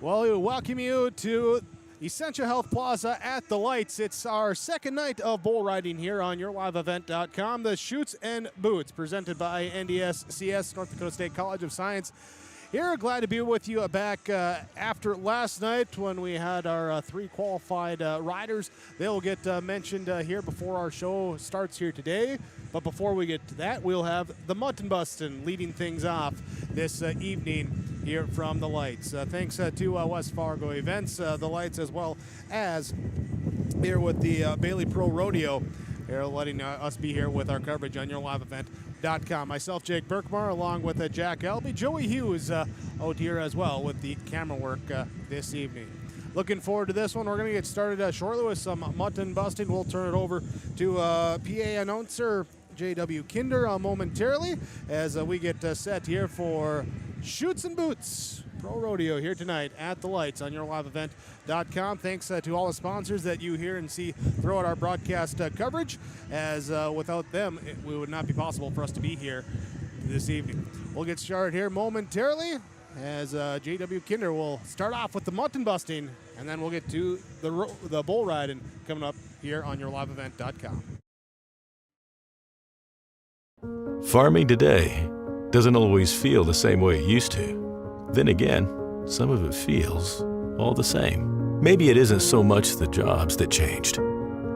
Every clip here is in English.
Well, we welcome you to Essentia Health Plaza at the Lights. It's our second night of bull riding here on yourliveevent.com. The Chutes and Boots, presented by NDSCS, North Dakota State College of Science. Here, glad to be with you back after last night when we had our three qualified riders. They'll get mentioned here before our show starts here today. But before we get to that, we'll have the Mutton Bustin' leading things off this evening here from the Lights. Thanks to West Fargo Events, the Lights, as well as here with the Bailey Pro Rodeo. They're letting us be here with our coverage on yourliveevent.com. Myself, Jake Berkmar, along with Jack Elby. Joey Hughes out here as well with the camera work this evening. Looking forward to this one. We're going to get started shortly with some mutton busting. We'll turn it over to PA announcer J.W. Kinder momentarily as we get set here for Chutes and Boots Pro Rodeo here tonight at the Lights on yourliveevent.com. Thanks to all the sponsors that you hear and see throughout our broadcast coverage, as without them, it would not be possible for us to be here this evening. We'll get started here momentarily as J.W. Kinder will start off with the mutton busting, and then we'll get to the bull riding coming up here on yourliveevent.com. Farming today doesn't always feel the same way it used to. Then again, some of it feels all the same. Maybe it isn't so much the jobs that changed,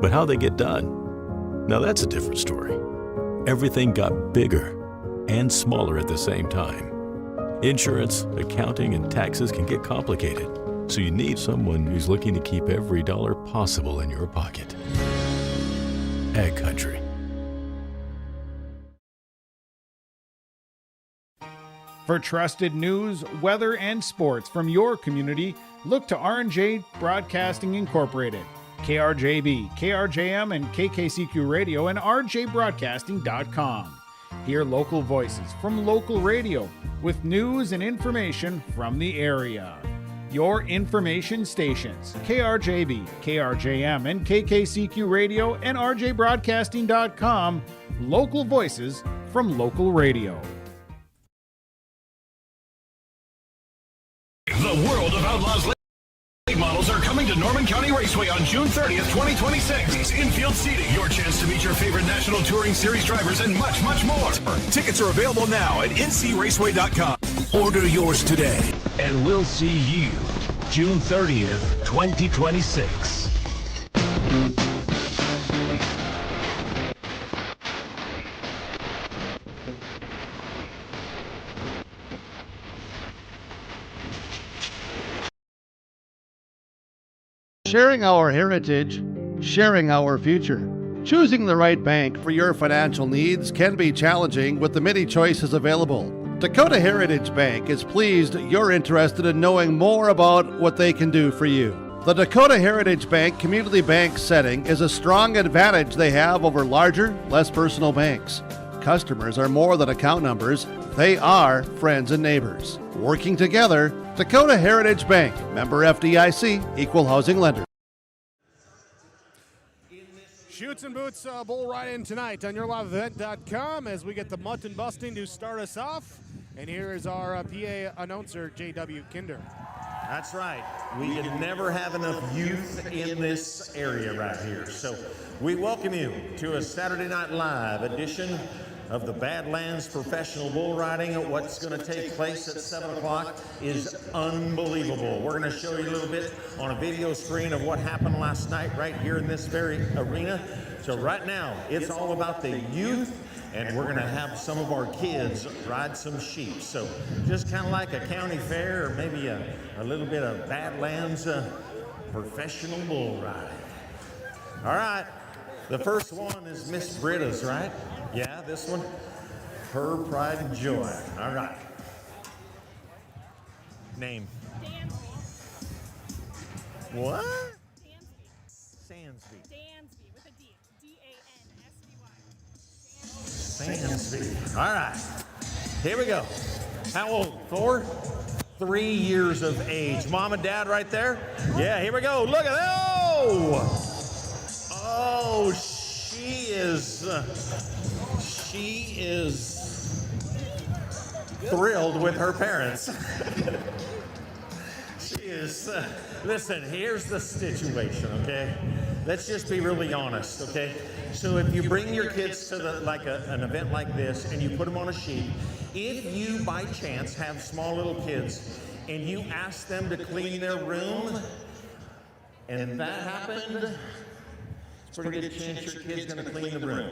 but how they get done. Now that's a different story. Everything got bigger and smaller at the same time. Insurance, accounting, and taxes can get complicated, so you need someone who's looking to keep every dollar possible in your pocket. Ag Country. For trusted news, weather, and sports from your community, look to R&J Broadcasting Incorporated, KRJB, KRJM, and KKCQ Radio, and rjbroadcasting.com. Hear local voices from local radio with news and information from the area. Your information stations, KRJB, KRJM, and KKCQ Radio, and rjbroadcasting.com. Local voices from local radio. The World of Outlaws late models are coming to Norman County Raceway on June 30th, 2026. Infield seating, your chance to meet your favorite National Touring Series drivers, and much, much more. Tickets are available now at ncraceway.com. Order yours today. And we'll see you June 30th, 2026. Sharing our heritage, sharing our future. Choosing the right bank for your financial needs can be challenging with the many choices available. Dakota Heritage Bank is pleased you're interested in knowing more about what they can do for you. The Dakota Heritage Bank community bank setting is a strong advantage they have over larger, less personal banks. Customers are more than account numbers, they are friends and neighbors. Working together, Dakota Heritage Bank, member FDIC, equal housing lender. Chutes and Boots bull riding tonight on yourliveevent.com as we get the mutton busting to start us off. And here is our PA announcer, J.W. Kinder. That's right. We can never have enough youth in this area right here. So we welcome you to a Saturday Night Live edition of the Badlands Professional Bull Riding. What's going to take place at 7 o'clock is unbelievable. We're going to show you a little bit on a video screen of what happened last night right here in this very arena. So right now, it's all about the youth, and we're going to have some of our kids ride some sheep. So just kind of like a county fair, or maybe a little bit of Badlands professional bull riding. All right, the first one is Miss Britta's, right? Yeah, this one, her pride and joy. All right. Name? Dansby. What? Dansby. Sansby. Dansby with a D. D-A-N-S-B-Y. Sansby. All right. Here we go. How old? 4? 3 years of age. Mom and Dad right there? Yeah, here we go. Look at that. Oh, she is thrilled with her parents. She is, listen, here's the situation, okay? Let's just be really honest, okay? So if you bring your kids to an event like this and you put them on a sheet, if you by chance have small little kids and you ask them to clean their room, and that happened, it's a pretty good chance your kid's gonna clean the room.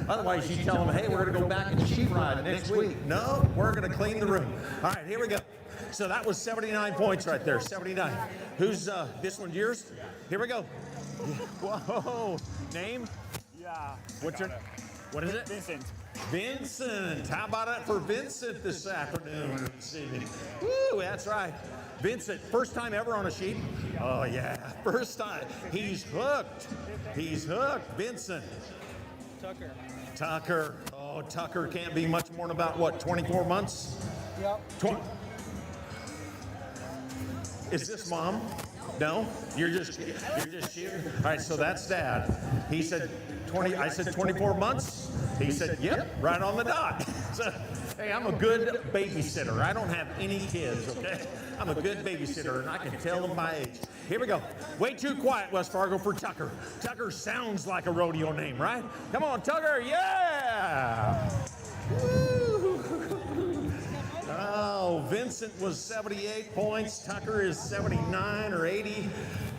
Otherwise, you tell them, hey, we're gonna go back and sheep ride next week. No, we're gonna clean the room. All right, here we go. So that was 79 points right there, 79. Who's, this one's yours? Here we go. Whoa, name? Yeah. What's your, what is it? Vincent. Vincent. How about it for Vincent this afternoon or this evening? Woo, that's right. Vincent, first time ever on a sheep? Oh, yeah, first time. He's hooked. He's hooked. Vincent. Tucker. Tucker. Oh, Tucker can't be much more than about, what, 24 months? Yep. Is this mom? No? You're just shooting? All right, so that's dad. He said 20, I said 24 months. He said, yep, right on the dot. So, hey, I'm a good babysitter. I don't have any kids, okay? I'm a good babysitter, and I can tell them my age. Here we go. Way too quiet, West Fargo, for Tucker. Tucker sounds like a rodeo name, right? Come on, Tucker, yeah! Woo. Oh, Vincent was 78 points. Tucker is 79 or 80.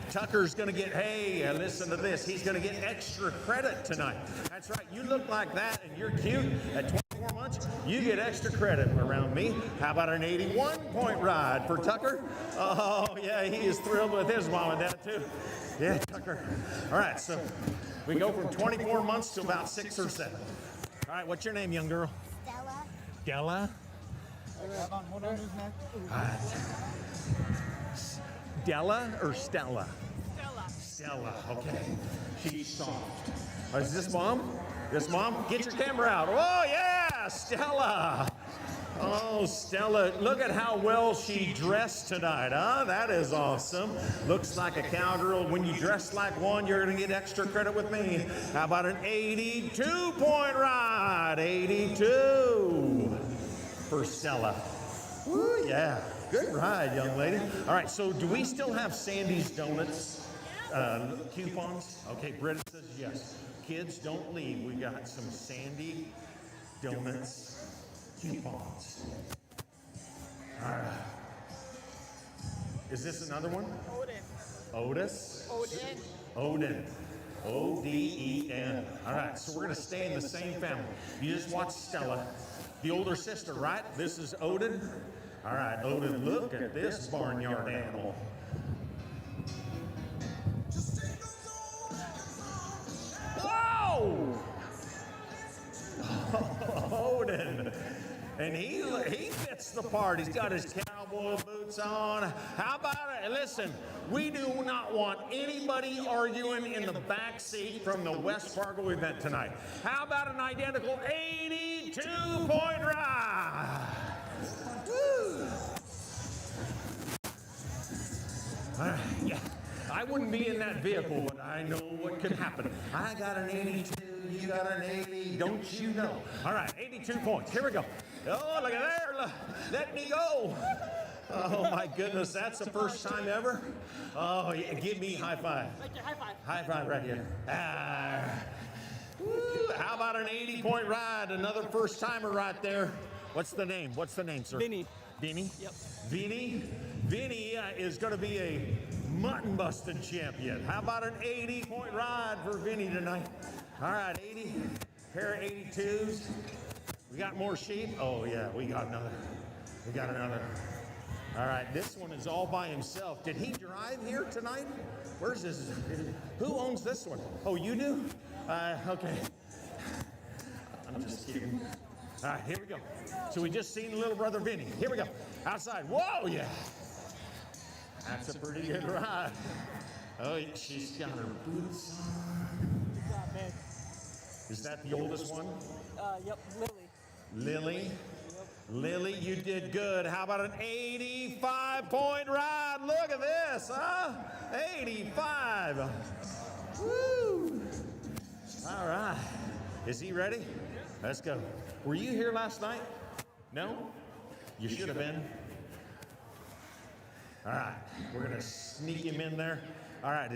Tucker's going to get, hey, listen to this. He's going to get extra credit tonight. That's right. You look like that and you're cute at 24 months. You get extra credit around me. How about an 81-point ride for Tucker? Oh, yeah, he is thrilled with his mom and dad, too. Yeah, Tucker. All right, so we go from 24 months to about 6 or 7. All right, what's your name, young girl? Stella. Stella? Hold on, who's next? Della or Stella? Stella. Stella, okay. She's soft. Is this mom? This mom? Get your camera out. Oh, yeah, Stella. Oh, Stella, look at how well she dressed tonight, huh? That is awesome. Looks like a cowgirl. When you dress like one, you're going to get extra credit with me. How about an 82-point ride? 82 for Stella. Woo, yeah. Good ride, young lady. All right, so do we still have Sandy's Donuts coupons? Okay, Britta says yes. Kids, don't leave. We got some Sandy Donuts coupons. All right. Is this another one? Odin. Otis? Odin. Odin. O-D-E-N. All right, so we're going to stay in the same family. You just watch Stella, the older sister, right? This is Odin. All right, Odin, look at this barnyard animal. Whoa! Odin. And he fits the part. He's got his cowboy boots on. How about it? Listen, we do not want anybody arguing in the back seat from the West Fargo event tonight. How about an identical 82-point ride? Woo. All right, yeah. I wouldn't be in that vehicle, but I know what could happen. I got an 82, you got an 80, don't you know? All right, 82 points. Here we go. Oh, look at there. Let me go. Oh, my goodness. That's the first time ever. Oh, yeah, give me high five. Right there, high five. High five right here. Woo, how about an 80-point ride? Another first timer right there. What's the name? What's the name, sir? Vinny. Vinny? Yep. Vinny? Vinny is going to be a mutton busting champion. How about an 80-point ride for Vinny tonight? All right, 80, pair of 82s. We got more sheep? Oh, yeah, we got another. We got another. All right, this one is all by himself. Did he drive here tonight? Where's this? Who owns this one? Oh, you do? Okay. I'm just kidding. All right, here we go. So we just seen little brother Vinny. Here we go. Outside. Whoa, yeah. That's a pretty good ride. Oh, she's got her boots on. Good job, man. Is that the oldest one? Yep, Lily. Lily? Yep. Lily, you did good. How about an 85-point ride? Look at this, huh? 85. Woo! All right. Is he ready? Let's go. Were you here last night? No? You should have been. All right, we're gonna sneak him in there. All right,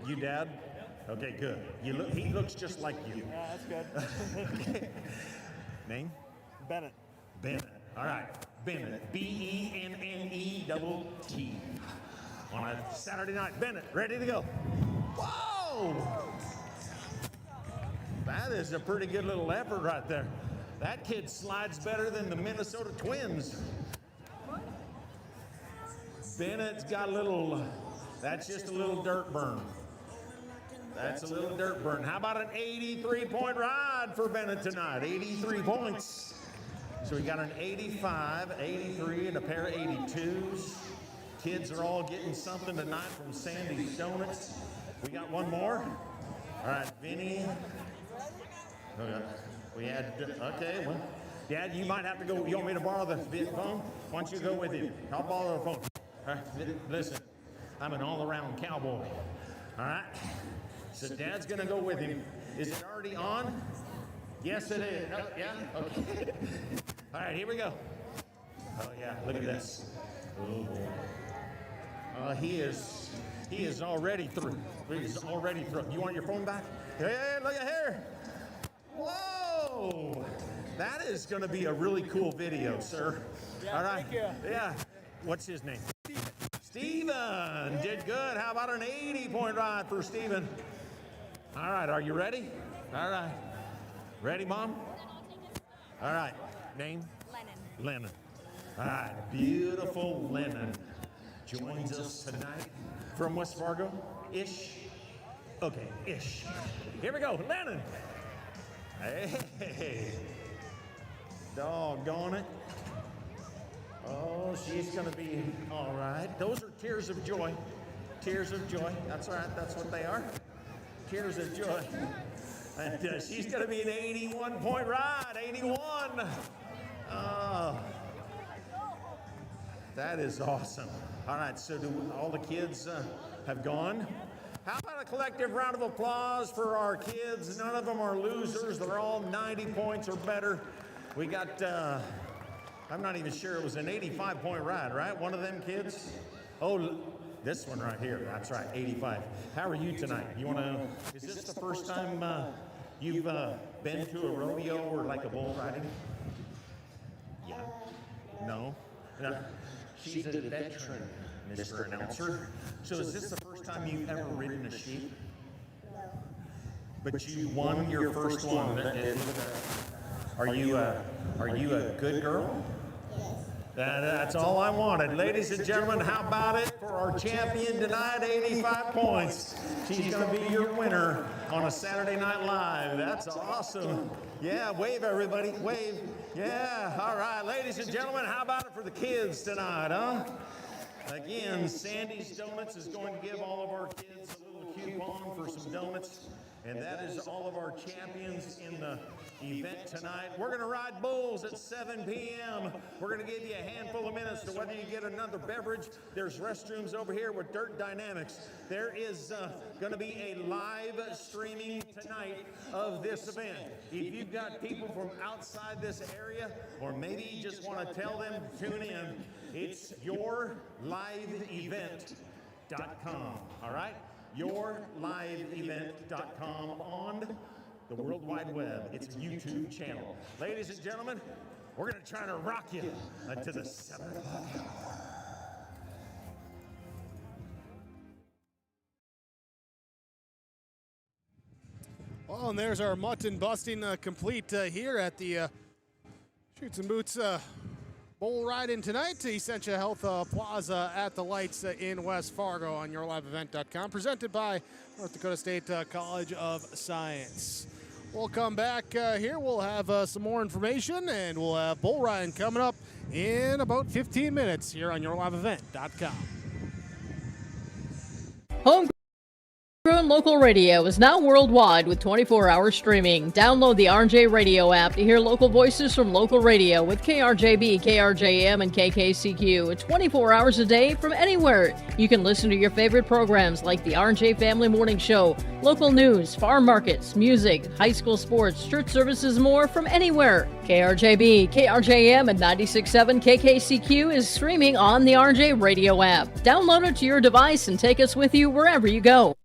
you dad? Okay, good. He looks just like you. Yeah, that's good. Okay. Name? Bennett. Bennett. All right, Bennett. Bennett. On a Saturday night. Bennett, ready to go. Whoa! That is a pretty good little effort right there. That kid slides better than the Minnesota Twins. Bennett's got a little, that's just a little dirt burn. That's a little dirt burn. How about an 83-point ride for Bennett tonight? 83 points. So we got an 85, 83, and a pair of 82s. Kids are all getting something tonight from Sandy's Donuts. We got one more. All right, Vinny. Okay. We had, okay, well, Dad, you might have to go. You want me to borrow the phone? Why don't you go with him? I'll borrow the phone. All right, listen, I'm an all-around cowboy. All right, so Dad's gonna go with him. Is it already on? Yes, it is. Oh, yeah, okay. All right, here we go. Oh yeah, look at this. Oh boy. He is already through. He's already through. You want your phone back? Hey, look at here. Whoa! That is going to be a really cool video, sir. Yeah, all right. thank you. Yeah. What's his name? Steven. Did good. How about an 80-point ride for Steven? All right. Are you ready? All right. Ready, Mom? All right. Name? Lennon. All right. Beautiful Lennon joins us tonight from West Fargo. Ish. Okay. Ish. Here we go. Lennon. Hey, doggone it. Oh, she's gonna be all right. Those are tears of joy. Tears of joy. That's right, that's what they are. Tears of joy. And she's gonna be an 81-point ride, 81. Oh, that is awesome. All right, so do all the kids have gone? How about a collective round of applause for our kids? None of them are losers. They're all 90 points or better. We got, I'm not even sure, it was an 85-point ride, right? One of them kids? Oh, this one right here. That's right, 85. How are you tonight? You want to, is this the first time you've been to a rodeo or like a bull riding? Yeah. No? No. She's a veteran, Mr. Announcer. So is this the first time you've ever ridden a sheep? No. But you won your first one. Are you a good girl? Yes. That's all I wanted. Ladies and gentlemen, how about it for our champion tonight, 85 points. She's going to be your winner on a Saturday Night Live. That's awesome. Yeah, wave everybody, wave. Yeah, all right. Ladies and gentlemen, how about it for the kids tonight, huh? Again, Sandy's Donuts is going to give all of our kids a little coupon for some donuts. And that is all of our champions in the event tonight. We're going to ride bulls at 7 p.m. We're going to give you a handful of minutes to whether you get another beverage. There's restrooms over here with Dirt Dynamics. There is going to be a live streaming tonight of this event. If you've got people from outside this area, or maybe you just want to tell them to tune in, it's yourliveevent.com. All right? yourliveevent.com on the World Wide Web. It's a YouTube channel. Ladies and gentlemen, we're going to try to rock you to the 7 o'clock hour. Well, and there's our mutton busting complete here at the Chutes and Boots bull riding tonight. Essentia Health Plaza at the Lights in West Fargo on yourliveevent.com. Presented by North Dakota State College of Science. We'll come back here. We'll have some more information, and we'll have bull riding coming up in about 15 minutes here on yourliveevent.com. Homegrown local radio is now worldwide with 24-hour streaming. Download the RJ Radio app to hear local voices from local radio with KRJB, KRJM, and KKCQ 24 hours a day from anywhere. You can listen to your favorite programs like the RJ Family Morning Show, local news, farm markets, music, high school sports, church services, more from anywhere. KRJB, KRJM, and 96.7 KKCQ is streaming on the RJ Radio app. Download it to your device and take us with you wherever you go.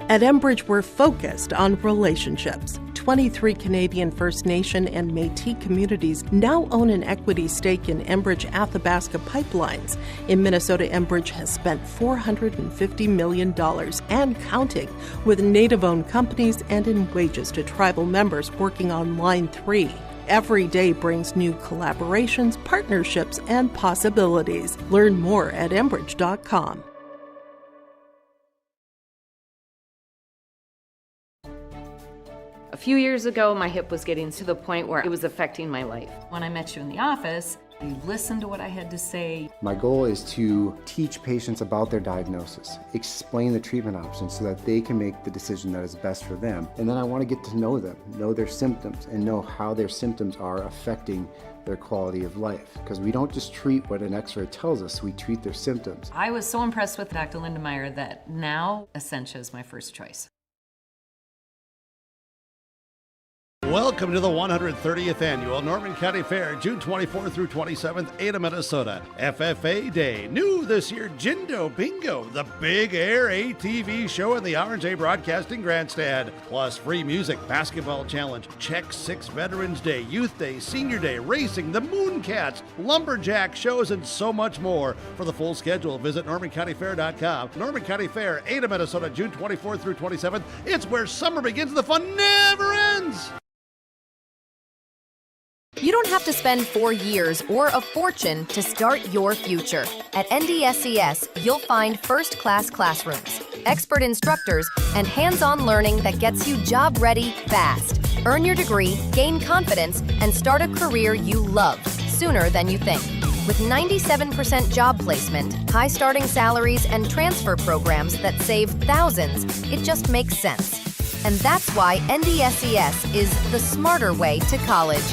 At Enbridge, we're focused on relationships. 23 Canadian First Nation and Métis communities now own an equity stake in Enbridge Athabasca Pipelines. In Minnesota, Enbridge has spent $450 million and counting, with Native-owned companies and in wages to tribal members working on Line 3. Every day brings new collaborations, partnerships, and possibilities. Learn more at Enbridge.com. A few years ago, my hip was getting to the point where it was affecting my life. When I met you in the office, you listened to what I had to say. My goal is to teach patients about their diagnosis, explain the treatment options so that they can make the decision that is best for them. And then I want to get to know them, know their symptoms, and know how their symptoms are affecting their quality of life. Because we don't just treat what an x-ray tells us, we treat their symptoms. I was so impressed with Dr. Lindemeyer that now Essentia is my first choice. Welcome to the 130th Annual Norman County Fair, June 24th through 27th, Ada, Minnesota. FFA Day. New this year, Jindo Bingo, the big air ATV show in the R&J Broadcasting Grandstand. Plus free music, basketball challenge, Check 6 Veterans Day, Youth Day, Senior Day, racing, the Mooncats, lumberjack shows, and so much more. For the full schedule, visit NormanCountyFair.com. Norman County Fair, Ada, Minnesota, June 24th through 27th. It's where summer begins and the fun never ends. You don't have to spend 4 years or a fortune to start your future. At NDSCS, you'll find first-class classrooms, expert instructors, and hands-on learning that gets you job-ready fast. Earn your degree, gain confidence, and start a career you love sooner than you think. With 97% job placement, high starting salaries, and transfer programs that save thousands, it just makes sense. And that's why NDSCS is the smarter way to college.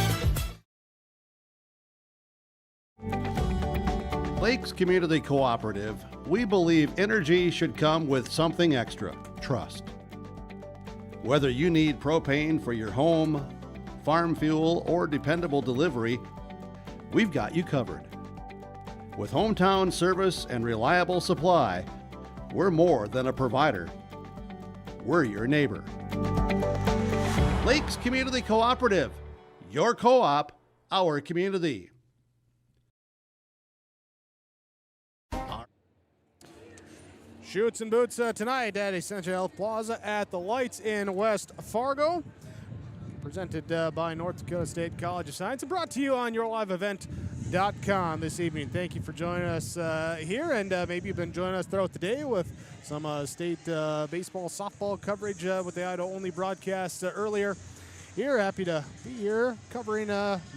Lakes Community Cooperative, we believe energy should come with something extra, trust. Whether you need propane for your home, farm fuel, or dependable delivery, we've got you covered. With hometown service and reliable supply, we're more than a provider. We're your neighbor. Lakes Community Cooperative, your co-op, our community. Chutes and Boots tonight at Essentia Health Plaza at the Lights in West Fargo. Presented by North Dakota State College of Science and brought to you on yourliveevent.com this evening. Thank you for joining us here, and maybe you've been joining us throughout the day with some state baseball, softball coverage with the Idaho-only broadcast earlier. Here, happy to be here covering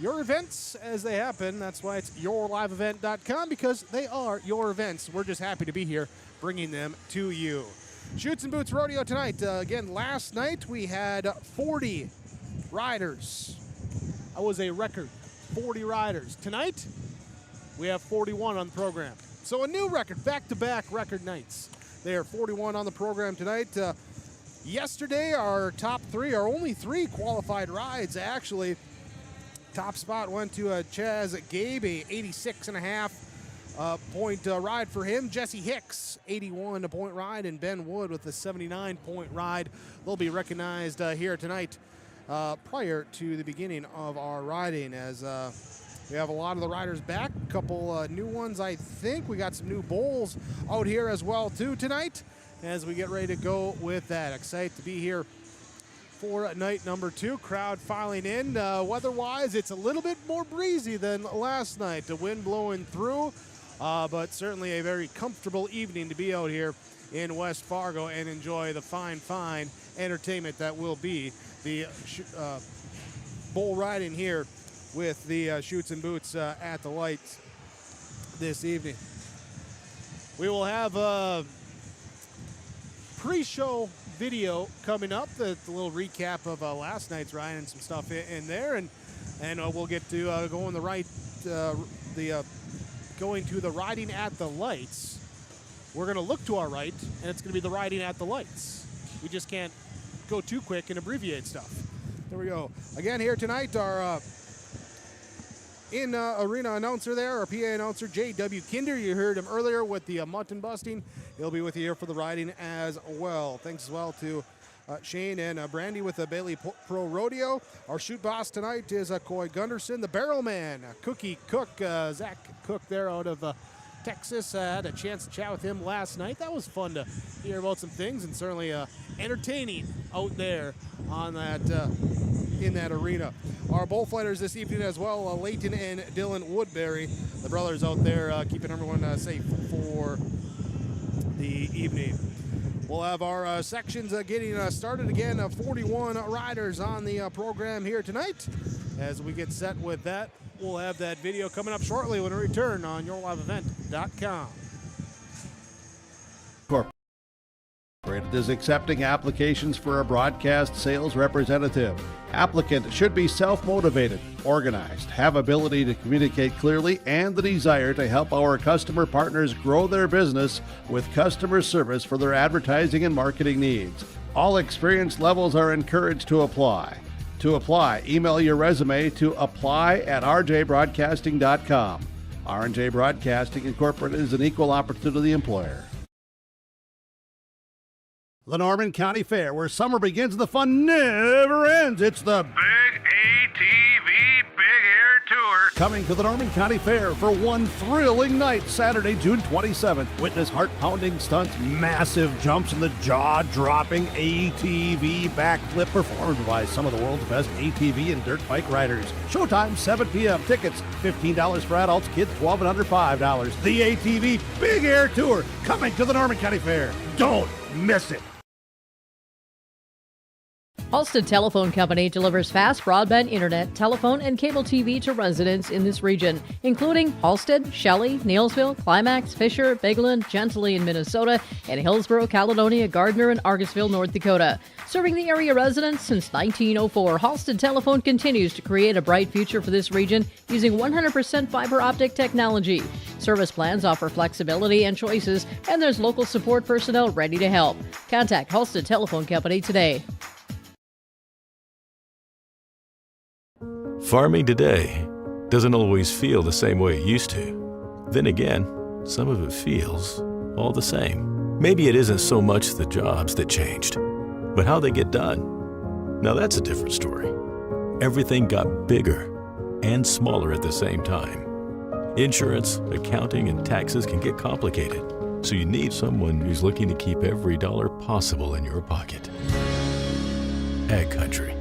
your events as they happen. That's why it's yourliveevent.com, because they are your events. We're just happy to be here bringing them to you. Chutes and Boots Rodeo tonight. Again, last night we had 40 riders. That was a record, 40 riders. Tonight, we have 41 on the program. So a new record, back-to-back record nights. There are 41 on the program tonight. Yesterday, our top three, our only three qualified rides, actually. Top spot went to Chaz Gabe, a 86.5 point ride for him. Jesse Hicks, 81 point ride, and Ben Wood with a 79 point ride. They'll be recognized here tonight prior to the beginning of our riding, as we have a lot of the riders back, a couple new ones, I think. We got some new bowls out here as well too tonight as we get ready to go with that. Excited to be here for night number 2. Crowd filing in. Weather-wise, it's a little bit more breezy than last night. The wind blowing through, but certainly a very comfortable evening to be out here in West Fargo and enjoy the fine entertainment that will be the bull riding here with the Chutes and Boots at the Lights this evening. We will have a pre-show video coming up, the little recap of last night's ride and some stuff in there, and we'll get to going to the riding at the lights. We're going to look to our right, and it's going to be the riding at the lights. We just can't go too quick and abbreviate stuff. There we go. Again, here tonight, our arena announcer there, our PA announcer, J.W. Kinder. You heard him earlier with the mutton busting. He'll be with you here for the riding as well. Thanks as well to Shane and Brandy with the Bailey Pro Rodeo. Our shoot boss tonight is Coy Gunderson, the barrel man, Cookie Cook, Zach Cook there out of Texas. I had a chance to chat with him last night. That was fun to hear about some things, and certainly entertaining out there on that in that arena. Our bullfighters this evening as well, Leighton and Dylan Woodbury, the brothers out there keeping everyone safe for the evening. We'll have our sections getting started again. 41 riders on the program here tonight. As we get set with that, we'll have that video coming up shortly when we return on yourliveevent.com. Incorporated is accepting applications for a broadcast sales representative. Applicant should be self-motivated, organized, have ability to communicate clearly, and the desire to help our customer partners grow their business with customer service for their advertising and marketing needs. All experience levels are encouraged to apply. To apply, email your resume to apply@rjbroadcasting.com. R&J Broadcasting Incorporated is an equal opportunity employer. The Norman County Fair, where summer begins and the fun never ends. It's the Big ATV Big Air Tour. Coming to the Norman County Fair for one thrilling night, Saturday, June 27th. Witness heart-pounding stunts, massive jumps, and the jaw-dropping ATV backflip performed by some of the world's best ATV and dirt bike riders. Showtime, 7 p.m. Tickets, $15 for adults, kids 12 and under $5. The ATV Big Air Tour, coming to the Norman County Fair. Don't miss it. Halstead Telephone Company delivers fast broadband internet, telephone, and cable TV to residents in this region, including Halstead, Shelley, Neilsville, Climax, Fisher, Bigland, Gentilly in Minnesota, and Hillsborough, Caledonia, Gardner, and Argosville, North Dakota. Serving the area residents since 1904, Halstead Telephone continues to create a bright future for this region using 100% fiber optic technology. Service plans offer flexibility and choices, and there's local support personnel ready to help. Contact Halstead Telephone Company today. Farming today doesn't always feel the same way it used to. Then again, some of it feels all the same. Maybe it isn't so much the jobs that changed, but how they get done. Now that's a different story. Everything got bigger and smaller at the same time. Insurance, accounting, and taxes can get complicated, so you need someone who's looking to keep every dollar possible in your pocket. Ag Country.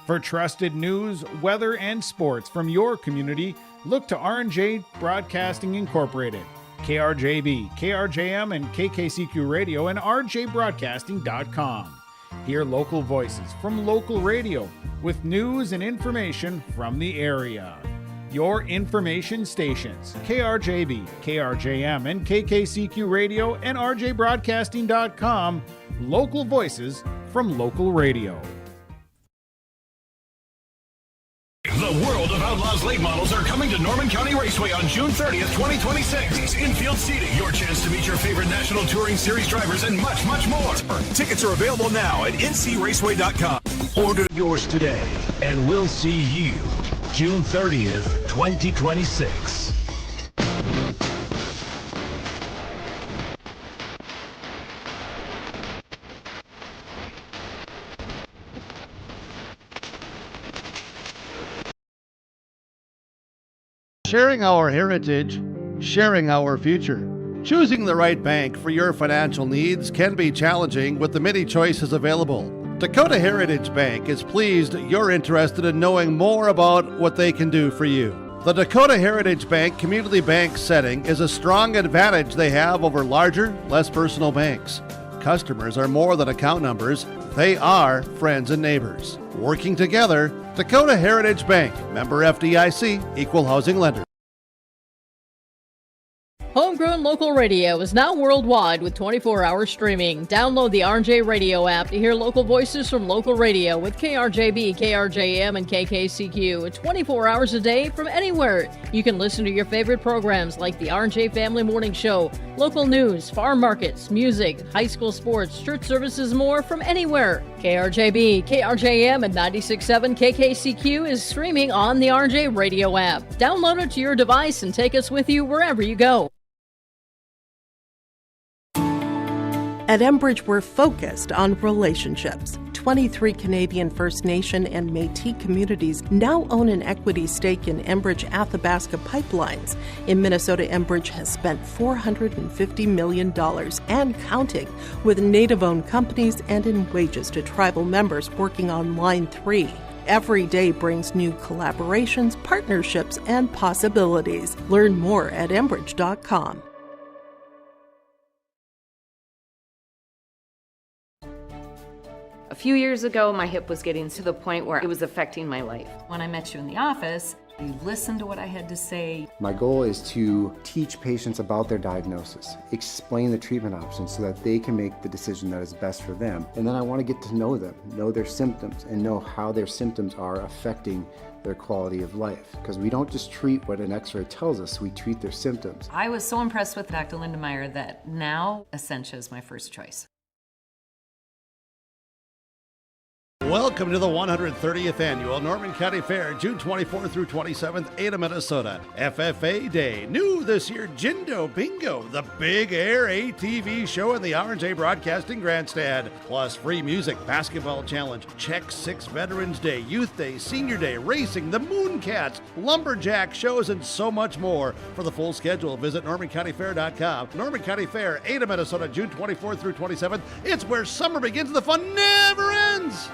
For trusted news, weather, and sports from your community, look to R&J Broadcasting Incorporated, KRJB, KRJM, and KKCQ Radio, and rjbroadcasting.com. Hear local voices from local radio with news and information from the area. Your information stations, KRJB, KRJM, and KKCQ Radio, and rjbroadcasting.com. Local voices from local radio. The World of Outlaws late models are coming to Norman County Raceway on June 30th, 2026. Infield seating, your chance to meet your favorite National Touring Series drivers, and much, much more. Tickets are available now at ncraceway.com. Order yours today, and we'll see you June 30th, 2026. Sharing our heritage, sharing our future. Choosing the right bank for your financial needs can be challenging with the many choices available. Dakota Heritage Bank is pleased you're interested in knowing more about what they can do for you. The Dakota Heritage Bank community bank setting is a strong advantage they have over larger, less personal banks. Customers are more than account numbers, they are friends and neighbors. Working together, Dakota Heritage Bank, member FDIC, equal housing lender. Homegrown local radio is now worldwide with 24-hour streaming. Download the RJ Radio app to hear local voices from local radio with KRJB, KRJM, and KKCQ 24 hours a day from anywhere. You can listen to your favorite programs like the RJ Family Morning Show, local news, farm markets, music, high school sports, church services, more from anywhere. KRJB, KRJM, and 96.7 KKCQ is streaming on the RJ Radio app. Download it to your device and take us with you wherever you go. At Enbridge, we're focused on relationships. 23 Canadian First Nation and Métis communities now own an equity stake in Enbridge Athabasca pipelines. In Minnesota, Enbridge has spent $450 million and counting with Native-owned companies and in wages to tribal members working on Line 3. Every day brings new collaborations, partnerships, and possibilities. Learn more at Enbridge.com. A few years ago, my hip was getting to the point where it was affecting my life. When I met you in the office, you listened to what I had to say. My goal is to teach patients about their diagnosis, explain the treatment options so that they can make the decision that is best for them. And then I want to get to know them, know their symptoms, and know how their symptoms are affecting their quality of life. Because we don't just treat what an x-ray tells us, we treat their symptoms. I was so impressed with Dr. Lindemeyer that now Essentia is my first choice. Welcome to the 130th Annual Norman County Fair, June 24th through 27th, Ada, Minnesota. FFA Day. New this year, Jindo Bingo, the big air ATV show in the R&J Broadcasting Grandstand. Plus free music, basketball challenge, Check 6 Veterans Day, Youth Day, Senior Day, racing, the Mooncats, lumberjack shows, and so much more. For the full schedule, visit NormanCountyFair.com. Norman County Fair, Ada, Minnesota, June 24th through 27th. It's where summer begins, the fun never ends.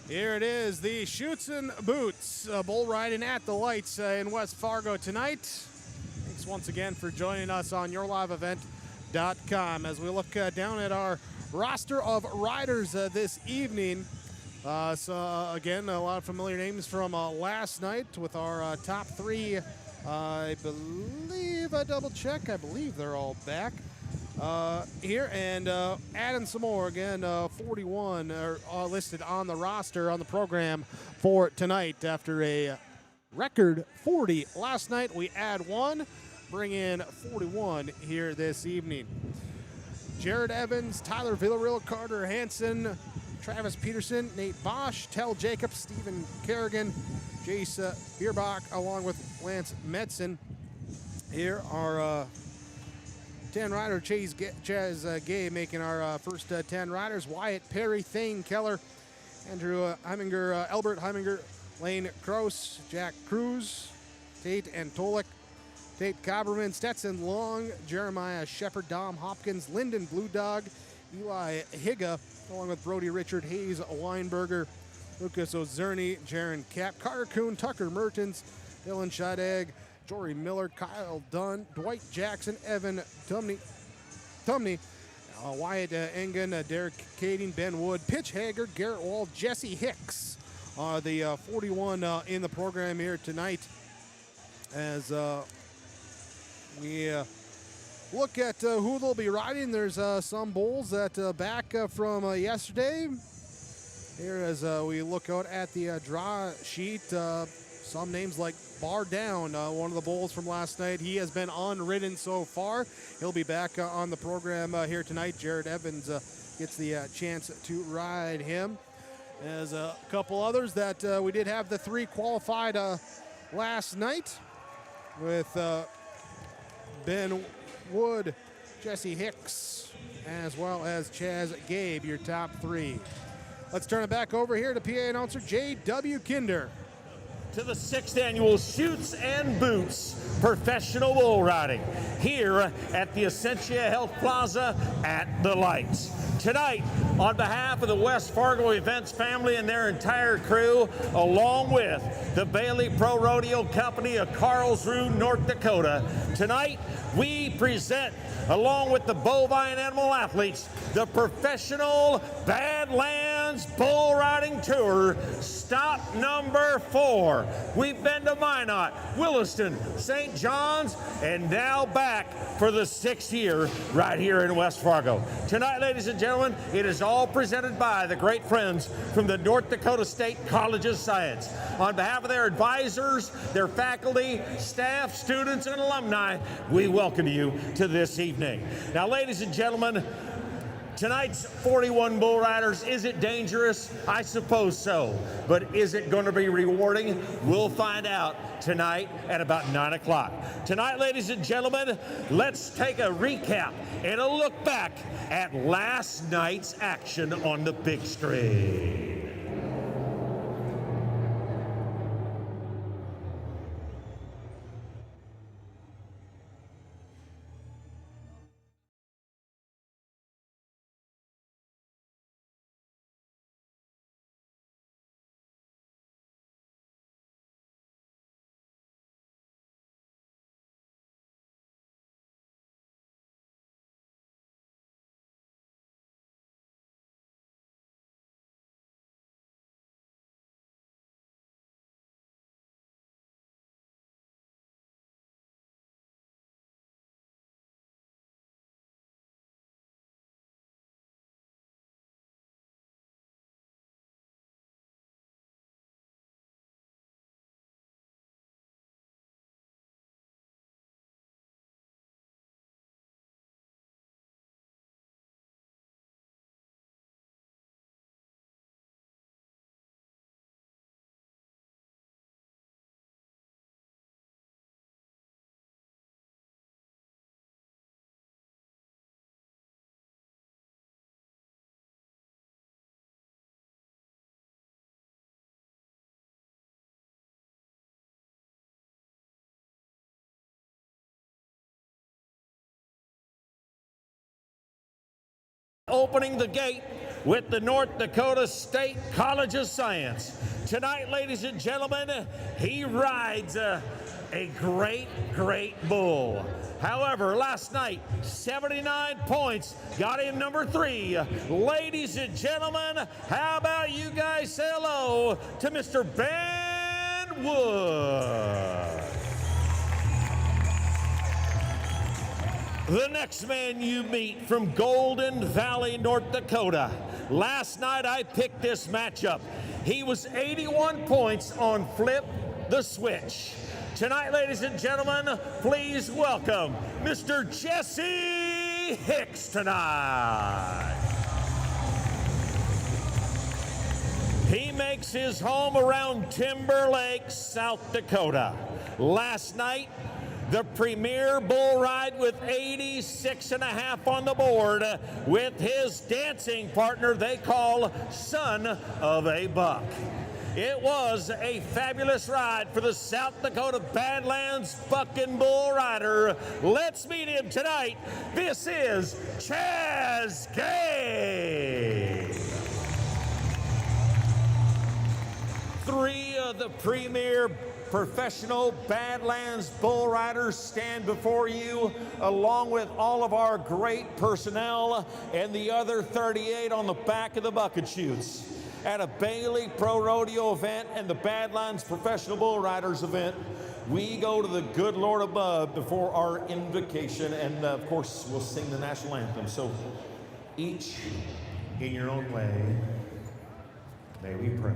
Here it is, the Chutes and Boots bull riding at the lights in West Fargo tonight. Thanks once again for joining us on YourLiveEvent.com as we look down at our roster of riders this evening. Again, a lot of familiar names from last night with our top three. I believe they're all back. Here and adding some more again. 41 are listed on the roster on the program for tonight. After a record 40 last night, we add one, bring in 41 here this evening. Jared Evans, Tyler Villarreal, Carter Hansen, Travis Peterson, Nate Bosch, Tell Jacobs, Stephen Kerrigan, Jace Bierbach, along with Lance Metzen. Here are 10 rider Chaz Gay making our first 10 riders. Wyatt Perry, Thane Keller, Andrew Heiminger, Albert Heiminger, Lane Kraus, Jack Cruz, Tate Antolik, Tate Cobberman, Stetson Long, Jeremiah Shepard, Dom Hopkins, Lyndon Blue Dog, Eli Higa, along with Brody Richard, Hayes Weinberger, Lucas Ozerny, Jaron Kapp, Carter Kuhn, Tucker Mertens, Dylan Shadag, Jory Miller, Kyle Dunn, Dwight Jackson, Evan Tumney, Wyatt Engen, Derek Kading, Ben Wood, Pitch Hager, Garrett Wall, Jesse Hicks are the 41 in the program here tonight. As we look at who they'll be riding, there's some bulls that back from yesterday. Here as we look out at the draw sheet, some names like Bar Down, one of the bulls from last night. He has been unridden so far. He'll be back on the program here tonight. Jared Evans gets the chance to ride him. There's a couple others that we did have the three qualified last night with Ben Wood, Jesse Hicks, as well as Chaz Gabe, your top three. Let's turn it back over here to PA announcer J.W. Kinder. to the 6th annual Chutes and Boots Professional Bull Riding here at the Essentia Health Plaza at the Lights. Tonight, on behalf of the West Fargo Events family and their entire crew, along with the Bailey Pro Rodeo Company of Carlsruhe, North Dakota, tonight we present, along with the bovine animal athletes, the Professional Badlands Bull Riding Tour, stop number 4. We've been to Minot, Williston, St. John's, and now back for the 6th year right here in West Fargo. Tonight, ladies and gentlemen, it is all presented by the great friends from the North Dakota State College of Science. On behalf of their advisors, their faculty, staff, students, and alumni, we welcome you to this evening. Now, ladies and gentlemen, tonight's 41 bull riders, is it dangerous? I suppose so. But is it going to be rewarding? We'll find out tonight at about 9 o'clock. Tonight, ladies and gentlemen, let's take a recap and a look back at last night's action on the big screen. Opening the gate with the North Dakota State College of Science. Tonight, ladies and gentlemen, he rides a great, great bull. However, last night, 79 points got him number 3. Ladies and gentlemen, how about you guys say hello to Mr. Ben Wood? The next man you meet from Golden Valley, North Dakota. Last night I picked this matchup. He was 81 points on Flip the Switch. Tonight, ladies and gentlemen, please welcome Mr. Jesse Hicks tonight. He makes his home around Timber Lake, South Dakota. Last night, the premier bull ride with 86.5 on the board with his dancing partner they call Son of a Buck. It was a fabulous ride for the South Dakota Badlands Bucking Bull Rider. Let's meet him tonight. This is Chaz Gay. 3 of the premier professional Badlands bull riders stand before you, along with all of our great personnel and the other 38 on the back of the bucket chutes. At a Bailey Pro Rodeo event and the Badlands Professional Bull Riders event, we go to the good Lord above before our invocation, and of course, we'll sing the national anthem. So each in your own way, may we pray.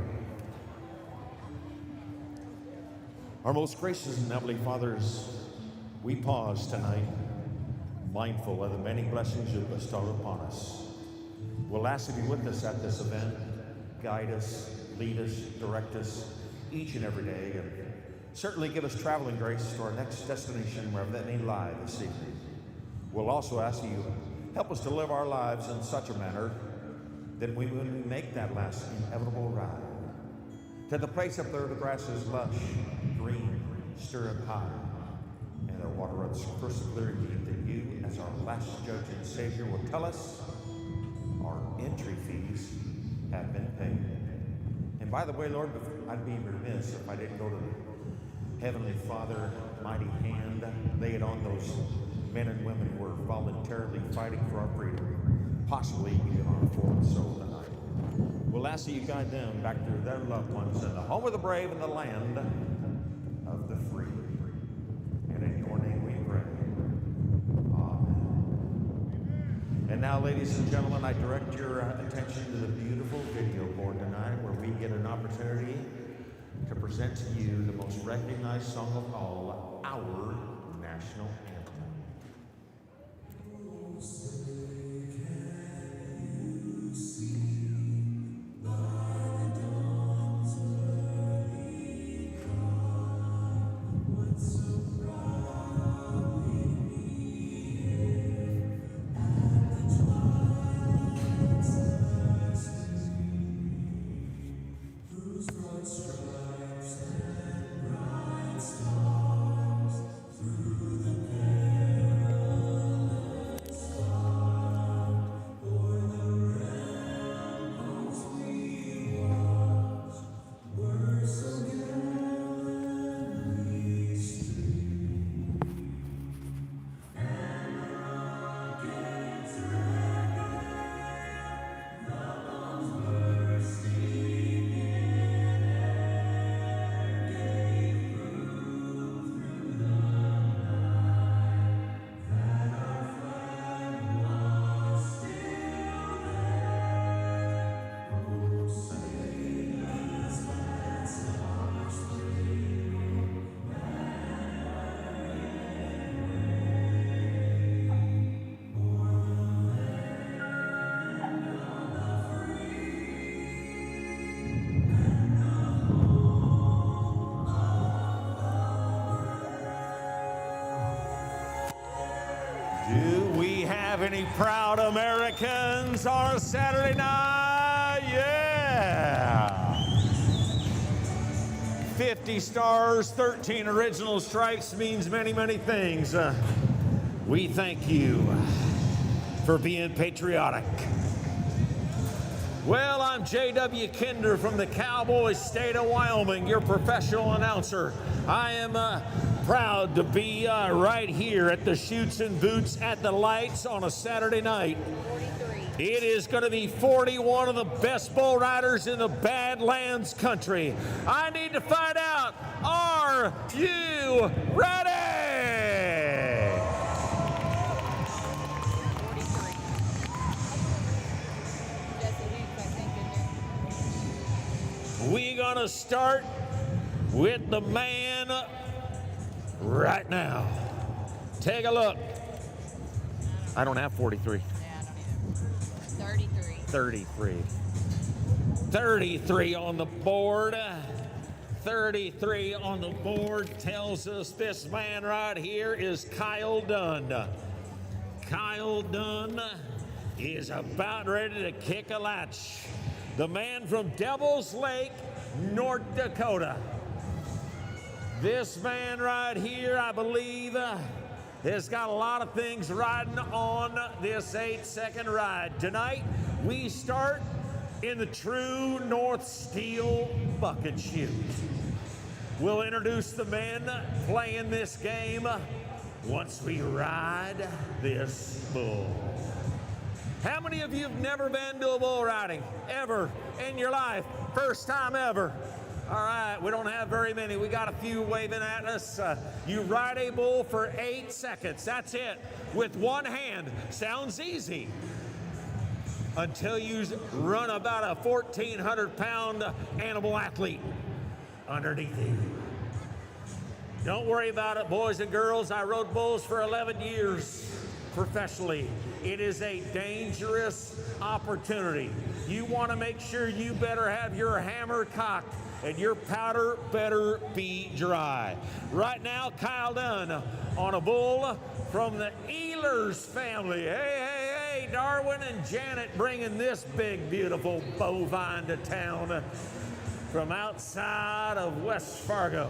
Our most gracious and heavenly fathers, we pause tonight, mindful of the many blessings you bestowed upon us. We'll ask you to be with us at this event, guide us, lead us, direct us each and every day, and certainly give us traveling grace to our next destination, wherever that may lie this evening. We'll also ask you, help us to live our lives in such a manner that when we make that last inevitable ride, To the place up there the grass is lush, green, stirring high, and the water runs crystal clear deep, that you, as our last judge and savior, will tell us our entry fees have been paid. And by the way, Lord, I'd be remiss if I didn't go to the Heavenly Father, mighty hand, lay it on those men and women who are voluntarily fighting for our freedom, possibly even on a foreign soul tonight. We'll ask that you guide them back to their loved ones in the home of the brave and the land of the free. And in your name we pray. Amen. And now, ladies and gentlemen, I direct your attention to the beautiful video board tonight, where we get an opportunity to present to you the most recognized song of all, our national anthem. Do we have any proud Americans on a Saturday night? Yeah! 50 stars, 13 original stripes means many, many things. We thank you for being patriotic. Well, I'm J.W. Kinder from the Cowboy State of Wyoming, your professional announcer. I am proud to be right here at the Chutes and Boots at the Lights on a Saturday night. 43. It is going to be 41 of the best bull riders in the Badlands country. I need to find out, are you ready? We're going to start with the man right now. Take a look. I don't have 43. Yeah, I don't either. 33. 33 on the board. 33 on the board tells us this man right here is Kyle Dunn. Kyle Dunn is about ready to kick a latch. The man from Devil's Lake, North Dakota. This man right here, I believe, has got a lot of things riding on this 8-second ride. Tonight, we start in the true North Steel bucket chute. We'll introduce the men playing this game once we ride this bull. How many of you have never been to a bull riding, ever, in your life? First time ever. All right, we don't have very many. We got a few waving at us. You ride a bull for 8 seconds. That's it, with one hand. Sounds easy. Until you run about a 1,400-pound animal athlete underneath you. Don't worry about it, boys and girls. I rode bulls for 11 years professionally. It is a dangerous opportunity. You want to make sure you better have your hammer cocked and your powder better be dry. Right now, Kyle Dunn on a bull from the Ehlers family. Hey, Darwin and Janet bringing this big, beautiful bovine to town. from outside of West Fargo.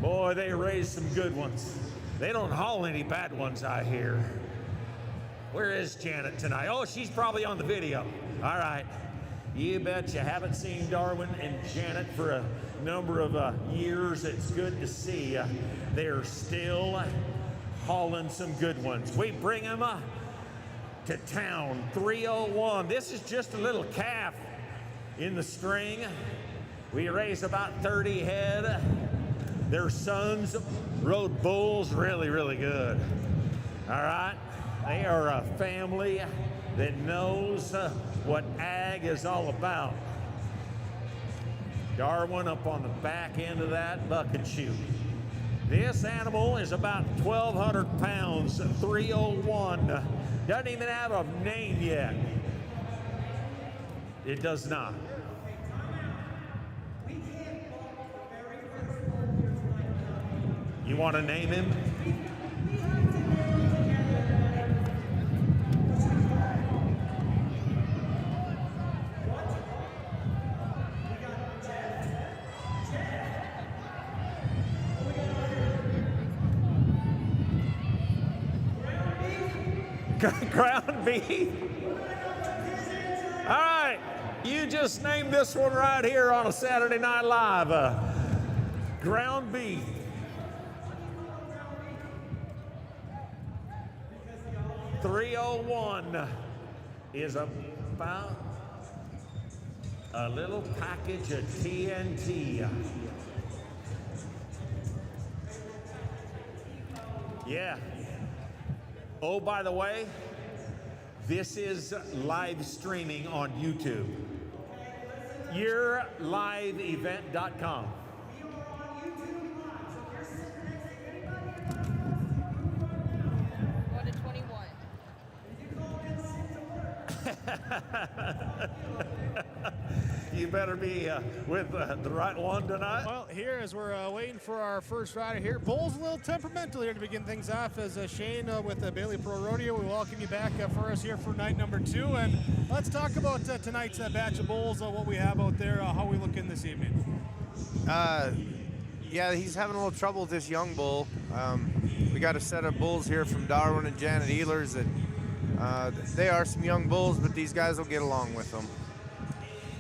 Boy, they raised some good ones. They don't haul any bad ones, I hear. Where is Janet tonight? Oh, she's probably on the video. All right. You bet you haven't seen Darwin and Janet for a number of years. It's good to see. They're still hauling some good ones. We bring them to town, 301. This is just a little calf in the string. We raised about 30 head. Their sons rode bulls really, really good. All right. They are a family that knows what ag is all about. Darwin up on the back end of that bucket chute. This animal is about 1,200 pounds, 301. Doesn't even have a name yet. It does not. You want to name him? Ground beef. All right, you just named this one right here on a Saturday Night Live. Ground beef. $301 is about a little package of TNT. Yeah. Oh, by the way, this is live streaming on YouTube. YourLiveEvent.com. You better be with the right one tonight. Well, here as we're waiting for our first rider here, Bull's a little temperamental here to begin things off. As Shane with the Bailey Pro Rodeo, we welcome you back for us here for night number 2. And let's talk about tonight's batch of bulls, what we have out there, how we looking this evening. Yeah, he's having a little trouble with this young bull. We got a set of bulls here from Darwin and Janet Ehlers that they are some young bulls, but these guys will get along with them.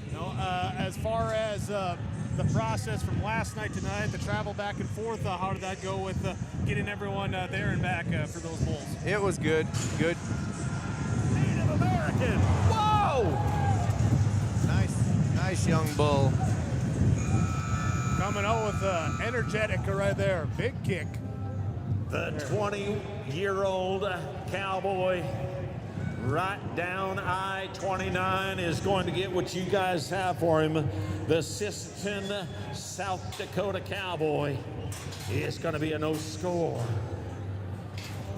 You know, as far as the process from last night to tonight, the travel back and forth, how did that go with getting everyone there and back for those bulls? It was good. Good. Native American. Whoa! Nice young bull. Coming out with energetic right there. Big kick. The 20-year-old cowboy right down I-29 is going to get what you guys have for him. The Sisseton, South Dakota cowboy is going to be a no score.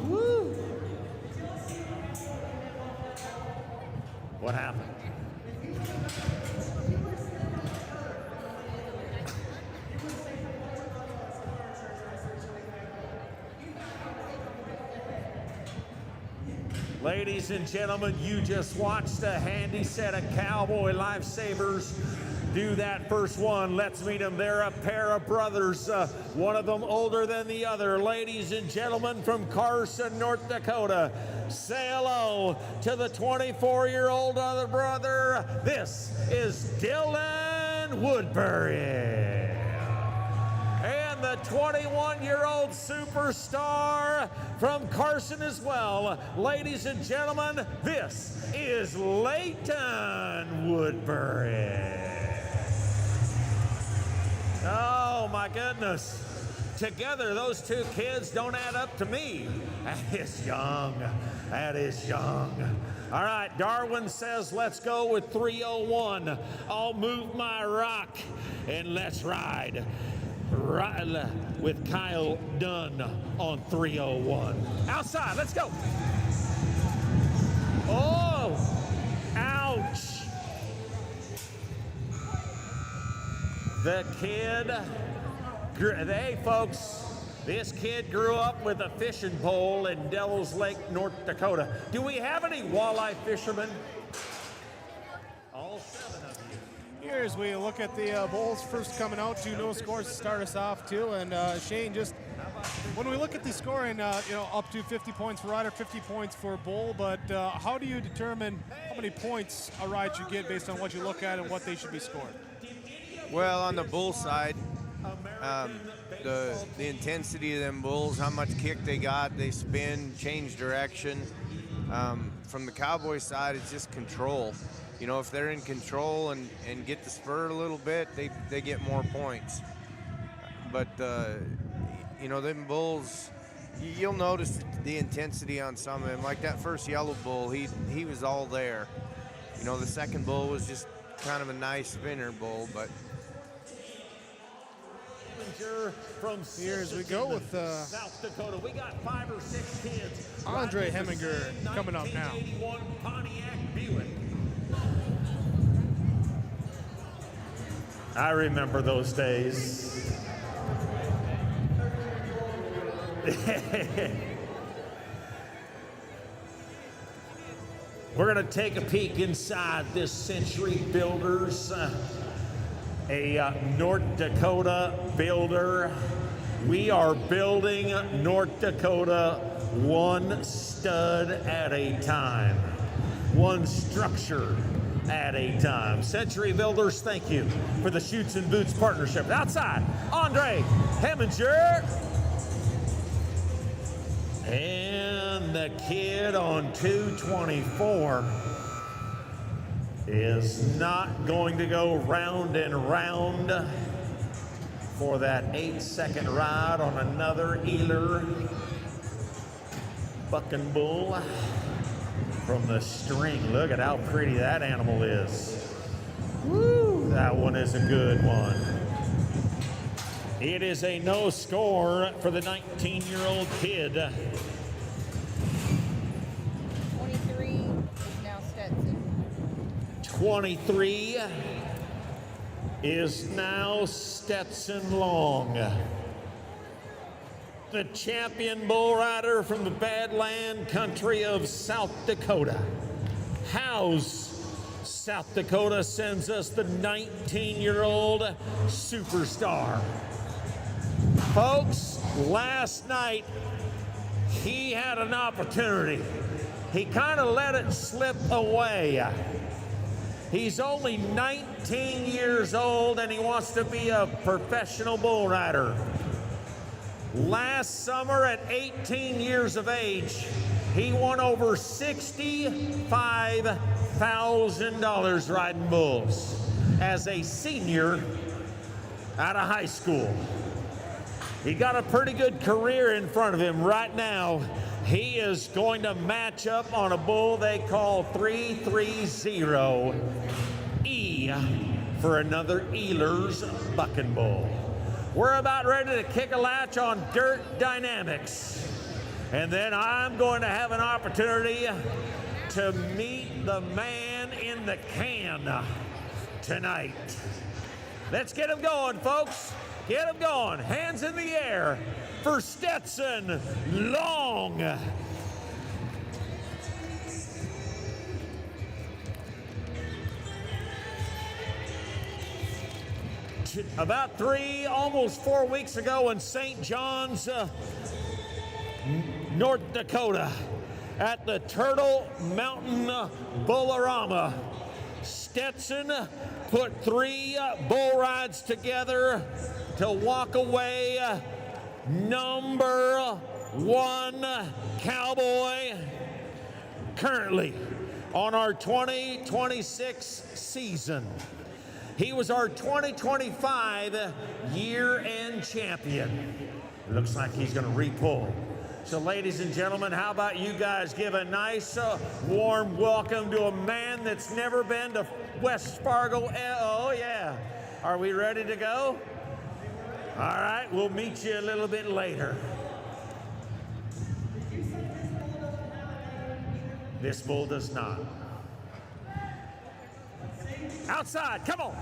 Woo! What happened? Ladies and gentlemen, you just watched a handy set of cowboy lifesavers do that first one. Let's meet them. They're a pair of brothers, one of them older than the other. Ladies and gentlemen, from Carson, North Dakota, say hello to the 24-year-old other brother. This is Dylan Woodbury. And the 21-year-old superstar from Carson as well. Ladies and gentlemen, this is Leighton Woodbury. Oh my goodness. Together, those two kids don't add up to me. That is young. That is young. All right, Darwin says let's go with 301. I'll move my rock and let's ride. Right with Kyle Dunn on 301. Outside, let's go. Oh, ouch. The kid, hey folks, this kid grew up with a fishing pole in Devil's Lake, North Dakota. Do we have any walleye fishermen? All 7 of you. Here as we look at the Bulls first coming out, 2 scores to start us off too. And Shane, just when we look at the scoring, up to 50 points for Rider, 50 points for Bull, but how do you determine how many points a ride should get based on what you look at and what they should be scored? Well, on the Bull side, the intensity of them bulls, how much kick they got, they spin, change direction. From the Cowboy side, it's just control. If they're in control and get the spur a little bit, they get more points. But, them bulls, you'll notice the intensity on some of them. Like that first yellow bull, he was all there. The second bull was just kind of a nice spinner bull, but From here as we go with South Dakota. We got 5 or 6 kids. Andre Heminger coming up now. 1981 Pontiac Buick. I remember those days. We're going to take a peek inside this Century Builders, a North Dakota builder. We are building North Dakota one stud at a time, one structure at a time. Century Builders, thank you for the Chutes and Boots partnership. Outside, Andre Heminger. And the kid on 224 is not going to go round and round for that 8-second ride on another Ealer bucking bull from the string. Look at how pretty that animal is. Woo, that one is a good one. It is a no score for the 19-year-old kid. 23 is now Stetson. 23 is now Stetson Long. The champion bull rider from the Badland country of South Dakota. Howes, South Dakota sends us the 19-year-old superstar. Folks, last night he had an opportunity. He kind of let it slip away. He's only 19 years old and he wants to be a professional bull rider. Last summer at 18 years of age, he won over $65,000 riding bulls as a senior out of high school. He got a pretty good career in front of him right now. He is going to match up on a bull they call 330E for another Ehlers bucking bull. We're about ready to kick a latch on Dirt Dynamics. And then I'm going to have an opportunity to meet the man in the can tonight. Let's get him going, folks. Get him going. Hands in the air for Stetson Long. About 3, almost 4 weeks ago in St. John's, North Dakota, at the Turtle Mountain Bullarama, Stetson put 3 bull rides together to walk away number 1 cowboy currently on our 2026 season. He was our 2025 year-end champion. Looks like he's going to re-pull. So, ladies and gentlemen, how about you guys give a nice, warm welcome to a man that's never been to West Fargo. Oh, yeah. Are we ready to go? All right, we'll meet you a little bit later. This bull does not. Outside, come on.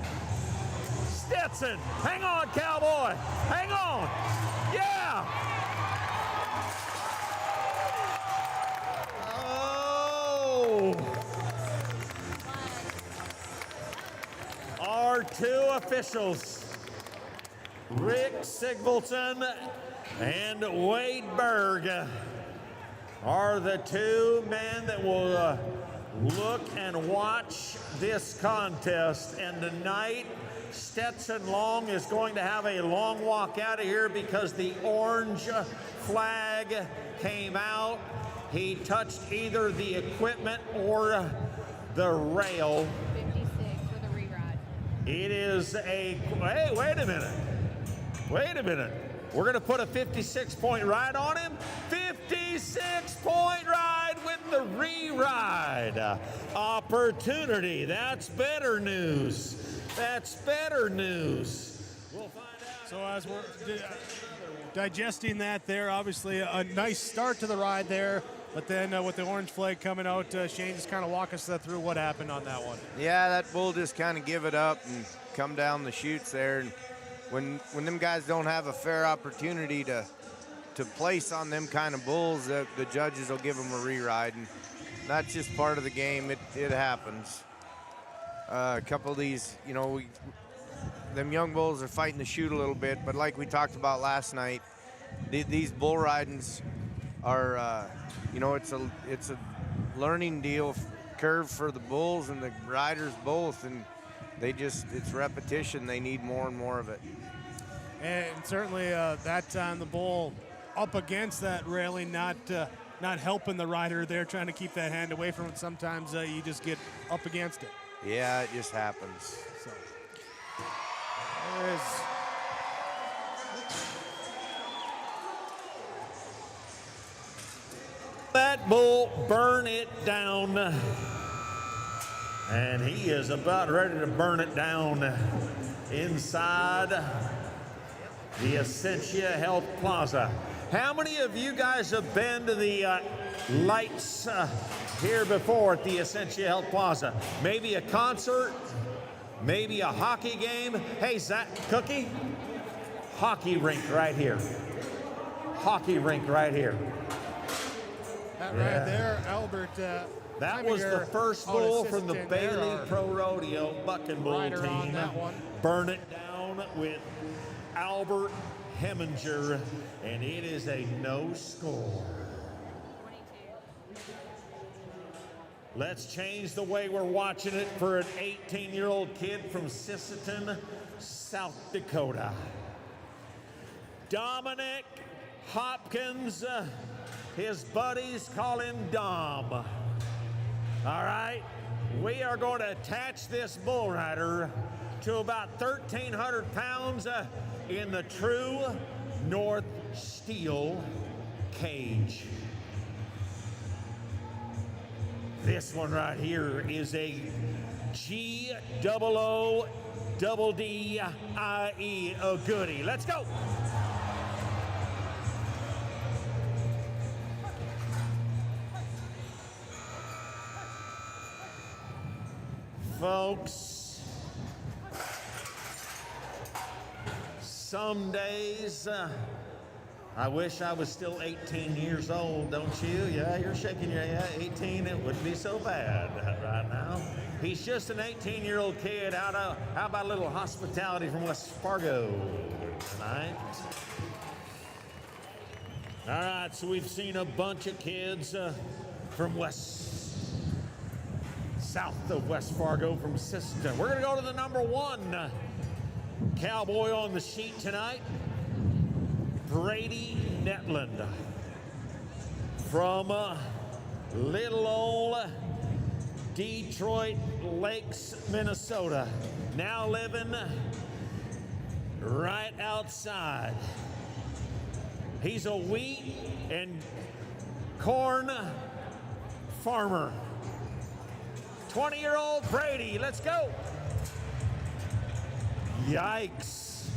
Stetson, hang on, cowboy. Hang on. Yeah. Oh. Our our two officials, Rick Sigvalson and Wade Berg, are the two men that will look and watch this contest. And tonight, Stetson Long is going to have a long walk out of here because the orange flag came out. He touched either the equipment or the rail. 56 with a reride. It is a, hey, wait a minute. Wait a minute. We're going to put a 56-point ride on him. 56-point ride with the re-ride. Opportunity. That's better news. That's better news. We'll find out. So as we're digesting that there, obviously a nice start to the ride there, but then with the orange flag coming out, Shane, just kind of walk us through what happened on that one. Yeah, that bull just kind of give it up and come down the chutes there. And when them guys don't have a fair opportunity to place on them kind of bulls, the judges will give them a re-ride, and that's just part of the game. It happens. A couple of these, you know, them young bulls are fighting the chute a little bit, but like we talked about last night, these bull ridings are, you know, it's a learning curve for the bulls and the riders both, and it's repetition. They need more and more of it. And certainly that time the bull up against that railing, not helping the rider there, trying to keep that hand away from it. Sometimes you just get up against it. Yeah, it just happens. So there is. That bull burn it down. And he is about ready to burn it down inside the Essentia Health Plaza. How many of you guys have been to the lights here before at the Essentia Health Plaza? Maybe a concert, maybe a hockey game. Hey, Zach, Cookie, hockey rink right here. Hockey rink right here. That right there, Albert. That was the first bull from the Bailey Pro Rodeo Bucking Bull team. Burn it down with Albert Heminger, and it is a no score. 22. Let's change the way we're watching it for an 18-year-old kid from Sisseton, South Dakota. Dominic Hopkins, his buddies call him Dom. All right, we are going to attach this bull rider to about 1,300 pounds in the true North steel cage. This one right here is a G-O-O-D-D-I-E, a goodie. Let's go. Folks, some days I wish I was still 18 years old, don't you? Yeah, you're shaking your head. 18, it wouldn't be so bad right now. He's just an 18-year-old kid. How about a little hospitality from West Fargo tonight? All right, so we've seen a bunch of kids from south of West Fargo from Sisseton. We're gonna go to the number one cowboy on the sheet tonight, Brady Netland from little old Detroit Lakes, Minnesota, now living right outside. He's a wheat and corn farmer. 20-year-old Brady, let's go. Yikes.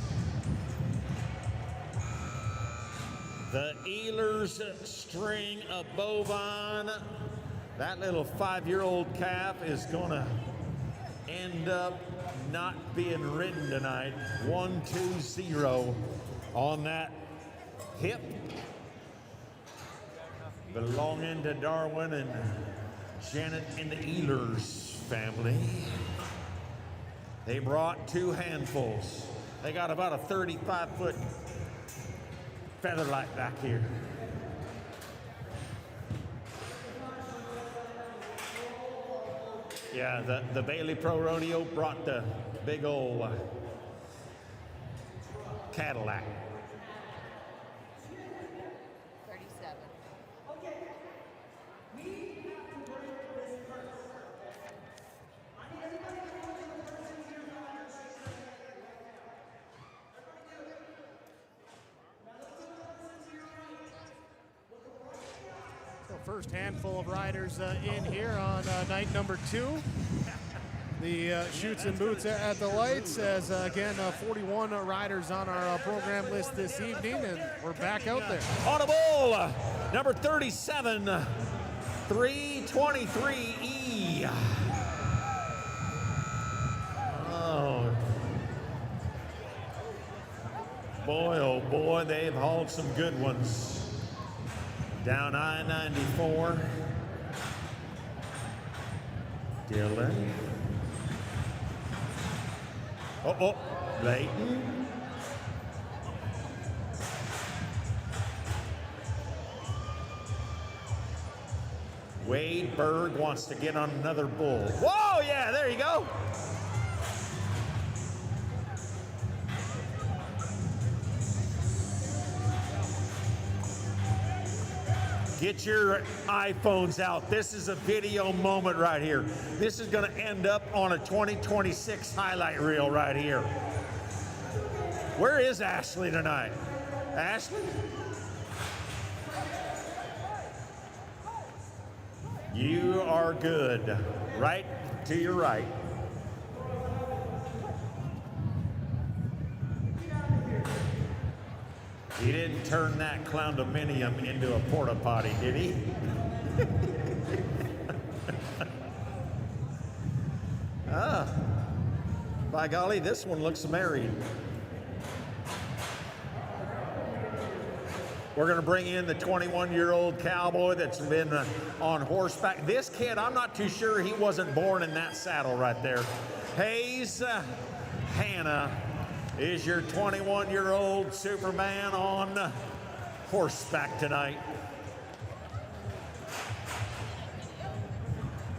The Ehlers string of bovine. That little 5-year-old calf is gonna end up not being ridden tonight. 1-2-0 on that hip. Belonging to Darwin and Janet and the Ehlers family. They brought 2 handfuls. They got about a 35-foot featherlight back here. Yeah, the Bailey Pro Rodeo brought the big old Cadillac. 37. So first handful of riders in here on night number 2. The Chutes and Boots at the lights as, again, 41 riders on our program list this evening, and we're back out there. On a bull, number 37, 323E. Oh. Boy, oh boy, they've hauled some good ones. Down I-94. Dylan. Oh, Layton. Wade Berg wants to get on another bull. Whoa, yeah, there you go. Get your iPhones out. This is a video moment right here. This is going to end up on a 2026 highlight reel right here. Where is Ashley tonight? Ashley? You are good. Right to your right. He didn't turn that condominium into a porta potty, did he? By golly, this one looks married. We're going to bring in the 21-year-old cowboy that's been on horseback. This kid, I'm not too sure he wasn't born in that saddle right there. Hayes Hanna is your 21-year-old Superman on horseback tonight.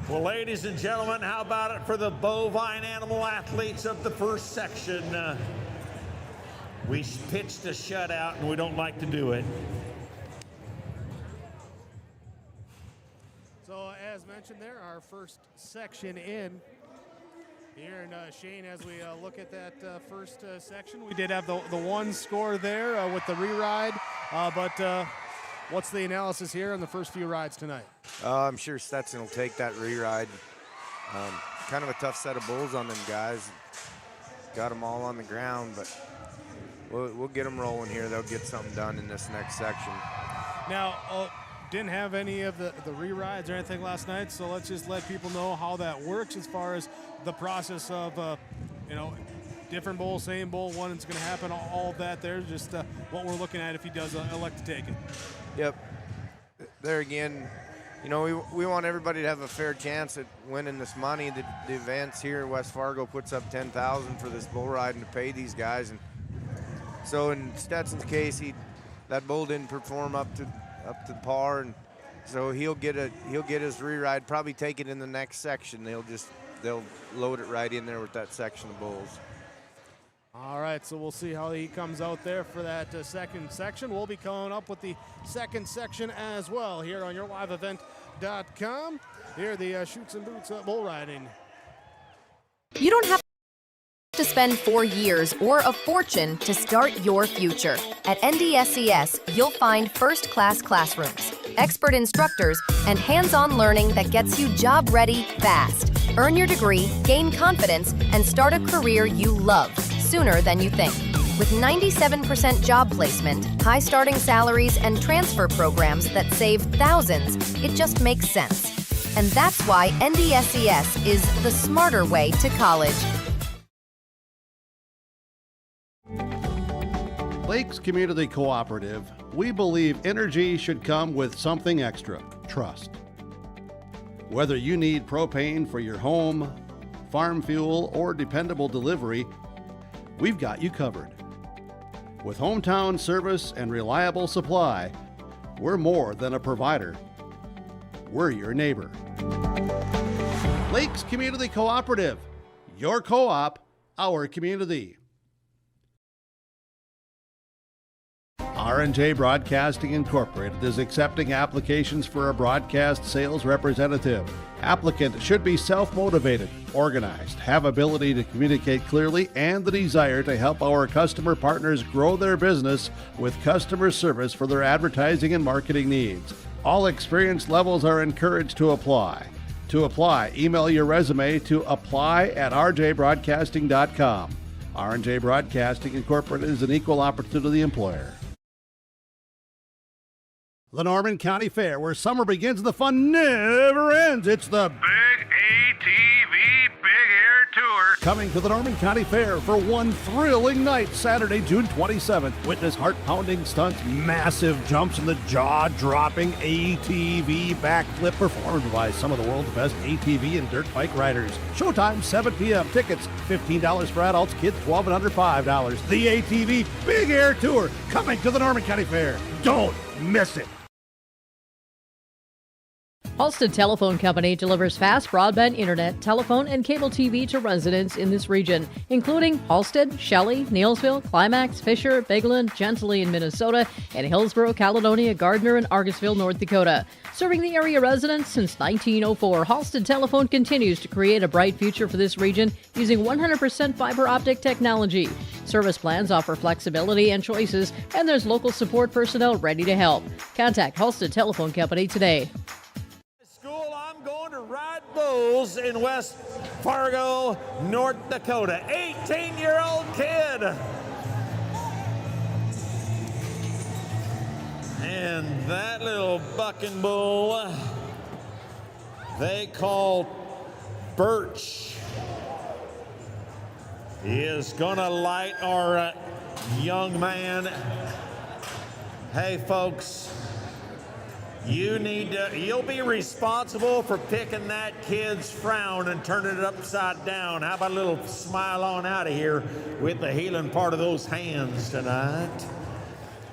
Well, ladies and gentlemen, how about it for the bovine animal athletes of the first section? We pitched a shutout, and we don't like to do it. So, as mentioned there, our first section in here. And Shane, as we look at that first section, we did have the one score there with the re-ride. But what's the analysis here on the first few rides tonight? I'm sure Stetson will take that re-ride. Kind of a tough set of bulls on them guys. Got them all on the ground, but we'll get them rolling here. They'll get something done in this next section. Now, didn't have any of the re-rides or anything last night, so let's just let people know how that works as far as the process of, different bull, same bull, when it's going to happen, all of that there, just what we're looking at if he does elect to take it. Yep. There again, we want everybody to have a fair chance at winning this money. The events here in West Fargo puts up $10,000 for this bull riding to pay these guys, and so in Stetson's case, that bull didn't perform up to par, and so he'll get his re-ride, probably take it in the next section. They'll load it right in there with that section of bulls. All right, so we'll see how he comes out there for that second section. We'll be coming up with the second section as well here on yourliveevent.com. Here the Chutes and Boots bull riding. You don't have to spend 4 years or a fortune to start your future. At NDSCS, you'll find first-class classrooms, expert instructors, and hands-on learning that gets you job-ready fast. Earn your degree, gain confidence, and start a career you love sooner than you think. With 97% job placement, high starting salaries, and transfer programs that save thousands, it just makes sense. And that's why NDSCS is the smarter way to college. Lakes Community Cooperative, we believe energy should come with something extra: trust. Whether you need propane for your home, farm fuel, or dependable delivery, we've got you covered. With hometown service and reliable supply, we're more than a provider. We're your neighbor. Lakes Community Cooperative. Your co-op, our community. R&J Broadcasting Incorporated is accepting applications for a broadcast sales representative. Applicant should be self-motivated, organized, have ability to communicate clearly, and the desire to help our customer partners grow their business with customer service for their advertising and marketing needs. All experience levels are encouraged to apply. To apply, email your resume to apply@rjbroadcasting.com. R&J Broadcasting Incorporated is an equal opportunity employer. The Norman County Fair, where summer begins and the fun never ends. It's the Big ATV Big Air Tour. Coming to the Norman County Fair for one thrilling night, Saturday, June 27th. Witness heart-pounding stunts, massive jumps, and the jaw-dropping ATV backflip performed by some of the world's best ATV and dirt bike riders. Showtime, 7 p.m. Tickets, $15 for adults, kids $12 and under $5. The ATV Big Air Tour, coming to the Norman County Fair. Don't miss it. Halstead Telephone Company delivers fast broadband internet, telephone, and cable TV to residents in this region, including Halstead, Shelley, Neelsville, Climax, Fisher, Bigland, Gentilly in Minnesota, and Hillsborough, Caledonia, Gardner, and Argosville, North Dakota. Serving the area residents since 1904, Halstead Telephone continues to create a bright future for this region using 100% fiber optic technology. Service plans offer flexibility and choices, and there's local support personnel ready to help. Contact Halstead Telephone Company today. Ride bulls in West Fargo, North Dakota. 18-year-old kid. And that little bucking bull they call Birch is gonna light our young man. Hey folks, you'll be responsible for picking that kid's frown and turning it upside down. How about a little smile on out of here with the healing part of those hands tonight?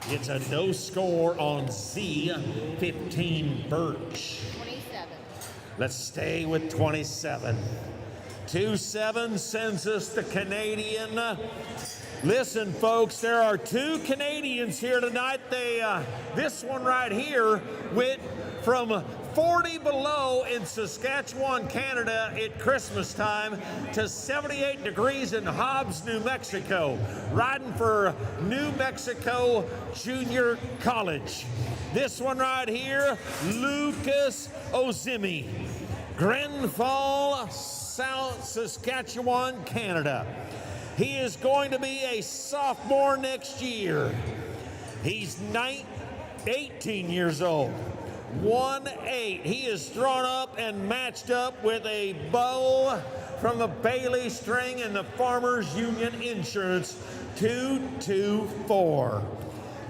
It's a no score on C15 Birch. 27. Let's stay with 27. 2-7 sends us the Canadian. Listen, folks, there are two Canadians here tonight. This one right here went from 40 below in Saskatchewan, Canada at Christmas time to 78 degrees in Hobbs, New Mexico, riding for New Mexico Junior College. This one right here, Lucas Ozimi, Grenfell, South Saskatchewan, Canada. He is going to be a sophomore next year. He's 18 years old. 1-8. He is drawn up and matched up with a bow from the Bailey String and the Farmers Union Insurance 224.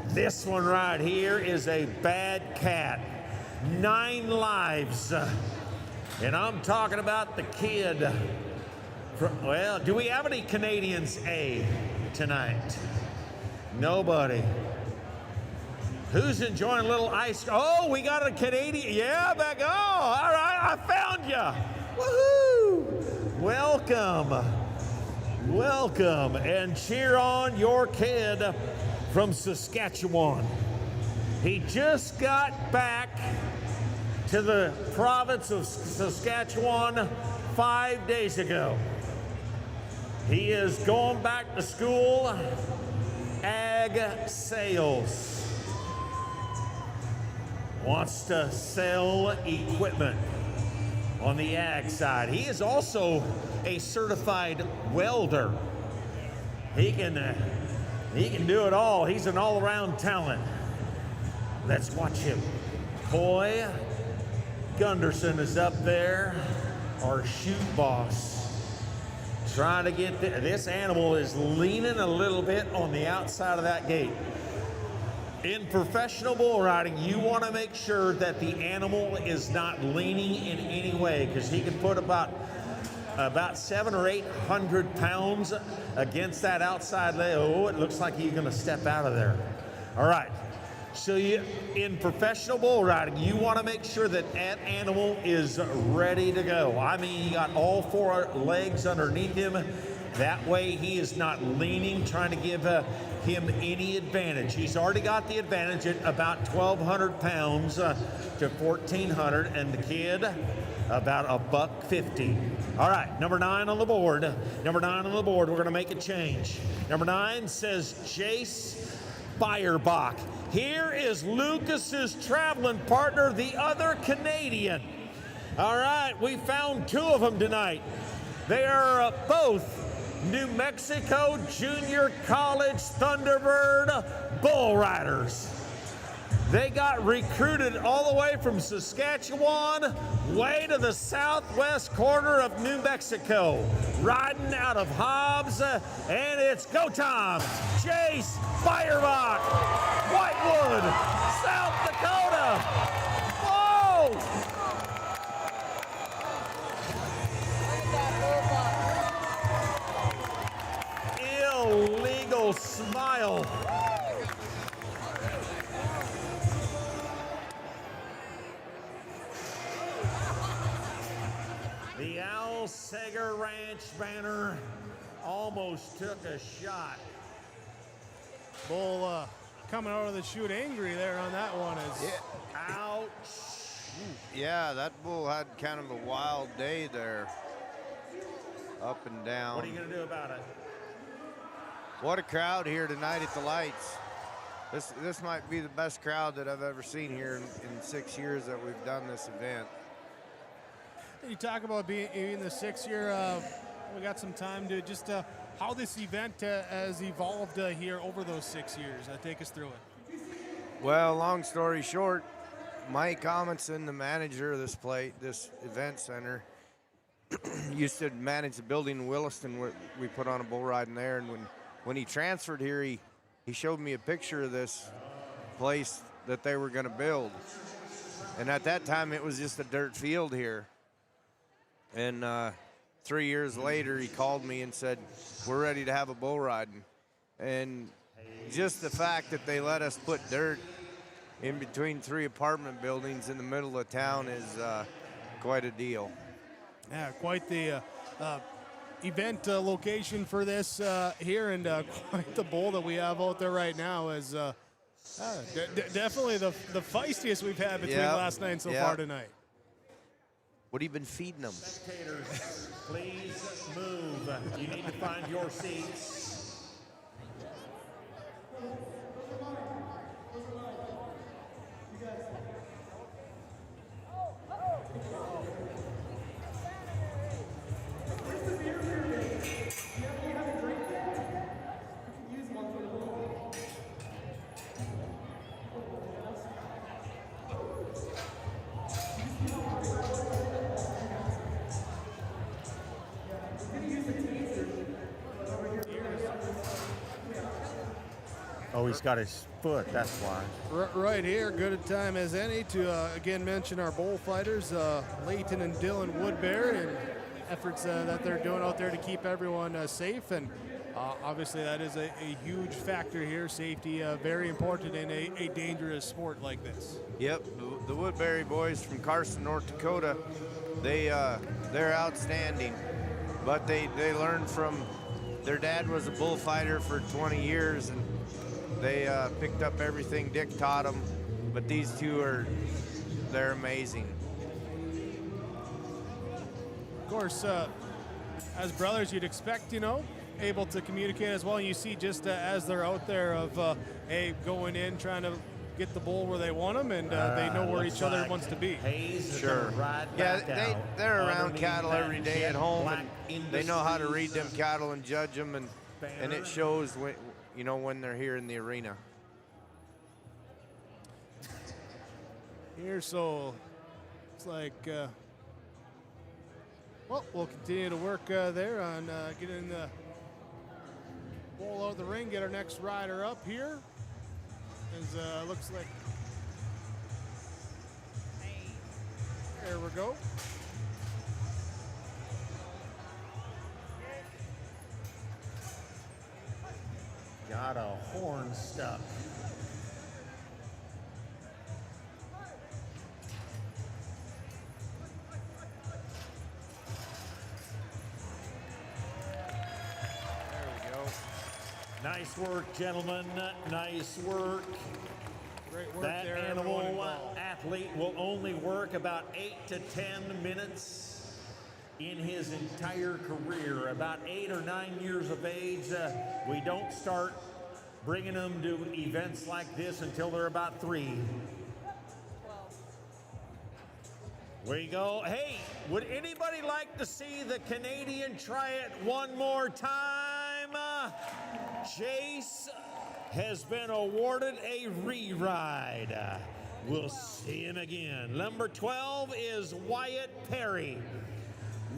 This one right here is a bad cat. 9 lives. And I'm talking about the kid. Well, do we have any Canadians A tonight? Nobody. Who's enjoying a little ice? Oh, we got a Canadian. Yeah, back. Oh, all right, I found you. Woohoo! Welcome. Welcome. And cheer on your kid from Saskatchewan. He just got back to the province of Saskatchewan 5 days ago. He is going back to school, ag sales. Wants to sell equipment on the ag side. He is also a certified welder. He can do it all. He's an all-around talent. Let's watch him. Coy Gunderson is up there, our chute boss. Trying to get this animal is leaning a little bit on the outside of that gate. In professional bull riding, you want to make sure that the animal is not leaning in any way, because he can put about about 700 or 800 pounds against that outside leg. Oh, it looks like he's going to step out of there. All right. So in professional bull riding, you want to make sure that animal is ready to go. I mean, he got all 4 legs underneath him. That way he is not leaning, trying to give him any advantage. He's already got the advantage at about 1,200 pounds to 1,400, and the kid about $150. All right, number 9 on the board. Number 9 on the board, we're going to make a change. Number 9 says Jace Feuerbach. Here is Lucas's traveling partner, the other Canadian. All right, we found 2 of them tonight. They are both New Mexico Junior College Thunderbird bull riders. They got recruited all the way from Saskatchewan, way to the southwest corner of New Mexico, riding out of Hobbs, and it's go time. Chase Feuerbach, Whitewood, South Dakota. Whoa! Illegal smile. The Al Sager Ranch banner almost took a shot. Bull coming out of the chute angry there on that one. Ouch. Yeah, that bull had kind of a wild day there. Up and down. What are you going to do about it? What a crowd here tonight at the lights. This might be the best crowd that I've ever seen here in 6 years that we've done this event. You talk about being in the 6th year. We got some time to just how this event has evolved here over those 6 years. Take us through it. Well, long story short, Mike Amundsen, the manager of this event center, used to manage the building in Williston where we put on a bull riding there, and when he transferred here, he showed me a picture of this place that they were going to build. And at that time, it was just a dirt field here. And 3 years later, he called me and said, we're ready to have a bull riding. And just the fact that they let us put dirt in between 3 apartment buildings in the middle of town is quite a deal. Yeah, quite the event location for this here, and quite the bull that we have out there right now is definitely the feistiest we've had between last night and so far tonight. What have you been feeding them? Spectators, please move. You need to find your seats. Oh, he's got his foot, that's why. Right here, good a time as any to again mention our bullfighters, Leighton and Dylan Woodbury, and efforts that they're doing out there to keep everyone safe. And obviously that is a huge factor here. Safety very important in a dangerous sport like this. Yep, the Woodbury boys from Carson, North Dakota, they're outstanding. But they learned from, their dad was a bullfighter for 20 years, and they picked up everything Dick taught them. But these two they're amazing. Of course, as brothers, you'd expect, able to communicate as well. And you see just as they're out there of, going in, trying to get the bull where they want them, and they know where each other wants to be. Sure. Yeah, they're around cattle every day at home, and they know how to read them cattle and judge them, and it shows when they're here in the arena. Here, so it's like, well, we'll continue to work there on getting the bull out of the ring, get our next rider up here. As looks like, there we go. got a horn stuck. Nice work, gentlemen. Nice work. Great work That there, animal everyone involved. athlete will only work about 8 to 10 minutes in his entire career. About 8 or 9 years of age, we don't start bringing them to events like this until they're about 3. There you go. Hey, would anybody like to see the Canadian try it one more time? Chase has been awarded a re-ride. We'll see him again. Number 12 is Wyatt Perry.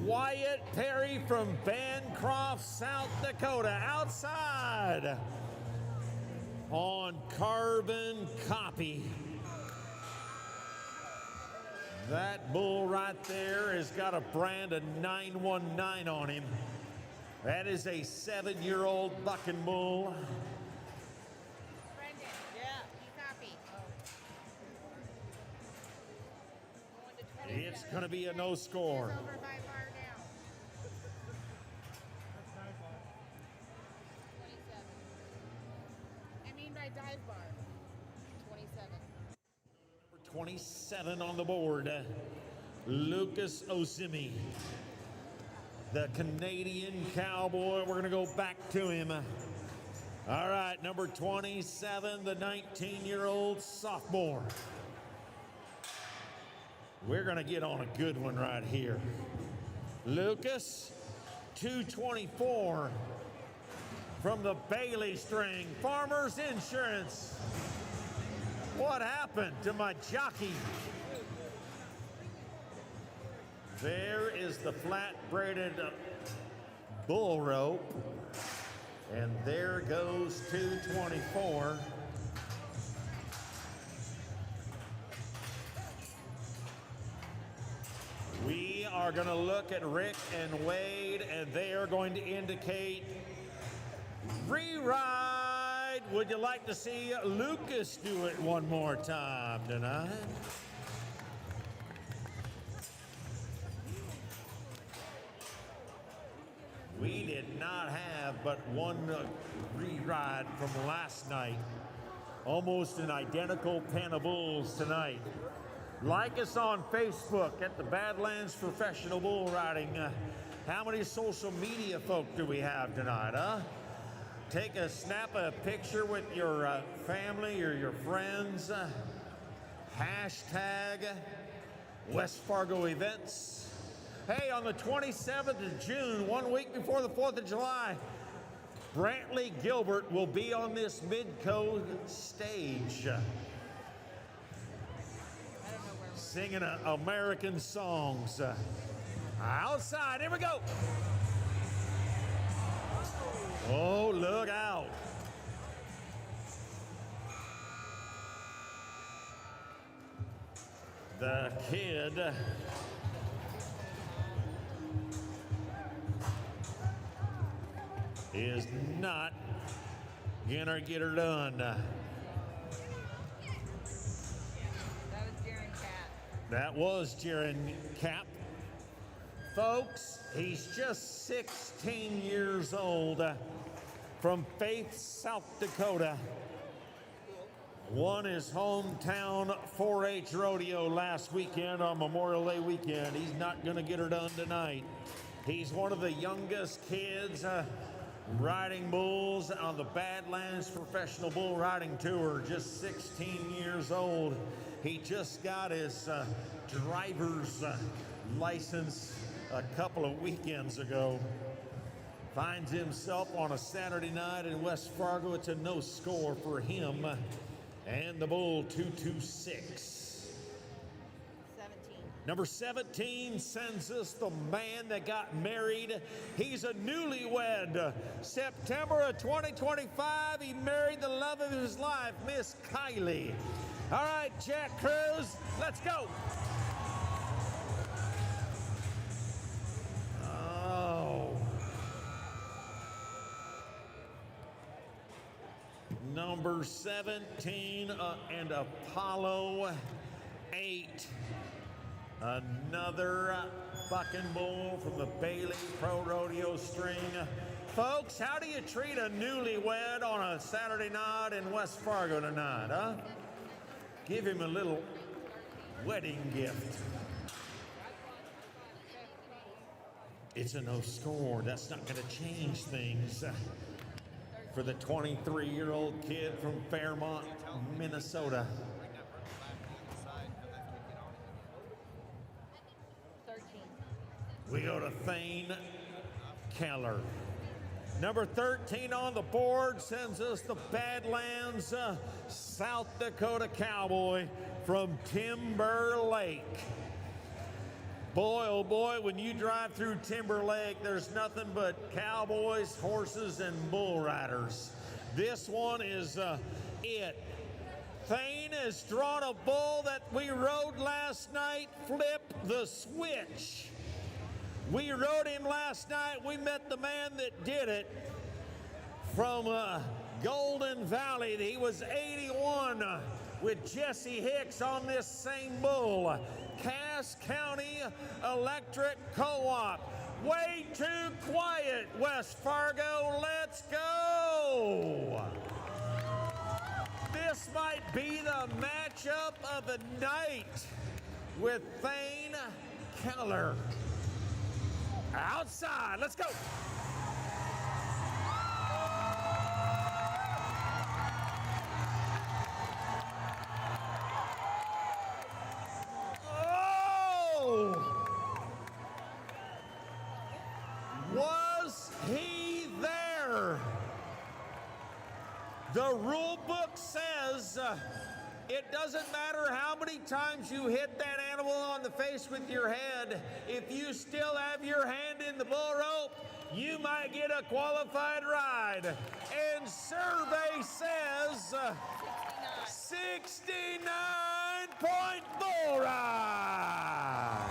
Wyatt Perry from Bancroft, South Dakota, outside on carbon copy. That bull right there has got a brand of 919 on him. That is a 7-year-old bucking bull. Brendan, yeah, you copy. It's going to be a no score. Over by bar now. 27. I mean by dive bar. 27. 27 on the board. Lucas Osimi, the Canadian cowboy. We're going to go back to him. All right, number 27, the 19-year-old sophomore. We're going to get on a good one right here. Lucas, 224 from the Bailey string. Farmers Insurance. What happened to my jockey? There is the flat braided bull rope. And there goes 224. We are going to look at Rick and Wade, and they are going to indicate re-ride. Would you like to see Lucas do it one more time tonight? We did not have but one re-ride from last night. Almost an identical pen of bulls tonight. Like us on Facebook at the Badlands Professional Bull Riding. How many social media folk do we have tonight, huh? Snap a picture with your family or your friends. Hashtag West Fargo events. Hey, on the 27th of June, 1 week before the 4th of July, Brantley Gilbert will be on this Midco stage. Singing American songs. Outside, here we go. Oh, look out. The kid is not gonna get her done. That was Jaron Cap. Folks, he's just 16 years old from Faith, South Dakota. Won his hometown 4-H rodeo last weekend on Memorial Day weekend. He's not going to get her done tonight. He's one of the youngest kids riding bulls on the Badlands Professional Bull Riding Tour, just 16 years old. He just got his driver's license a couple of weekends ago. Finds himself on a Saturday night in West Fargo. It's a no score for him. And the bull 226. 17. Number 17 sends us the man that got married. He's a newlywed. September of 2025, he married the love of his life, Miss Kylie. All right, Jack Cruz, let's go. Oh. number 17 and Apollo 8. Another bucking bull from the Bailey Pro Rodeo string. Folks, how do you treat a newlywed on a Saturday night in West Fargo tonight, huh? Give him a little wedding gift. It's a no score. That's not going to change things for the 23-year-old kid from Fairmont, Minnesota. 13. We go to Thane Keller. Number 13 on the board sends us the Badlands South Dakota Cowboy from Timber Lake. Boy, oh boy, when you drive through Timber Lake, there's nothing but cowboys, horses, and bull riders. This one is it. Thane has drawn a bull that we rode last night, Flip the Switch. We rode him last night. We met the man that did it from Golden Valley. He was 81 with Jesse Hicks on this same bull. Cass County Electric Co-op. Way too quiet, West Fargo. Let's go. This might be the matchup of the night with Thane Keller. Outside, let's go. Oh! Was he there? The rule book says it doesn't matter how many times you hit that animal on the face with your head. If you still have your hand in the bull rope, you might get a qualified ride. And survey says 69-point bull ride.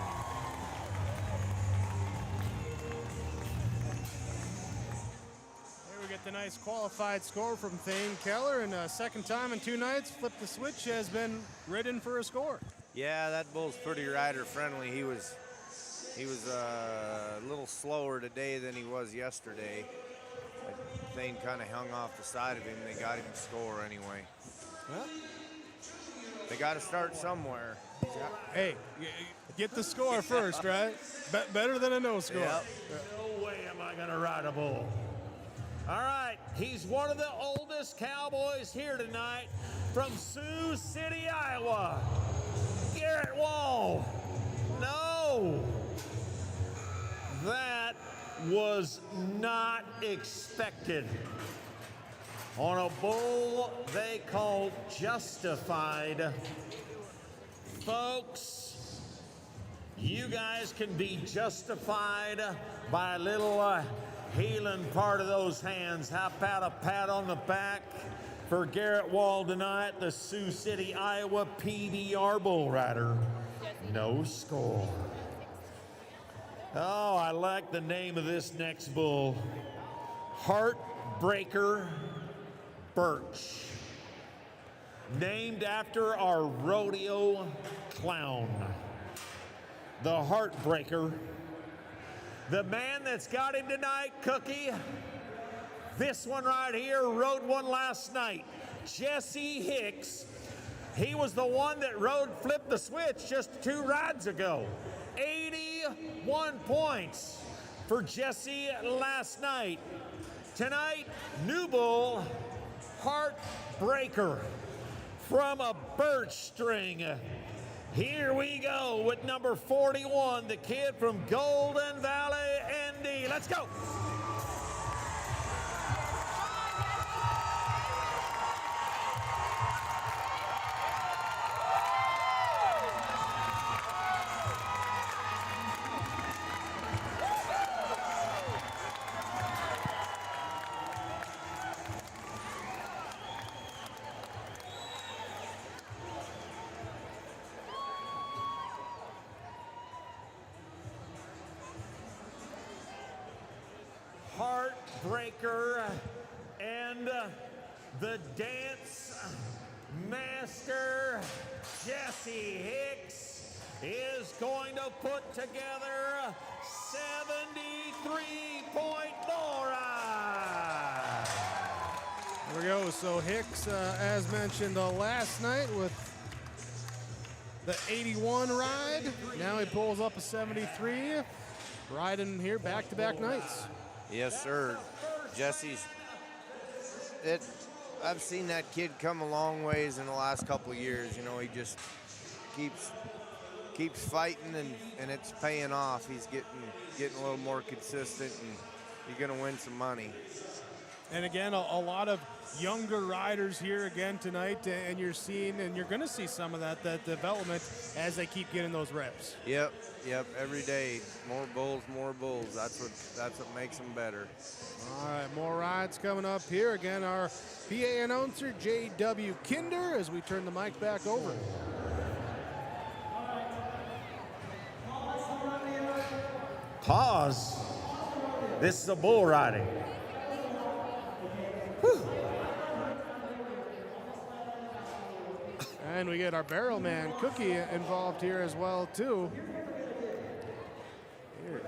Here we get the nice qualified score from Thane Keller, and second time in 2 nights, Flip the Switch has been ridden for a score. Yeah, that bull's pretty rider friendly. He was a little slower today than he was yesterday. Thane kind of hung off the side of him. They got him a score anyway. Well, they got to start somewhere. Hey, get the score first, right? Better than a no score. Yep. No way am I going to ride a bull. All right, he's one of the oldest cowboys here tonight from Sioux City, Iowa. Garrett Wall. No. That was not expected. On a bull they called Justified. Folks, you guys can be justified by a little healing part of those hands. How about a pat on the back for Garrett Wall tonight, the Sioux City, Iowa PBR bull rider. No score. Oh, I like the name of this next bull. Heartbreaker Birch. Named after our rodeo clown. The Heartbreaker. The man that's got him tonight, Cookie. This one right here rode one last night. Jesse Hicks. He was the one that rode Flip the Switch just 2 rides ago. 81 points for Jesse last night. Tonight, new bull, Heartbreaker from a birch string. Here we go with number 41, the kid from Golden Valley, ND. Let's go. Heartbreaker and the dance master, Jesse Hicks, is going to put together 73-point bull ride. There we go. So Hicks, as mentioned last night with the 81 ride, now he pulls up a 73, riding here back-to-back nights. Yes, sir. Jesse's, I've seen that kid come a long ways in the last couple of years. You know, he just keeps fighting, and it's paying off. He's getting a little more consistent, and he's going to win some money. And again, a lot of younger riders here again tonight, and you're going to see some of that development as they keep getting those reps. Yep. Every day, more bulls. That's what makes them better. All right, more rides coming up here. Again, our PA announcer, J.W. Kinder, as we turn the mic back over. Pause. This is a bull riding. And we get our barrel man, Cookie, involved here as well, too. Here.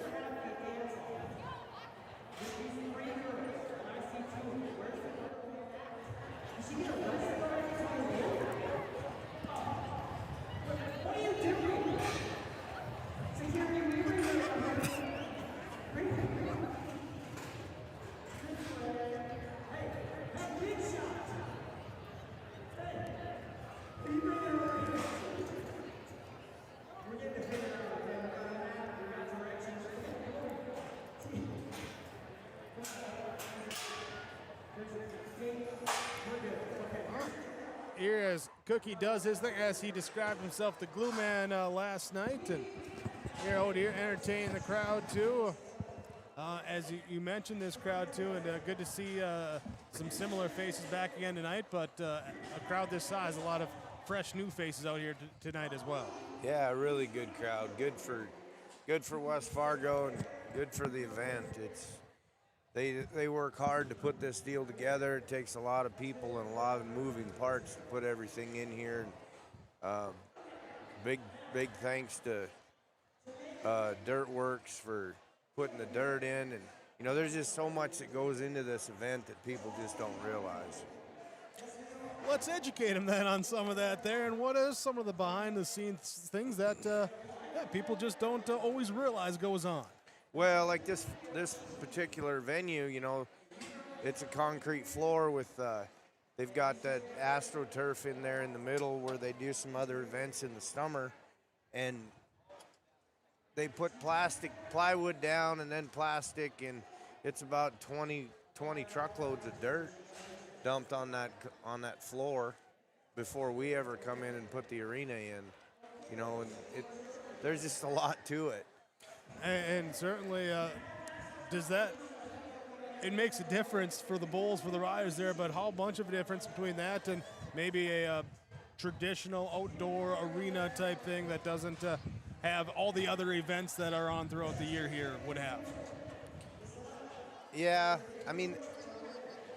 Here as Cookie does his thing, as he described himself, the glue man last night, and here out here entertaining the crowd too. As you mentioned, this crowd too, and good to see some similar faces back again tonight, but a crowd this size, a lot of fresh new faces out here tonight as well. Yeah, a really good crowd. Good for West Fargo and good for the event. They work hard to put this deal together. It takes a lot of people and a lot of moving parts to put everything in here. Big thanks to Dirtworks for putting the dirt in, and you know, there's just so much that goes into this event that people just don't realize. Let's educate them then on some of that there, and what is some of the behind the scenes things that people just don't always realize goes on. Well, like this particular venue, you know, it's a concrete floor with, they've got that AstroTurf in there in the middle where they do some other events in the summer, and they put plywood down and then plastic, and it's about 20 truckloads of dirt dumped on that floor before we ever come in and put the arena in, you know, and there's just a lot to it. And certainly, it makes a difference for the bulls, for the riders there, but how much of a difference between that and maybe a traditional outdoor arena type thing that doesn't have all the other events that are on throughout the year here would have? Yeah, I mean,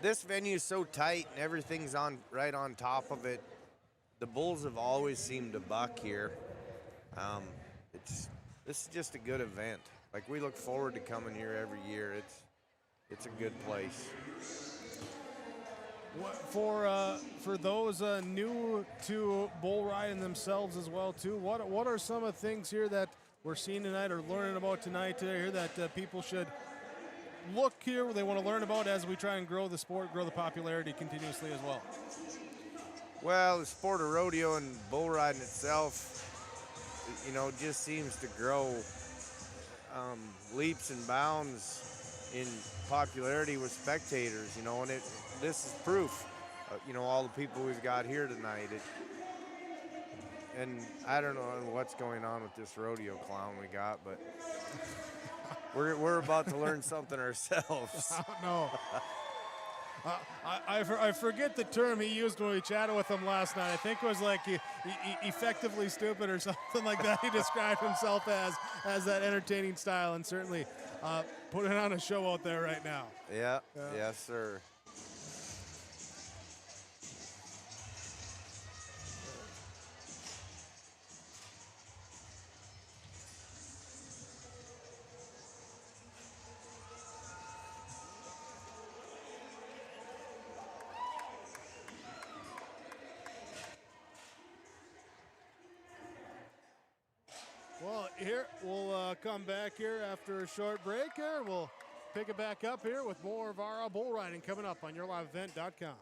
this venue is so tight and everything's right on top of it. The bulls have always seemed to buck here. This is just a good event. Like, we look forward to coming here every year. It's a good place. For those new to bull riding themselves as well too, what are some of the things here that we're seeing tonight or learning about tonight here that people should look here, they want to learn about as we try and grow the sport, grow the popularity continuously as well? Well, the sport of rodeo and bull riding itself, you know, just seems to grow leaps and bounds in popularity with spectators, you know, and this is proof, you know, all the people we've got here tonight. And I don't know what's going on with this rodeo clown we got, but we're about to learn something ourselves. No. I forget the term he used when we chatted with him last night. I think it was like effectively stupid or something like that. He described himself as that entertaining style, and certainly putting on a show out there right now. Yeah. Yes, sir. here. We'll come back here after a short break here. We'll pick it back up here with more of our bull riding coming up on yourliveevent.com.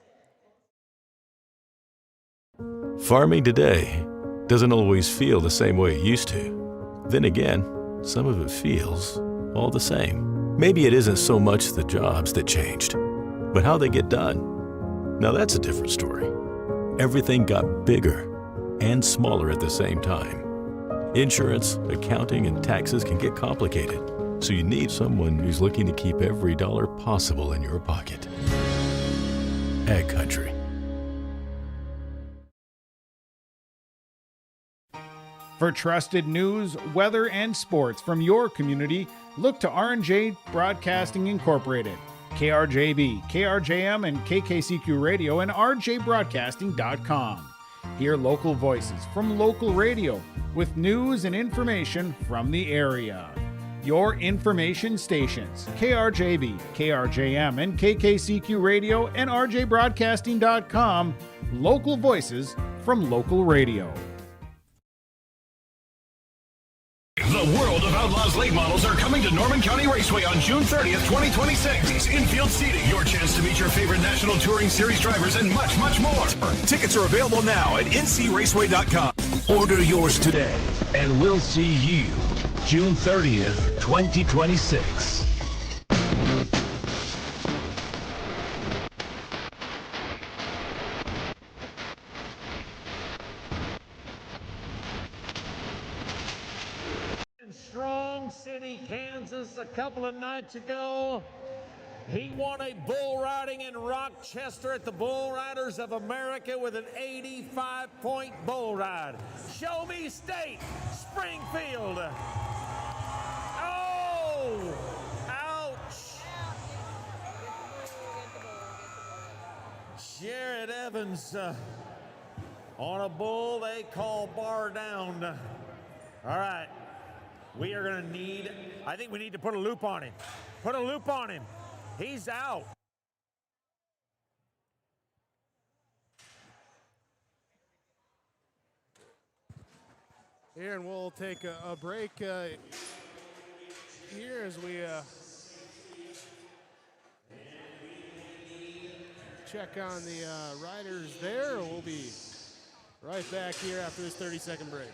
Farming today doesn't always feel the same way it used to. Then again, some of it feels all the same. Maybe it isn't so much the jobs that changed, but how they get done. Now that's a different story. Everything got bigger and smaller at the same time. Insurance, accounting, and taxes can get complicated, so you need someone who's looking to keep every dollar possible in your pocket. Ag Country. For trusted news, weather, and sports from your community, look to R&J Broadcasting Incorporated, KRJB, KRJM, and KKCQ Radio, and rjbroadcasting.com. Hear local voices from local radio with news and information from the area. Your information stations, KRJB, KRJM, and KKCQ Radio, and rjbroadcasting.com. Local voices from local radio. The World of Outlaws late models are coming to Norman County Raceway on June 30th, 2026. Infield seating, your chance to meet your favorite National Touring Series drivers, and much, much more. Tickets are available now at ncraceway.com. Order yours today, and we'll see you June 30th, 2026. Strong City, Kansas, a couple of nights ago. He won a bull riding in Rochester at the Bull Riders of America with an 85-point bull ride. Show me state, Springfield. Oh, ouch. Jared Evans on a bull they call bar down. All right. We are going to need, I think we need to put a loop on him. Put a loop on him. He's out. Here, and we'll take a break here as we check on the riders there. We'll be right back here after this 30-second break.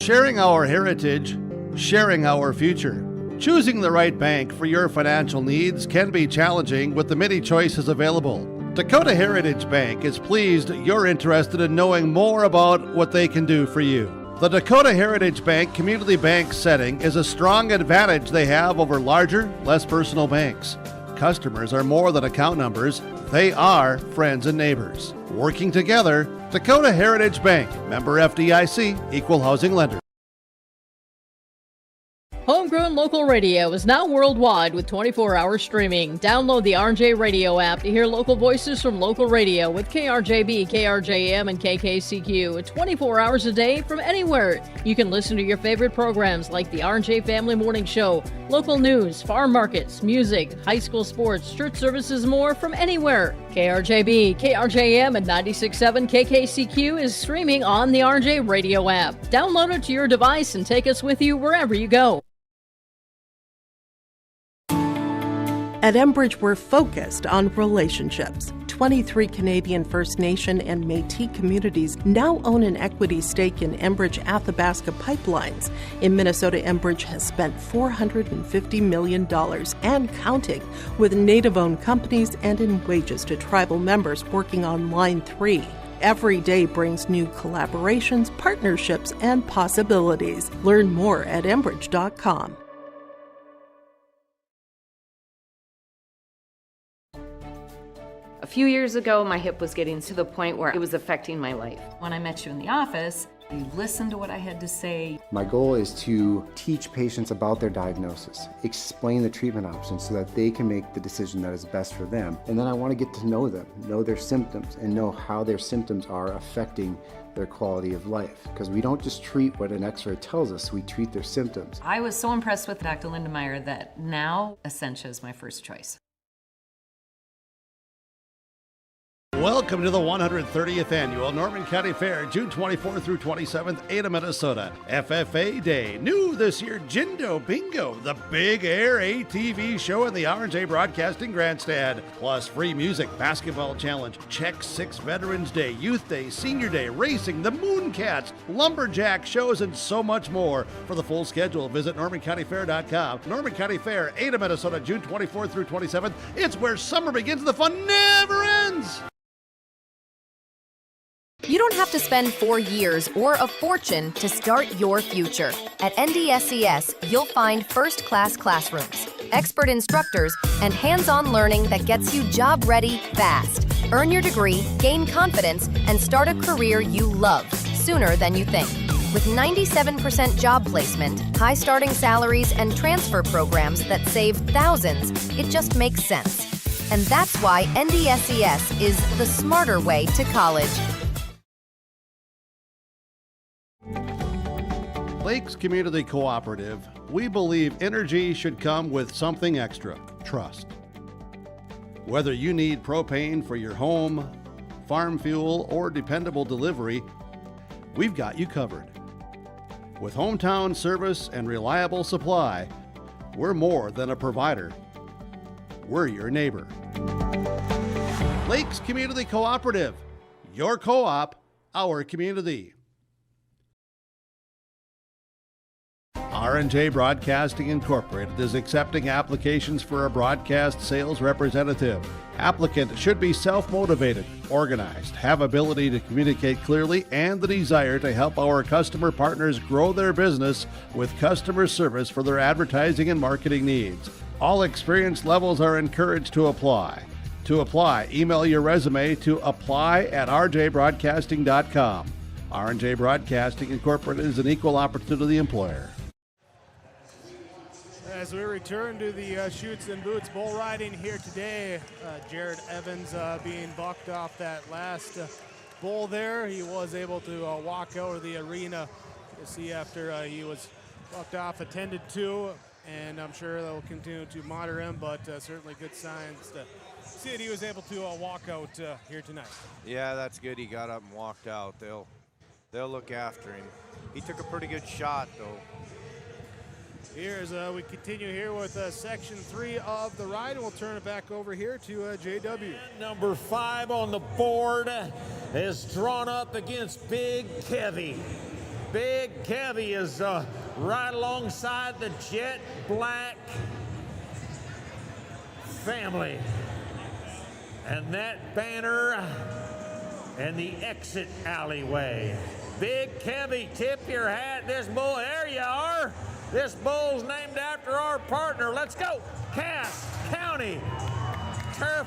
Sharing our heritage, sharing our future. Choosing the right bank for your financial needs can be challenging with the many choices available. Dakota Heritage Bank is pleased you're interested in knowing more about what they can do for you. The Dakota Heritage Bank community bank setting is a strong advantage they have over larger, less personal banks. Customers are more than account numbers, they are friends and neighbors. Working together, Dakota Heritage Bank, member FDIC, equal housing lender. Homegrown local radio is now worldwide with 24-hour streaming. Download the RJ Radio app to hear local voices from local radio with KRJB, KRJM, and KKCQ 24 hours a day from anywhere. You can listen to your favorite programs like the RJ Family Morning Show, local news, farm markets, music, high school sports, church services, more from anywhere. KRJB, KRJM, and 96.7 KKCQ is streaming on the RJ Radio app. Download it to your device and take us with you wherever you go. At Enbridge, we're focused on relationships. 23 Canadian First Nation and Métis communities now own an equity stake in Enbridge Athabasca Pipelines. In Minnesota, Enbridge has spent $450 million and counting with Native-owned companies and in wages to tribal members working on Line 3. Every day brings new collaborations, partnerships, and possibilities. Learn more at Enbridge.com. A few years ago, my hip was getting to the point where it was affecting my life. When I met you in the office, you listened to what I had to say. My goal is to teach patients about their diagnosis, explain the treatment options so that they can make the decision that is best for them. And then I want to get to know them, know their symptoms, and know how their symptoms are affecting their quality of life. Because we don't just treat what an x-ray tells us, we treat their symptoms. I was so impressed with Dr. Lindemeyer that now Essentia is my first choice. Welcome to the 130th Annual Norman County Fair, June 24th through 27th, Ada, Minnesota. FFA Day. New this year, Jindo Bingo, the Big Air ATV show in the R&J Broadcasting Grandstand. Plus free music, basketball challenge, Check 6 Veterans Day, Youth Day, Senior Day, racing, the Mooncats, lumberjack shows, and so much more. For the full schedule, visit NormanCountyFair.com. Norman County Fair, Ada, Minnesota, June 24th through 27th. It's where summer begins. The fun never ends. You don't have to spend 4 years or a fortune to start your future. At NDSCS, you'll find first-class classrooms, expert instructors, and hands-on learning that gets you job-ready fast. Earn your degree, gain confidence, and start a career you love sooner than you think. With 97% job placement, high starting salaries, and transfer programs that save thousands, it just makes sense. And that's why NDSCS is the smarter way to college. Lakes Community Cooperative, we believe energy should come with something extra, trust. Whether you need propane for your home, farm fuel, or dependable delivery, we've got you covered. With hometown service and reliable supply, we're more than a provider. We're your neighbor. Lakes Community Cooperative, your co-op, our community. R&J Broadcasting Incorporated is accepting applications for a broadcast sales representative. Applicant should be self-motivated, organized, have ability to communicate clearly, and the desire to help our customer partners grow their business with customer service for their advertising and marketing needs. All experience levels are encouraged to apply. To apply, email your resume to apply@rjbroadcasting.com. R&J Broadcasting Incorporated is an equal opportunity employer. As we return to the Chutes and Boots bull riding here today, Jared Evans being bucked off that last bull there. He was able to walk out of the arena. You see after he was bucked off, attended to, and I'm sure they'll continue to monitor him, but certainly good signs to see that he was able to walk out here tonight. Yeah, that's good. He got up and walked out. They'll look after him. He took a pretty good shot, though. Here's we continue here with section 3 of the ride, and we'll turn it back over here to JW. Number 5 on the board is drawn up against Big Kevy. Big Kevy is right alongside the Jet Black family. And that banner and the exit alleyway. Big Kevy, tip your hat. This bull, there you are. This bull's named after our partner. Let's go. Cass County.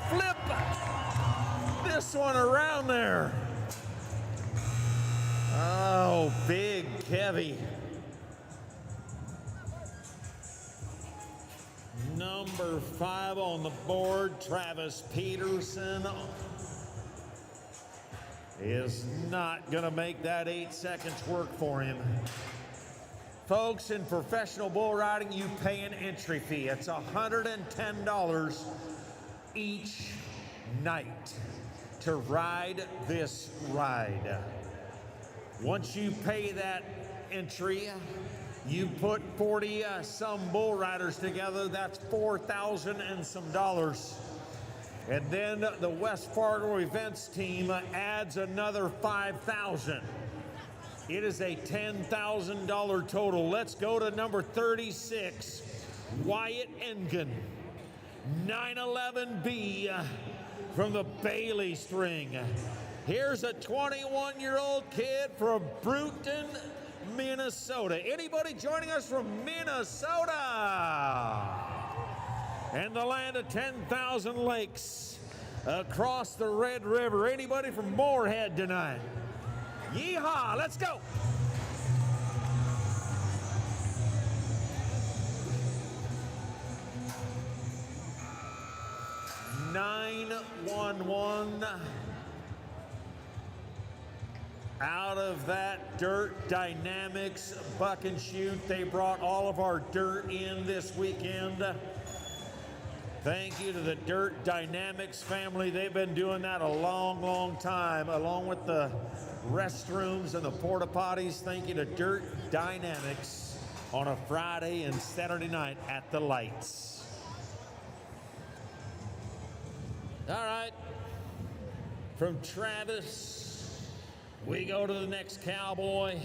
Flip this one around there. Oh, Big Kevy. Number 5 on the board, Travis Peterson, is not going to make that 8 seconds work for him. Folks, in professional bull riding, you pay an entry fee. It's $110 each night to ride this ride. Once you pay that entry, you put 40 some bull riders together. That's $4,000 and some dollars. And then the West Fargo events team adds another $5,000. It is a $10,000 total. Let's go to number 36, Wyatt Engen, 911B from the Bailey String. Here's a 21-year-old kid from Bruton, Minnesota. Anybody joining us from Minnesota? And the land of 10,000 lakes across the Red River. Anybody from Moorhead tonight? Yeehaw, let's go. $911 out of that Dirt Dynamics buck and shoot. They brought all of our dirt in this weekend. Thank you to the Dirt Dynamics family. They've been doing that a long, long time, along with the restrooms and the porta potties. Thank you to Dirt Dynamics on a Friday and Saturday night at the lights. All right, from Travis, we go to the next cowboy,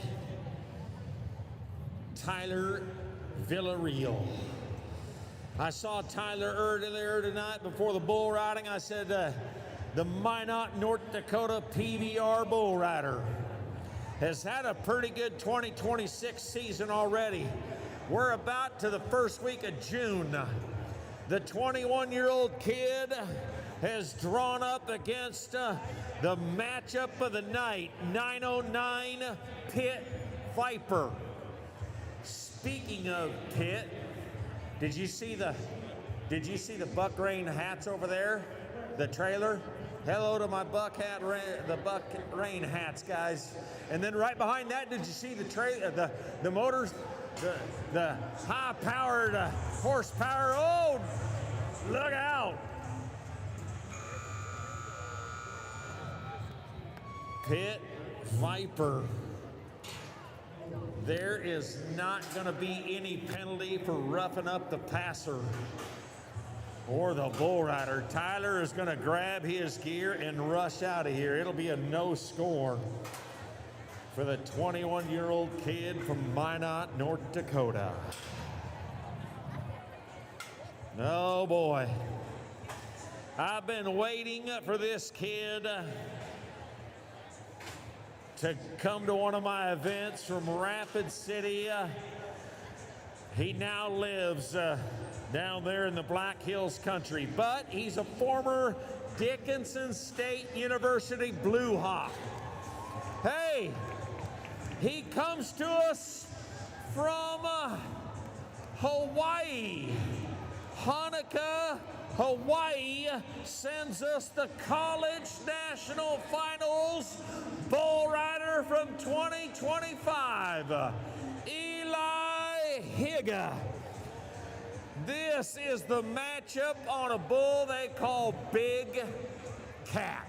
Tyler Villarreal. I saw Tyler earlier tonight before the bull riding. I said, the Minot, North Dakota PBR bull rider has had a pretty good 2026 season already. We're about to the first week of June. The 21-year-old kid has drawn up against the matchup of the night, 909 Pit Viper. Speaking of Pit, did you see the Buck Rain hats over there? The trailer? Hello to my the Buck Rain hats, guys. And then right behind that, did you see the motors, the high-powered horsepower? Oh, look out! Pit Viper. There is not going to be any penalty for roughing up the passer or the bull rider. Tyler is going to grab his gear and rush out of here. It'll be a no score for the 21-year-old kid from Minot, North Dakota. Oh boy. I've been waiting for this kid to come to one of my events from Rapid City. He now lives down there in the Black Hills country, but he's a former Dickinson State University Blue Hawk. Hey, he comes to us from Hawaii. Hanukkah, Hawaii sends us the College National Finals bull rider from 2025, Eli Higa. This is the matchup on a bull they call Big Cat.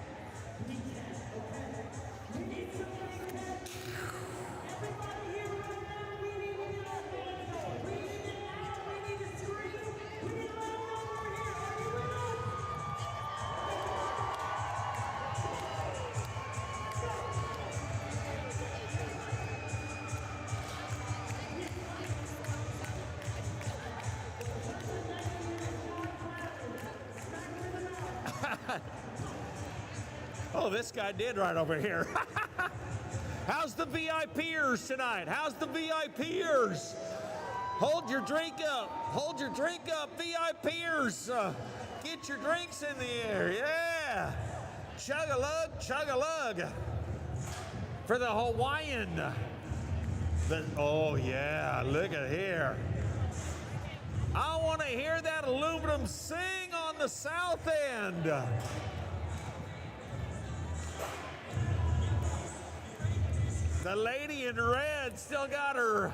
Oh, this guy did right over here. How's the VIPers tonight? How's the VIPers? Hold your drink up. Hold your drink up, VIPers. Get your drinks in the air. Yeah. Chug-a-lug, chug-a-lug. For the Hawaiian. Oh, yeah. Look at here. I want to hear that aluminum sing on the south end. The lady in red still got her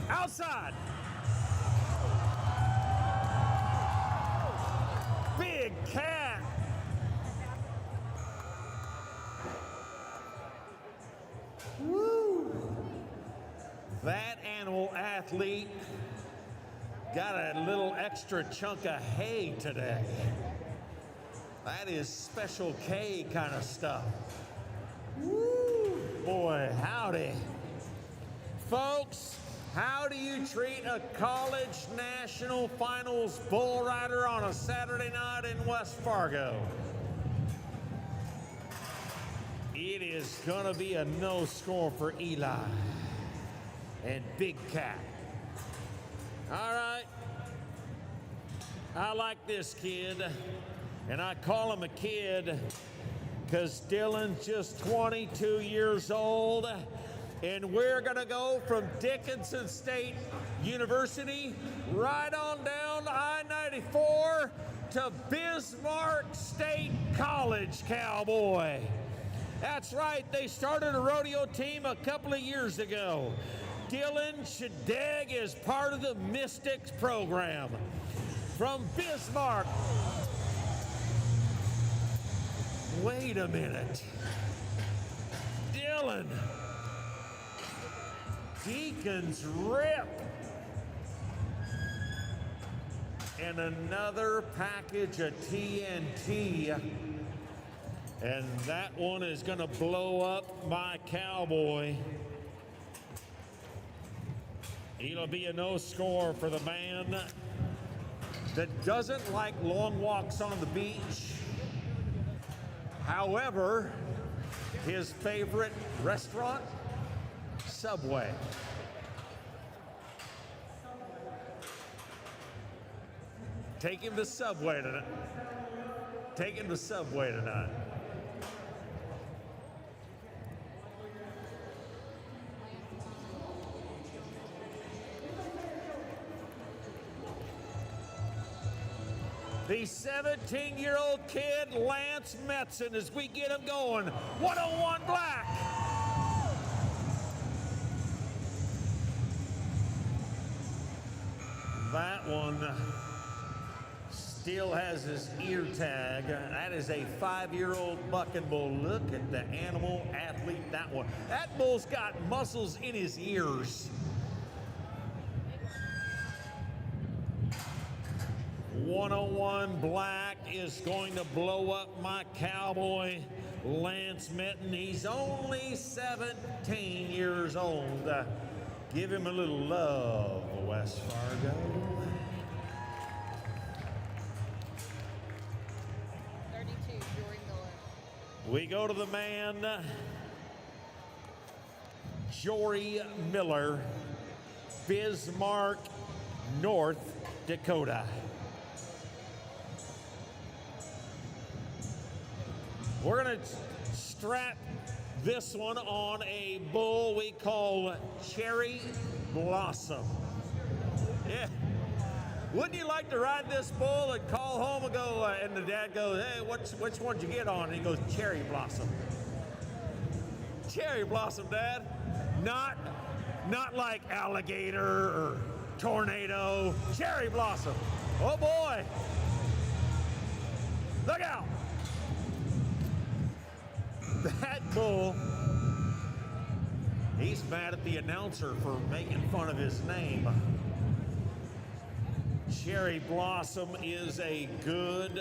outside. Big Cat. Woo. That animal athlete got a little extra chunk of hay today. That is Special K kind of stuff. Woo! Boy, howdy. Folks, how do you treat a college national finals bull rider on a Saturday night in West Fargo? It is gonna be a no score for Eli and Big Cat. All right. I like this kid. And I call him a kid because Dylan's just 22 years old. And we're going to go from Dickinson State University right on down I-94 to Bismarck State College, cowboy. That's right. They started a rodeo team a couple of years ago. Dylan Shadegg is part of the Mystics program. From Bismarck. Wait a minute. Dylan. Deacon's Rip. And another package of TNT. And that one is going to blow up my Cowboy. It'll be a no score for the man that doesn't like long walks on the beach. However, his favorite restaurant, Subway. Take him to Subway tonight. Take him to Subway tonight. The 17-year-old kid, Lance Metzen, as we get him going. 101 black. That one still has his ear tag. That is a 5-year-old bucking bull. Look at the animal athlete, that one. That bull's got muscles in his ears. 101 black is going to blow up my Cowboy, Lance Metzen. He's only 17 years old. Give him a little love, West Fargo. 32, Jory Miller. We go to the man, Jory Miller, Bismarck, North Dakota. We're going to strap this one on a bull we call Cherry Blossom. Yeah. Wouldn't you like to ride this bull and call home and go, and the dad goes, hey, which one did you get on? And he goes, Cherry Blossom. Cherry Blossom, Dad. Not like alligator or tornado. Cherry Blossom. Oh boy. Look out. That bull, he's mad at the announcer for making fun of his name. Cherry Blossom is a good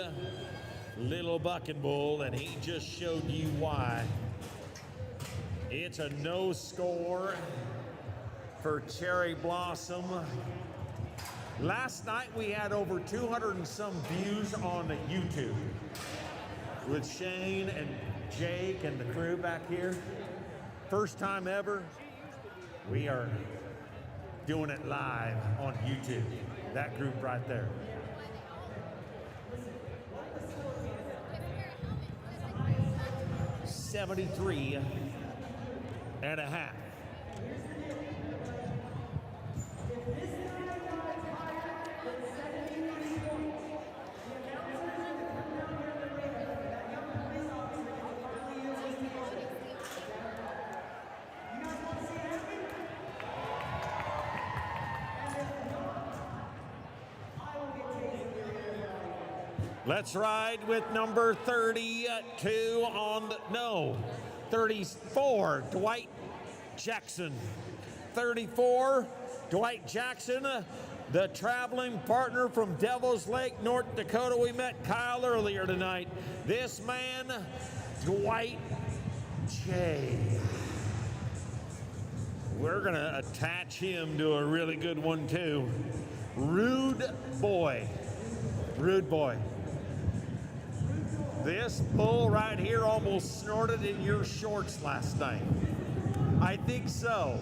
little bucking bull, and he just showed you why. It's a no score for Cherry Blossom. Last night we had over 200 and some views on YouTube with Shane and Jake and the crew back here. First time ever, we are doing it live on YouTube. That group right there. $73.5. Let's ride with number 32 on the, no, 34, Dwight Jackson. 34, Dwight Jackson, the traveling partner from Devil's Lake, North Dakota. We met Kyle earlier tonight. This man, Dwight J. We're gonna attach him to a really good one too. Rude Boy. Rude Boy. This bull right here almost snorted in your shorts last night. I think so.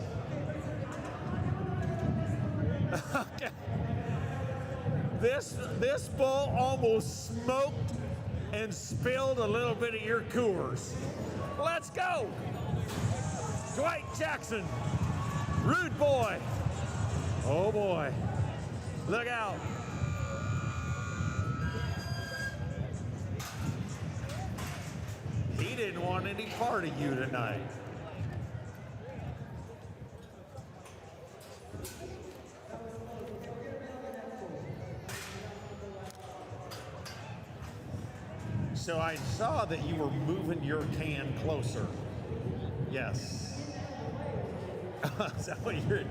Okay. This bull almost smoked and spilled a little bit of your Coors. Let's go. Dwight Jackson. Rude Boy. Oh boy. Look out. He didn't want any part of you tonight. So I saw that you were moving your can closer. Yes. Is that what you're...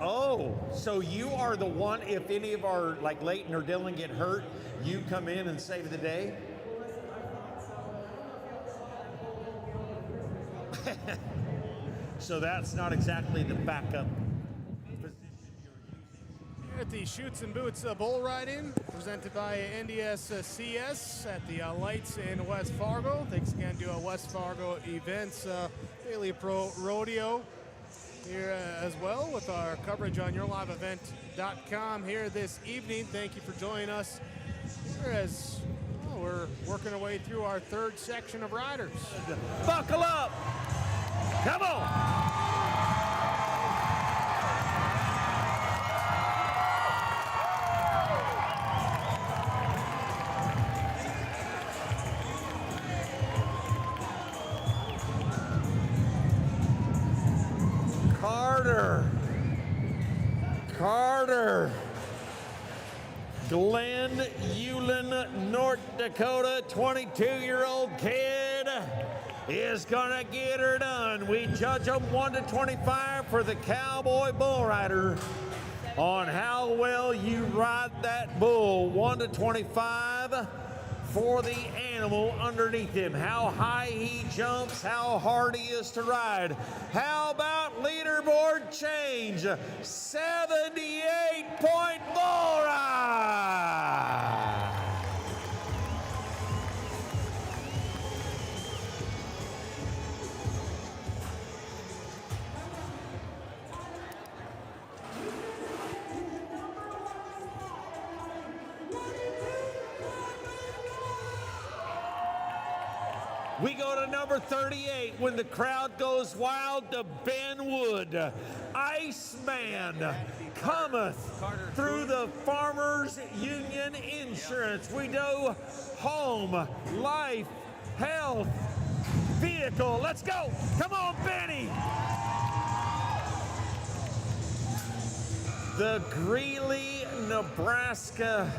Oh, so you are the one, if any of our, like Leighton or Dylan get hurt, you come in and save the day? So that's not exactly the backup position you're using. Here at the Chutes and Boots bull riding, presented by NDSCS at the Lights in West Fargo. Thanks again to West Fargo Events, Daily Pro Rodeo here as well with our coverage on yourliveevent.com here this evening. Thank you for joining us here as we're working our way through our third section of riders. Buckle up! Come on! Carter, Glenn Hewlin, North Dakota, 22-year-old kid is gonna get her done. We judge them 1 to 25 for the Cowboy Bull Rider on how well you ride that bull. 1 to 25 for the animal underneath him. How high he jumps, how hard he is to ride. How about leaderboard change? 78-point bull ride. We go to number 38 when the crowd goes wild to Ben Wood. Iceman cometh through the Farmers Union Insurance. We do home, life, health, vehicle. Let's go. Come on, Benny. The Greeley, Nebraska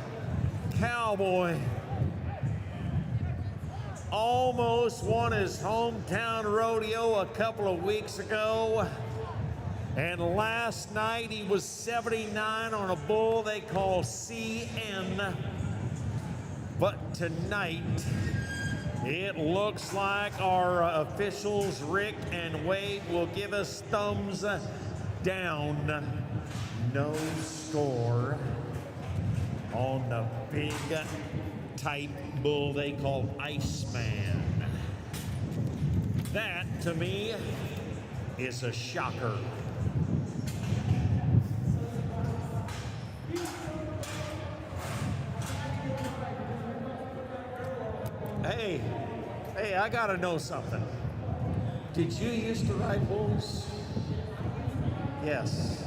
Cowboy almost won his hometown rodeo a couple of weeks ago. And last night he was 79 on a bull they call CN. But tonight, it looks like our officials, Rick and Wade, will give us thumbs down. No score on the big type bull they call Iceman. That, to me, is a shocker. Hey, I gotta know something. Did you used to ride bulls? Yes.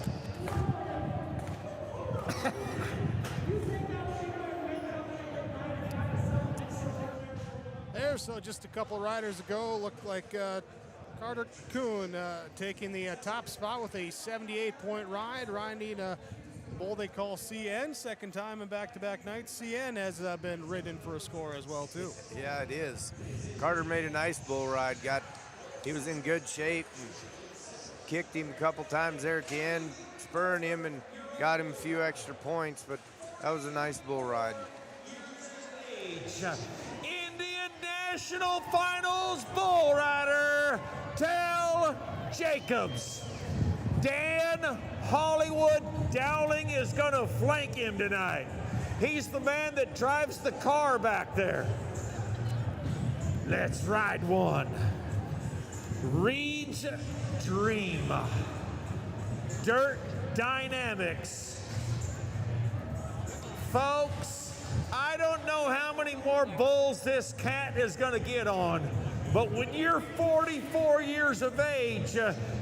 So just a couple riders ago, looked like Carter Kuhn taking the top spot with a 78-point ride, riding a bull they call CN. Second time in back-to-back nights. CN has been ridden for a score as well, too. Yeah, it is. Carter made a nice bull ride. He was in good shape and kicked him a couple times there at the end, spurring him and got him a few extra points, but that was a nice bull ride. National Finals bull rider, Tell Jacobs. Dan Hollywood Dowling is going to flank him tonight. He's the man that drives the car back there. Let's ride one. Reed's Dream. Dirt Dynamics. Folks, I don't know how many more bulls this cat is going to get on, but when you're 44 years of age,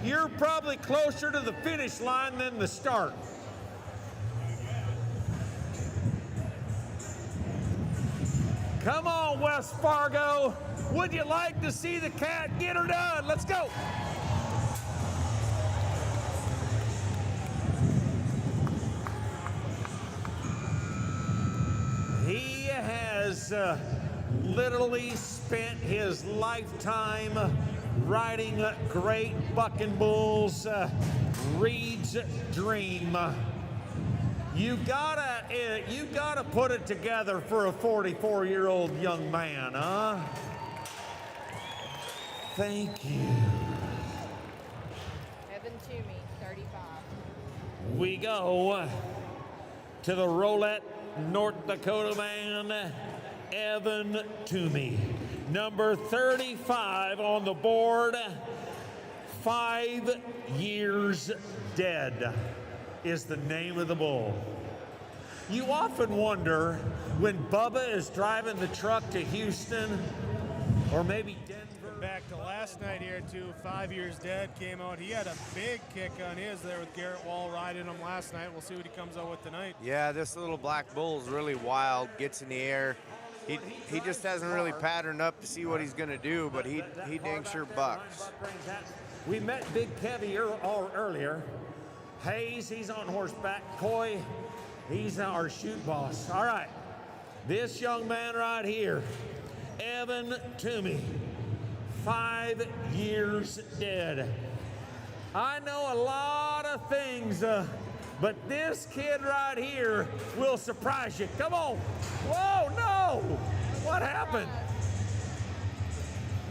you're probably closer to the finish line than the start. Come on, West Fargo. Would you like to see the cat get her done? Let's go. He has literally spent his lifetime riding great bucking bulls, Reed's dream. You gotta put it together for a 44-year-old young man, huh? Thank you. Evan Toomey, 35. We go to the Rolette, North Dakota man, Evan Toomey. Number 35 on the board, 5 years dead is the name of the bull. You often wonder when Bubba is driving the truck to Houston or maybe Denver. Back to last night here too, 5 years dead came out. He had a big kick on his there with Garrett Wall riding him last night. We'll see what he comes out with tonight. Yeah, this little black bull is really wild, gets in the air. He just hasn't really patterned up to see what he's gonna do, but he dang sure bucks. We met Big Kevy earlier. Hayes, he's on horseback. Coy, he's our shoot boss. All right, this young man right here, Evan Toomey, 5 years dead. I know a lot of things, but this kid right here will surprise you. Come on. Whoa, no. What happened?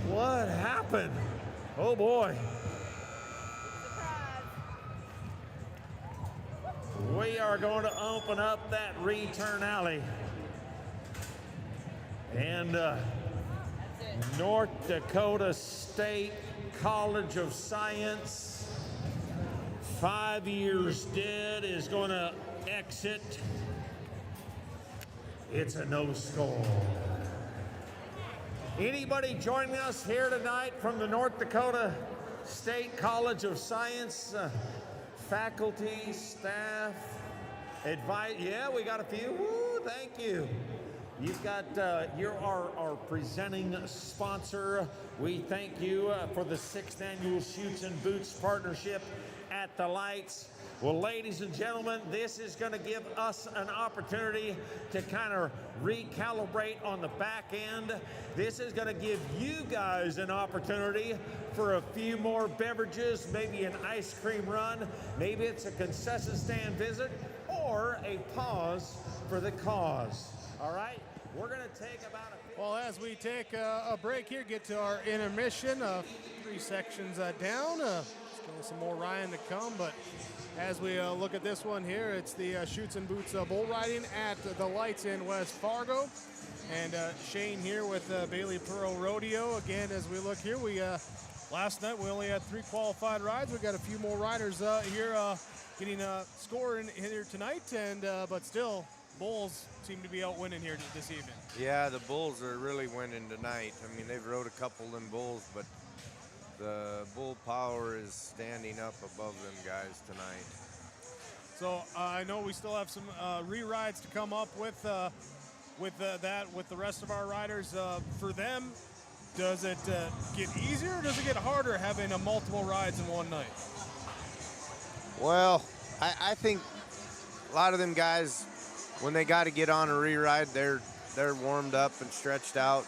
What happened? Oh, boy. We are going to open up that return alley. And North Dakota State College of Science, 5 years dead, is going to exit. It's a no score. Anybody joining us here tonight from the North Dakota State College of Science? Faculty, staff, advice. Yeah, we got a few. Woo, thank you. You've got, you're our presenting sponsor. We thank you for the 6th annual Chutes and Boots partnership at the Lights. Well, ladies and gentlemen, this is going to give us an opportunity to kind of recalibrate on the back end. This is going to give you guys an opportunity for a few more beverages, maybe an ice cream run, maybe it's a concession stand visit, or a pause for the cause. All right, we're going to take about a... Well, as we take a break here, get to our intermission, 3 sections down. Still some more Ryan to come, but as we look at this one here, it's the Chutes and Boots bull riding at the Lights in West Fargo. And Shane here with Bailey Pro Rodeo. Again, as we look here, we last night we only had 3 qualified rides. We got a few more riders here getting scoring here tonight, and but still, bulls seem to be out winning here this evening. Yeah, the bulls are really winning tonight. I mean, they've rode a couple of them bulls, but the bull power is standing up above them guys tonight. So I know we still have some re-rides to come up with that with the rest of our riders. For them, does it get easier or does it get harder having multiple rides in one night? Well, I think a lot of them guys, when they got to get on a re-ride, they're warmed up and stretched out,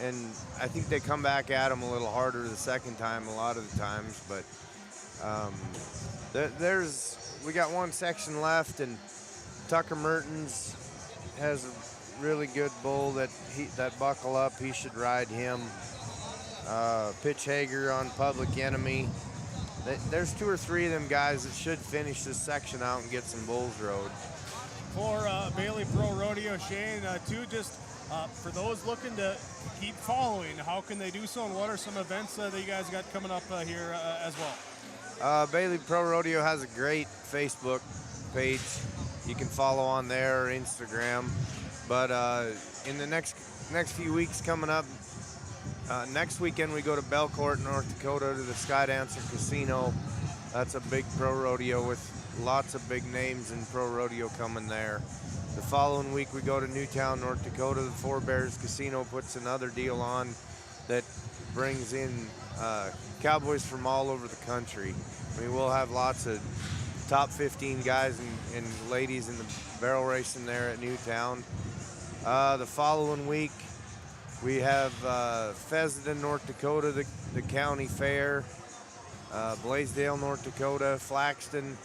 and I think they come back at them a little harder the second time a lot of the times. But we got one section left, and Tucker Mertens has a really good bull that buckle up. He should ride him. Pitch Hager on Public Enemy. There's 2 or 3 of them guys that should finish this section out and get some bulls rode. For Bailey Pro Rodeo, Shane, too, just for those looking to keep following, how can they do so, and what are some events that you guys got coming up here as well? Bailey Pro Rodeo has a great Facebook page. You can follow on there or Instagram. But in the next few weeks coming up, next weekend we go to Belcourt, North Dakota, to the Skydancer Casino. That's a big pro rodeo with lots of big names in pro rodeo coming there. The following week we go to Newtown, North Dakota. The Four Bears Casino puts another deal on that brings in cowboys from all over the country. I mean, we'll have lots of top 15 guys and ladies in the barrel racing there at Newtown. The following week, we have Fessenden, North Dakota, the county fair, Blaisdell, North Dakota, Flaxton.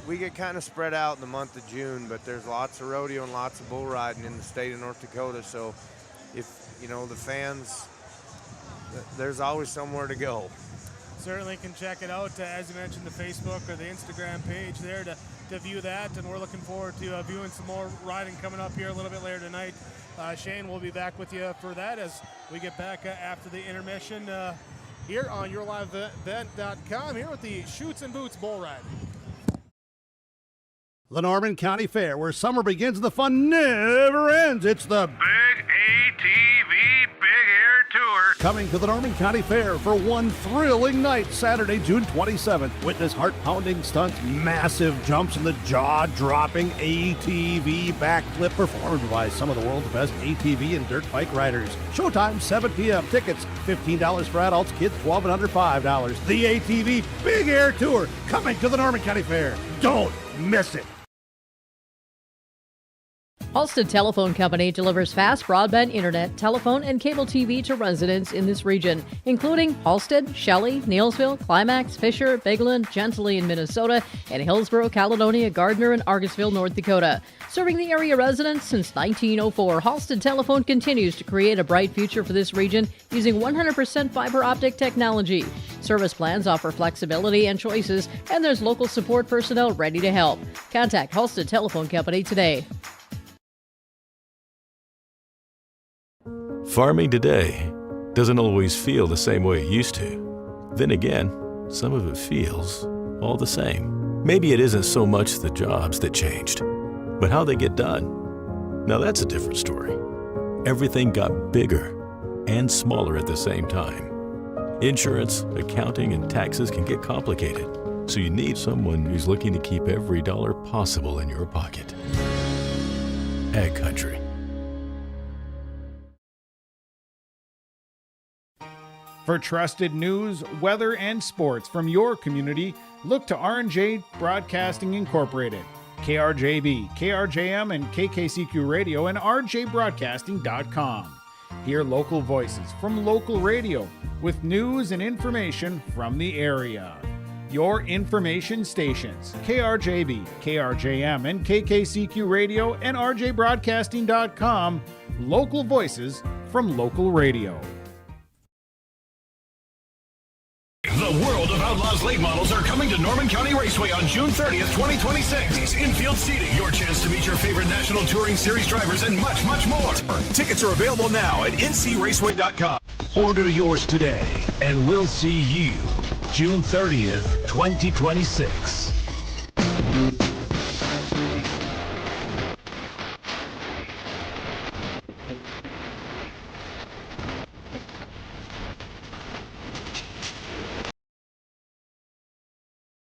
We get kind of spread out in the month of June, but there's lots of rodeo and lots of bull riding in the state of North Dakota. So if, the fans, there's always somewhere to go. Certainly can check it out, as you mentioned, the Facebook or the Instagram page there to view that, and we're looking forward to viewing some more riding coming up here a little bit later tonight. Shane, we'll be back with you for that as we get back after the intermission here on YourLiveEvent.com, here with the Chutes and Boots Bull Ride. The Norman County Fair, where summer begins and the fun never ends. It's the Big ATV Big Air Tour. Coming to the Norman County Fair for one thrilling night, Saturday, June 27th. Witness heart-pounding stunts, massive jumps, and the jaw-dropping ATV backflip performed by some of the world's best ATV and dirt bike riders. Showtime, 7 p.m. Tickets, $15 for adults, kids 12 and under $5. The ATV Big Air Tour, coming to the Norman County Fair. Don't miss it. Halstead Telephone Company delivers fast broadband internet, telephone, and cable TV to residents in this region, including Halstead, Shelley, Neilsville, Climax, Fisher, Bigland, Gentilly in Minnesota, and Hillsborough, Caledonia, Gardner, and Argosville, North Dakota. Serving the area residents since 1904, Halstead Telephone continues to create a bright future for this region using 100% fiber optic technology. Service plans offer flexibility and choices, and there's local support personnel ready to help. Contact Halstead Telephone Company today. Farming today doesn't always feel the same way it used to. Then again, some of it feels all the same. Maybe it isn't so much the jobs that changed, but how they get done. Now that's a different story. Everything got bigger and smaller at the same time. Insurance, accounting, and taxes can get complicated, so you need someone who's looking to keep every dollar possible in your pocket. Ag Country. For trusted news, weather, and sports from your community, look to R&J Broadcasting Incorporated, KRJB, KRJM, and KKCQ Radio, and rjbroadcasting.com. Hear local voices from local radio with news and information from the area. Your information stations, KRJB, KRJM, and KKCQ Radio, and rjbroadcasting.com. Local voices from local radio. The World of Outlaws late models are coming to Norman County Raceway on June 30th, 2026. Infield seating, your chance to meet your favorite National Touring Series drivers, and much, much more. Tickets are available now at ncraceway.com. Order yours today, and we'll see you June 30th, 2026.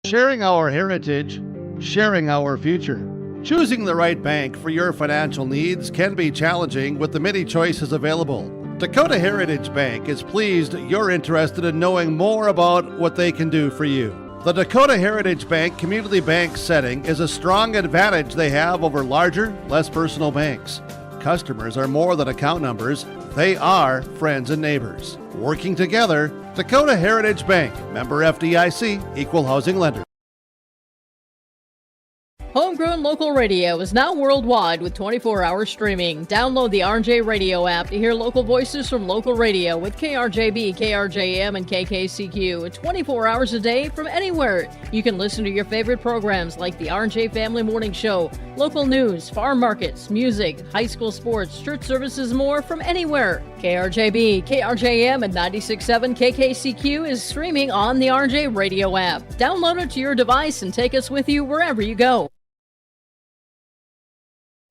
Sharing our heritage, sharing our future. Choosing the right bank for your financial needs can be challenging with the many choices available. Dakota Heritage Bank is pleased you're interested in knowing more about what they can do for you. The Dakota Heritage Bank community bank setting is a strong advantage they have over larger, less personal banks. Customers are more than account numbers, they are friends and neighbors. Working together, Dakota Heritage Bank, member FDIC, equal housing lender. Homegrown local radio is now worldwide with 24-hour streaming. Download the RJ Radio app to hear local voices from local radio with KRJB, KRJM, and KKCQ 24 hours a day from anywhere. You can listen to your favorite programs like the RJ Family Morning Show, local news, farm markets, music, high school sports, church services, more from anywhere. KRJB, KRJM, and 96.7 KKCQ is streaming on the RJ Radio app. Download it to your device and take us with you wherever you go.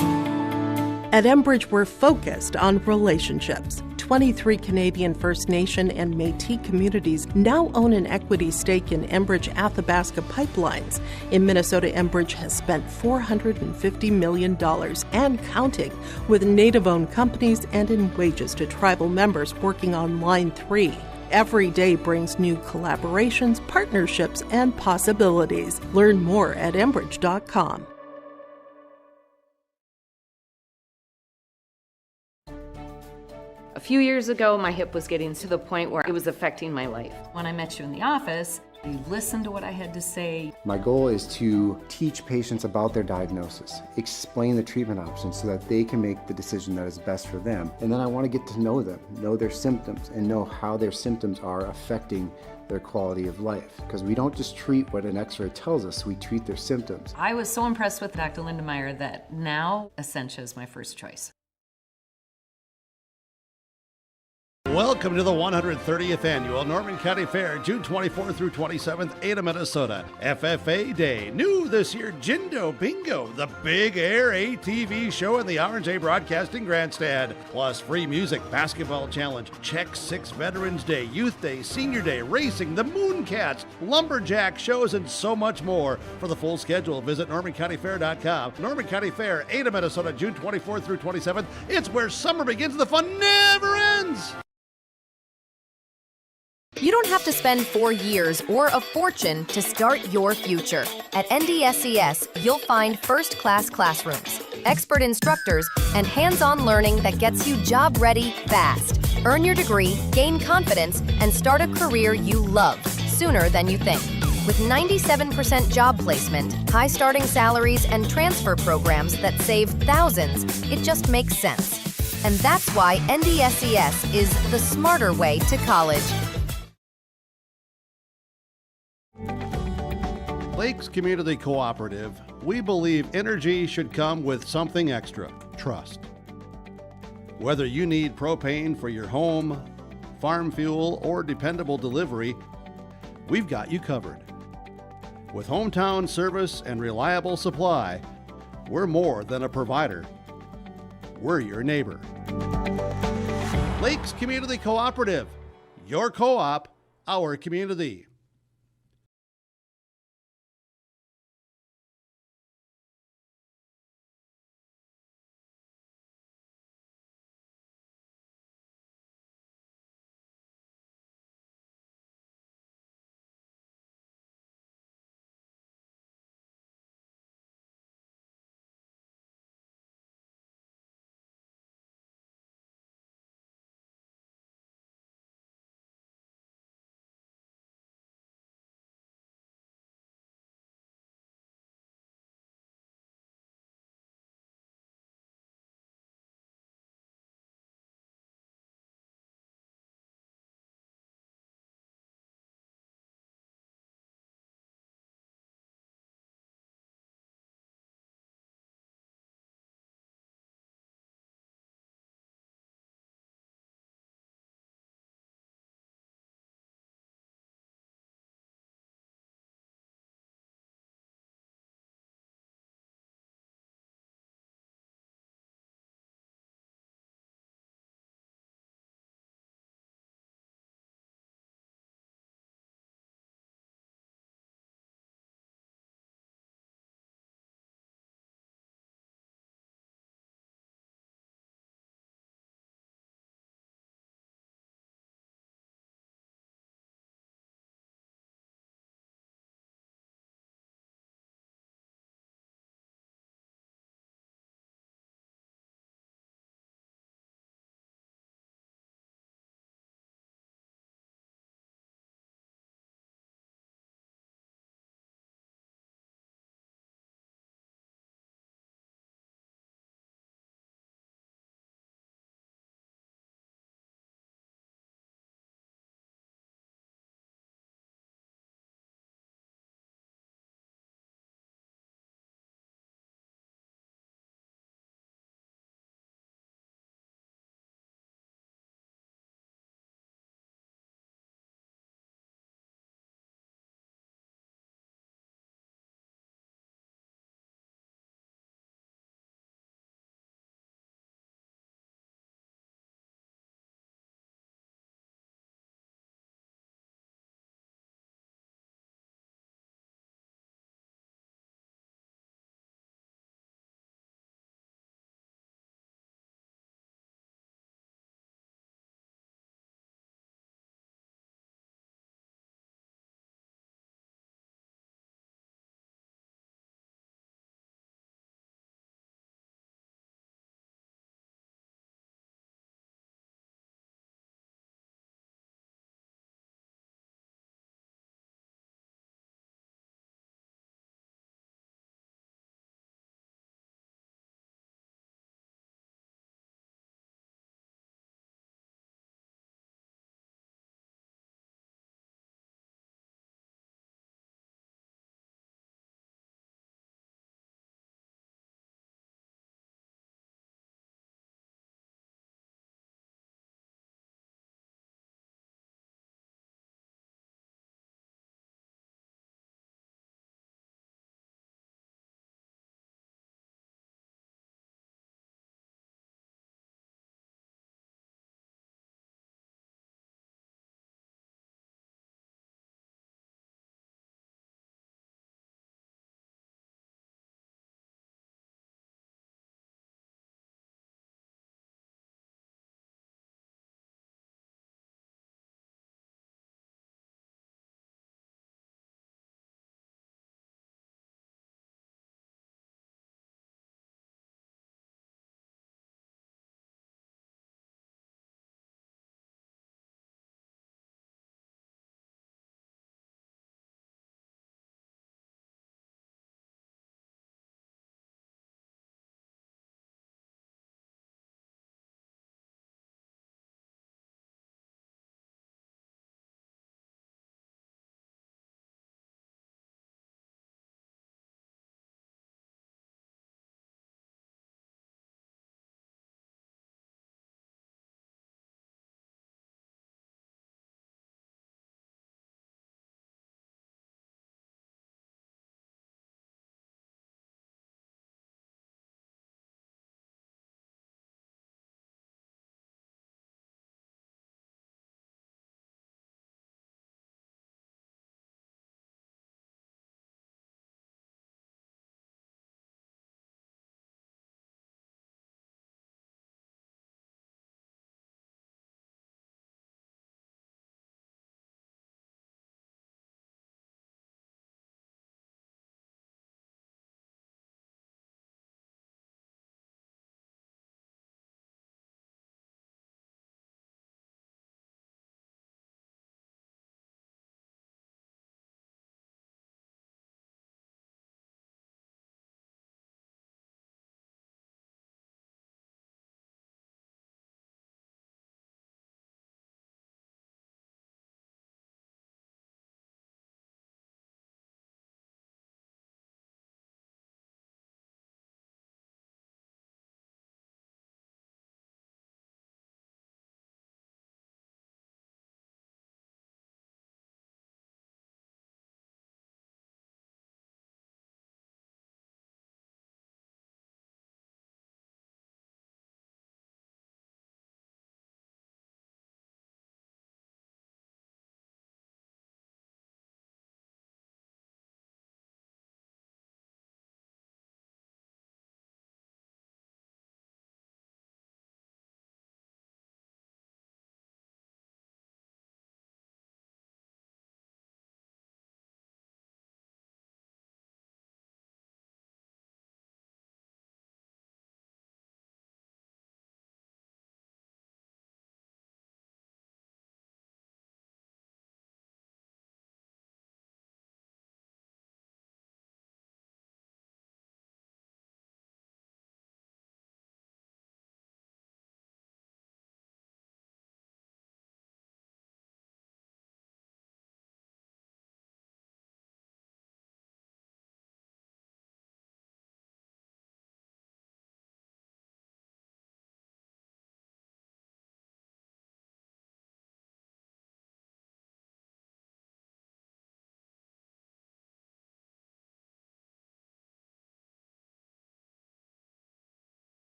At Enbridge, we're focused on relationships. 23 Canadian First Nation and Métis communities now own an equity stake in Enbridge Athabasca Pipelines. In Minnesota, Enbridge has spent $450 million and counting with Native-owned companies and in wages to tribal members working on Line 3. Every day brings new collaborations, partnerships, and possibilities. Learn more at Enbridge.com. few years ago, my hip was getting to the point where it was affecting my life. When I met you in the office, you listened to what I had to say. My goal is to teach patients about their diagnosis, explain the treatment options so that they can make the decision that is best for them. And then I want to get to know them, know their symptoms, and know how their symptoms are affecting their quality of life. Because we don't just treat what an x-ray tells us, we treat their symptoms. I was so impressed with Dr. Lindemeyer that now Essentia is my first choice. Welcome to the 130th Annual Norman County Fair, June 24th through 27th, Ada, Minnesota. FFA Day. New this year, Jindo Bingo, the big air ATV show in the R&J Broadcasting Grandstand. Plus free music, basketball challenge, Check 6 Veterans Day, Youth Day, Senior Day, racing, the Mooncats, lumberjack shows, and so much more. For the full schedule, visit NormanCountyFair.com. Norman County Fair, Ada, Minnesota, June 24th through 27th. It's where summer begins and the fun never ends. You don't have to spend 4 years or a fortune to start your future. At NDSCS, you'll find first-class classrooms, expert instructors, and hands-on learning that gets you job-ready fast. Earn your degree, gain confidence, and start a career you love sooner than you think. With 97% job placement, high starting salaries, and transfer programs that save thousands, it just makes sense. And that's why NDSCS is the smarter way to college. Lakes Community Cooperative, we believe energy should come with something extra, trust. Whether you need propane for your home, farm fuel, or dependable delivery, we've got you covered. With hometown service and reliable supply, we're more than a provider. We're your neighbor. Lakes Community Cooperative, your co-op, our community.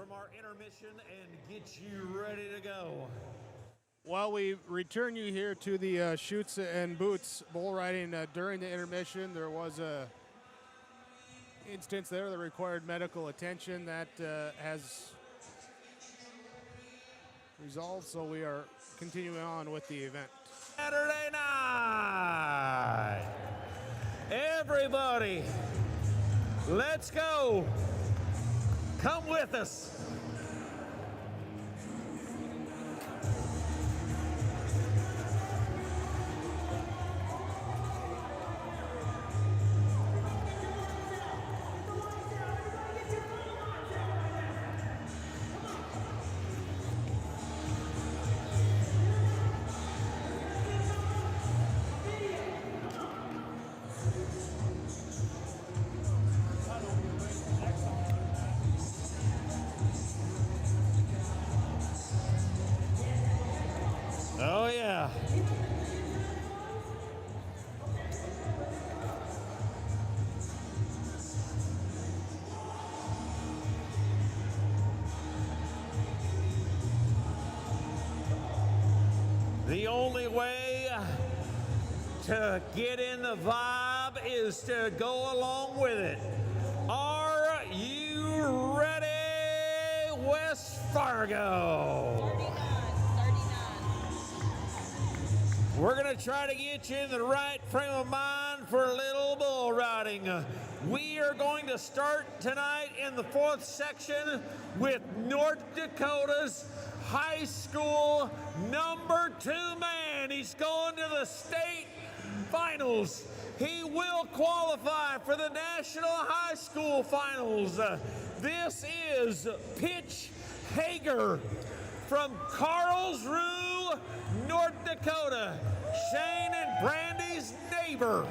from our intermission and get you ready to go. While we return you here to the Chutes and Boots bull riding during the intermission, there was a instance there that required medical attention that has resolved, so we are continuing on with the event. Saturday night. Everybody, let's go. Come with us. Oh, yeah. The only way to get in the vibe is to go along with it. Are you ready, West Fargo? We're going to try to get you in the right frame of mind for a little bull riding. We are going to start tonight in the 4th section with North Dakota's high school number 2 man. He's going to the state finals. He will qualify for the national high school finals. This is Pitch Hager from Carlsruhe, North Dakota, Shane and Brandy's neighbor.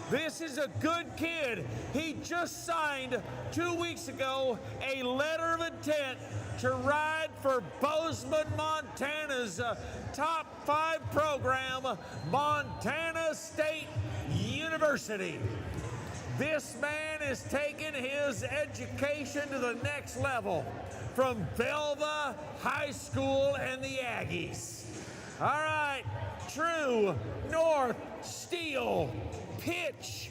This is a good kid. He just signed 2 weeks ago a letter of intent to ride for Bozeman, Montana's top 5 program, Montana State University. This man is taking his education to the next level from Belva High School and the Aggies. All right, True North Steel Pitch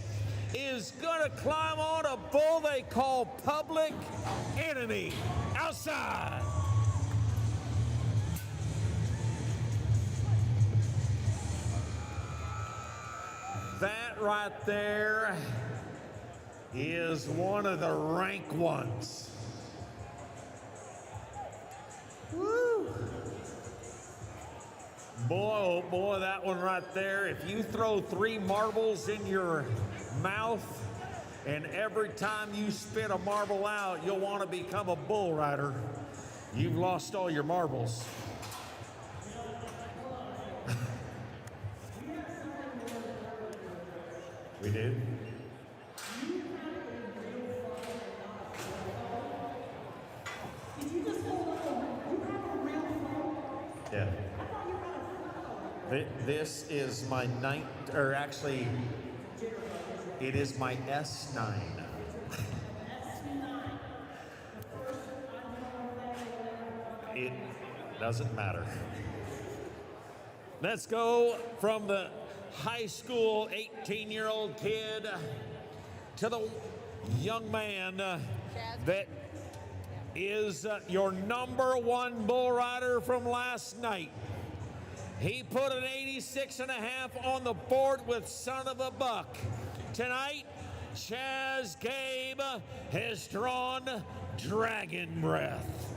is gonna climb on a bull they call Public Enemy. Outside. That right there is one of the rank ones. Woo! Boy, oh boy, that one right there. If you throw 3 marbles in your mouth and every time you spit a marble out, you'll want to become a bull rider, you've lost all your marbles. We did? Yeah. This is my 9th, or actually, it is my S9. It doesn't matter. Let's go from the high school 18-year-old kid to the young man that is your number 1 bull rider from last night. He put an 86.5 on the board with Son of a Buck. Tonight, Chaz Gabe has drawn Dragon Breath.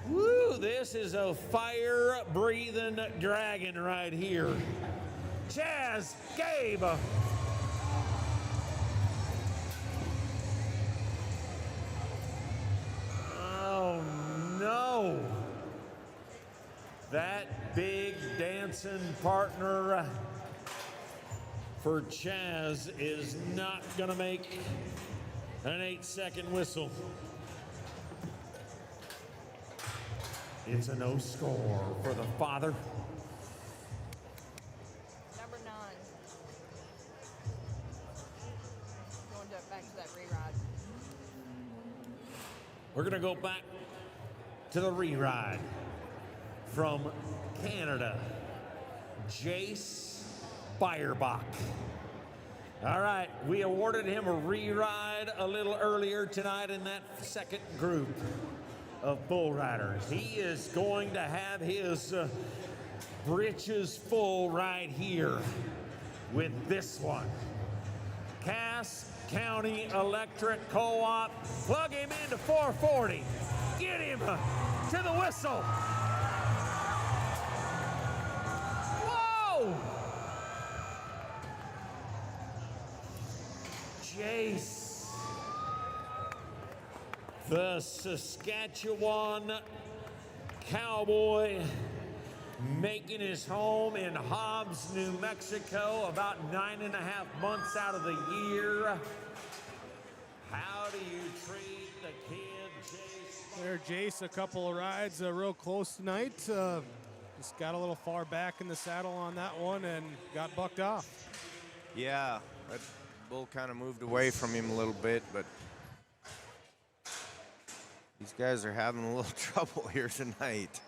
Woo, this is a fire-breathing dragon right here. Chaz Gabe. Oh, no. That big dancing partner for Chaz is not going to make an 8-second whistle. It's a no score for the father. Number 9. Going back to that reride. We're going to go back to the re-ride from Canada, Jace Beyerbach. All right, we awarded him a re-ride a little earlier tonight in that second group of bull riders. He is going to have his britches full right here with this one. Cass County Electric Co-op. Plug him into 440. Get him to the whistle. Whoa! Jace, the Saskatchewan cowboy, making his home in Hobbs, New Mexico, about 9.5 months out of the year. How do you treat the kid, Jace? There, Jace, a couple of rides real close tonight. Just got a little far back in the saddle on that one and got bucked off. Yeah, that bull kind of moved away from him a little bit, but these guys are having a little trouble here tonight.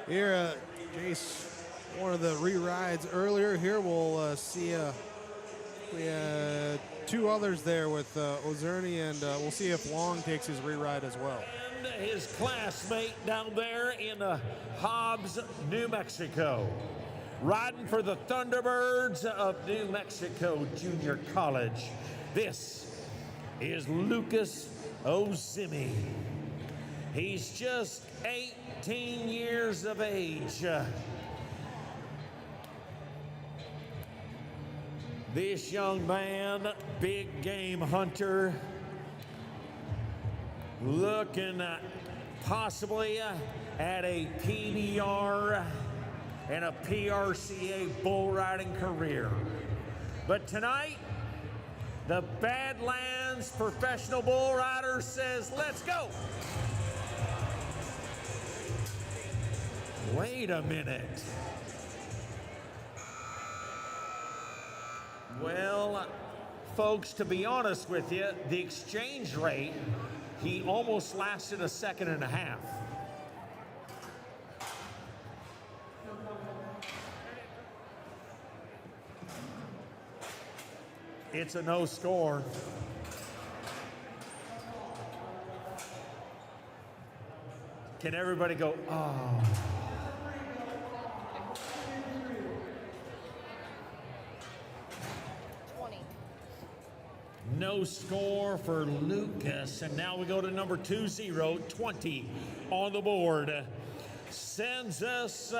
Here, Jace, one of the re-rides earlier. Here we'll see we had two others there with Ozerny, and we'll see if Long takes his re-ride as well. And his classmate down there in Hobbs, New Mexico, riding for the Thunderbirds of New Mexico Junior College. This is Lucas Ozimi. He's just 18 years of age. This young man, big game hunter, looking possibly at a PBR and a PRCA bull riding career. But tonight, the Badlands Professional Bull Rider says, let's go. Wait a minute. Well, folks, to be honest with you, the exchange rate, he almost lasted a second and a half. It's a no score. Can everybody go, oh. No score for Lucas, and now we go to number 20, 20 on the board. Sends us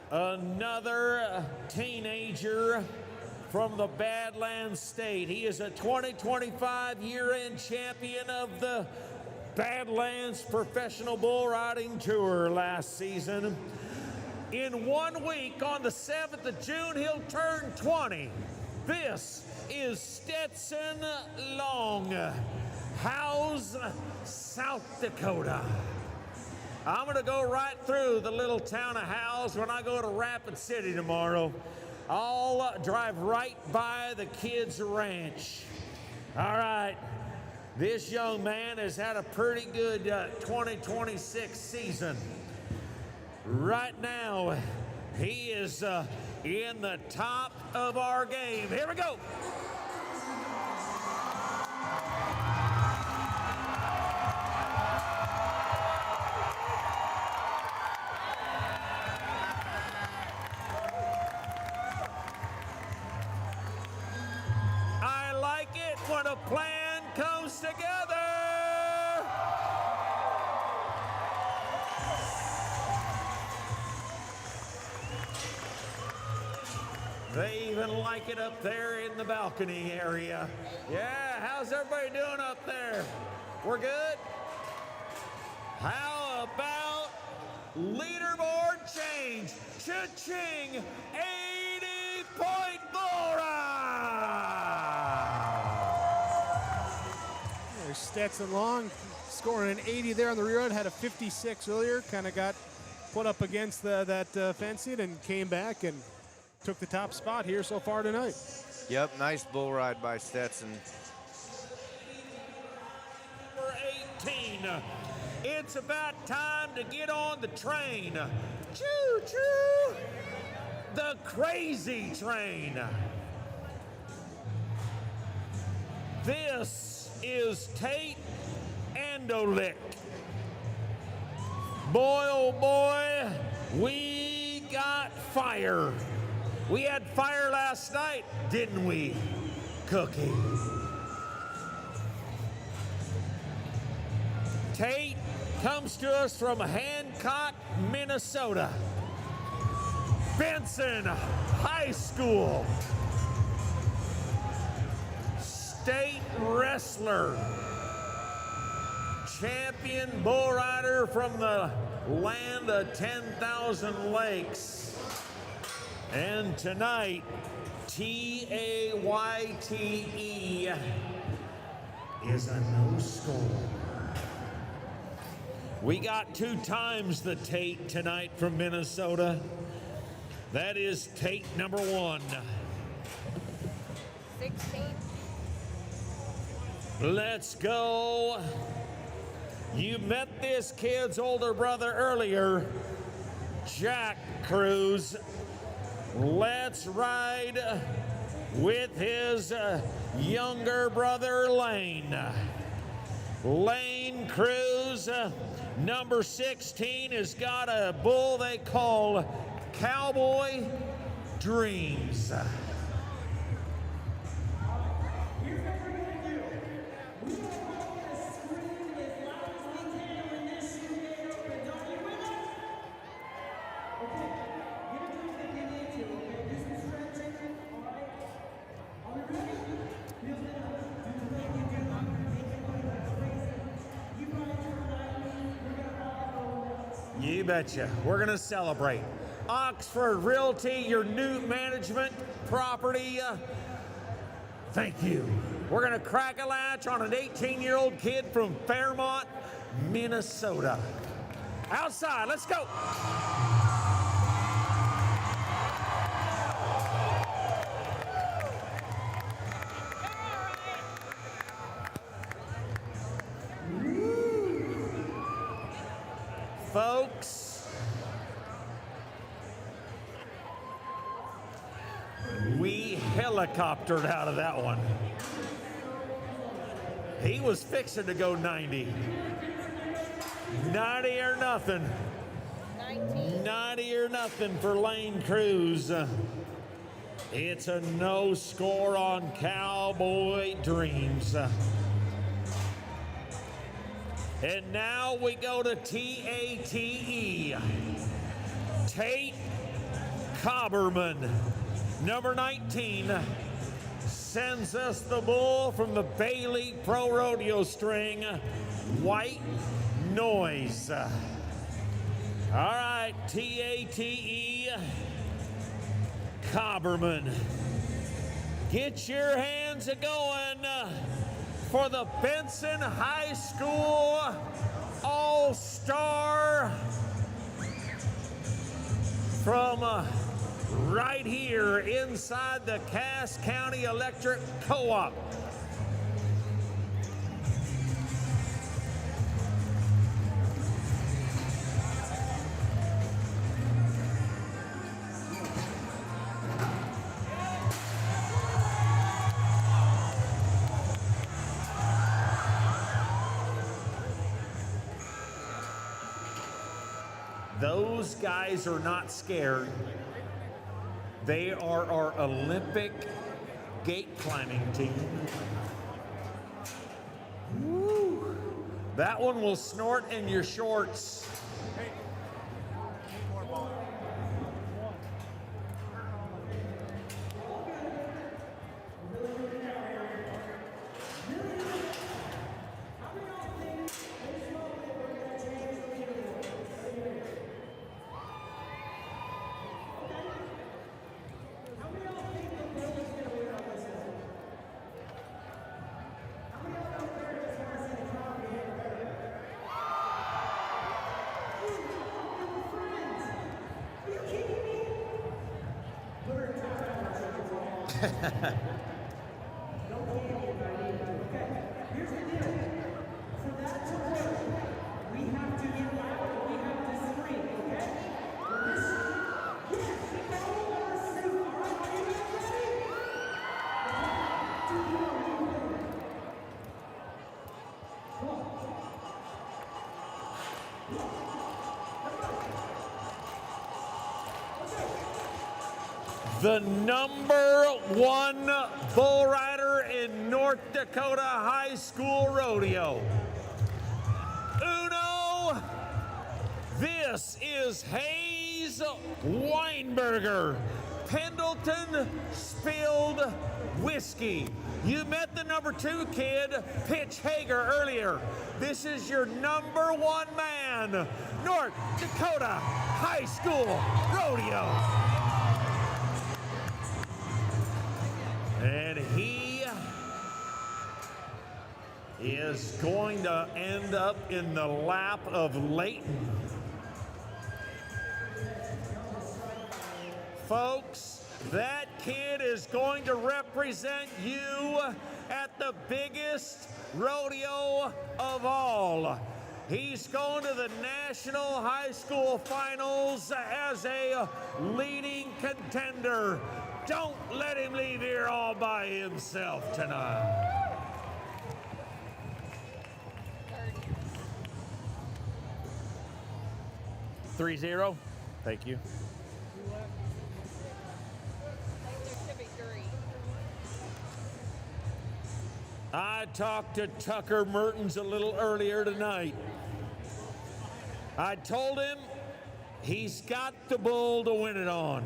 another teenager from the Badlands State. He is a 2025 year-end champion of the Badlands Professional Bull Riding Tour last season. In 1 week, on the 7th of June, he'll turn 20. This is Stetson Long, Howes, South Dakota. I'm gonna go right through the little town of Howes when I go to Rapid City tomorrow. I'll drive right by the kids' ranch. All right, this young man has had a pretty good 2026 season. Right now, he is in the top of our game. Here we go. I like it when a plan comes together. They even like it up there in the balcony area. Yeah, how's everybody doing up there? We're good? How about leaderboard change? Cha-ching! 80-point bull ride! There's Stetson Long scoring an 80 there on the rear end. Had a 56 earlier. Kind of got put up against that fence seat and came back and took the top spot here so far tonight. Yep, nice bull ride by Stetson. 13. It's about time to get on the train. Choo-choo! The crazy train. This is Tate Andolick. Boy, oh boy, we got fire. We had fire last night, didn't we, Cookie? Tate comes to us from Hancock, Minnesota. Benson High School. State wrestler. Champion bull rider from the land of 10,000 lakes. And tonight, T-A-Y-T-E is a no score. We got 2 times the Tate tonight from Minnesota. That is Tate number 1. 16. Let's go. You met this kid's older brother earlier, Jack Cruz. Let's ride with his younger brother, Lane. Lane Cruz, number 16, has got a bull they call Cowboy Dreams. You betcha. We're going to celebrate. Oxford Realty, your new management property. Thank you. We're going to crack a latch on an 18-year-old kid from Fairmont, Minnesota. Outside, let's go. Folks, we helicoptered out of that one. He was fixing to go 90. 90 or nothing. 90 or nothing for Lane Cruz. It's a no score on Cowboy Dreams. And now we go to T-A-T-E. Tate Cobberman, number 19, sends us the bull from the Bailey Pro Rodeo string, White Noise. All right, T-A-T-E, Cobberman. Get your hands a-going for the Benson High School All-Star from right here inside the Cass County Electric Co-op. Those guys are not scared. They are our Olympic gate climbing team. Woo. That one will snort in your shorts. the #1 bull rider in North Dakota High School Rodeo. Uno, this is Hayes Weinberger, Pendleton Spilled Whiskey. You met the #2 kid, Pitch Hager, earlier. This is your #1 man, North Dakota High School Rodeo. And he is going to end up in the lap of Leighton. Folks, that kid is going to represent you at the biggest rodeo of all. He's going to the National High School Finals as a leading contender. Don't let him leave here all by himself tonight. 3-0. Thank you. I talked to Tucker Mertens a little earlier tonight. I told him he's got the bull to win it on.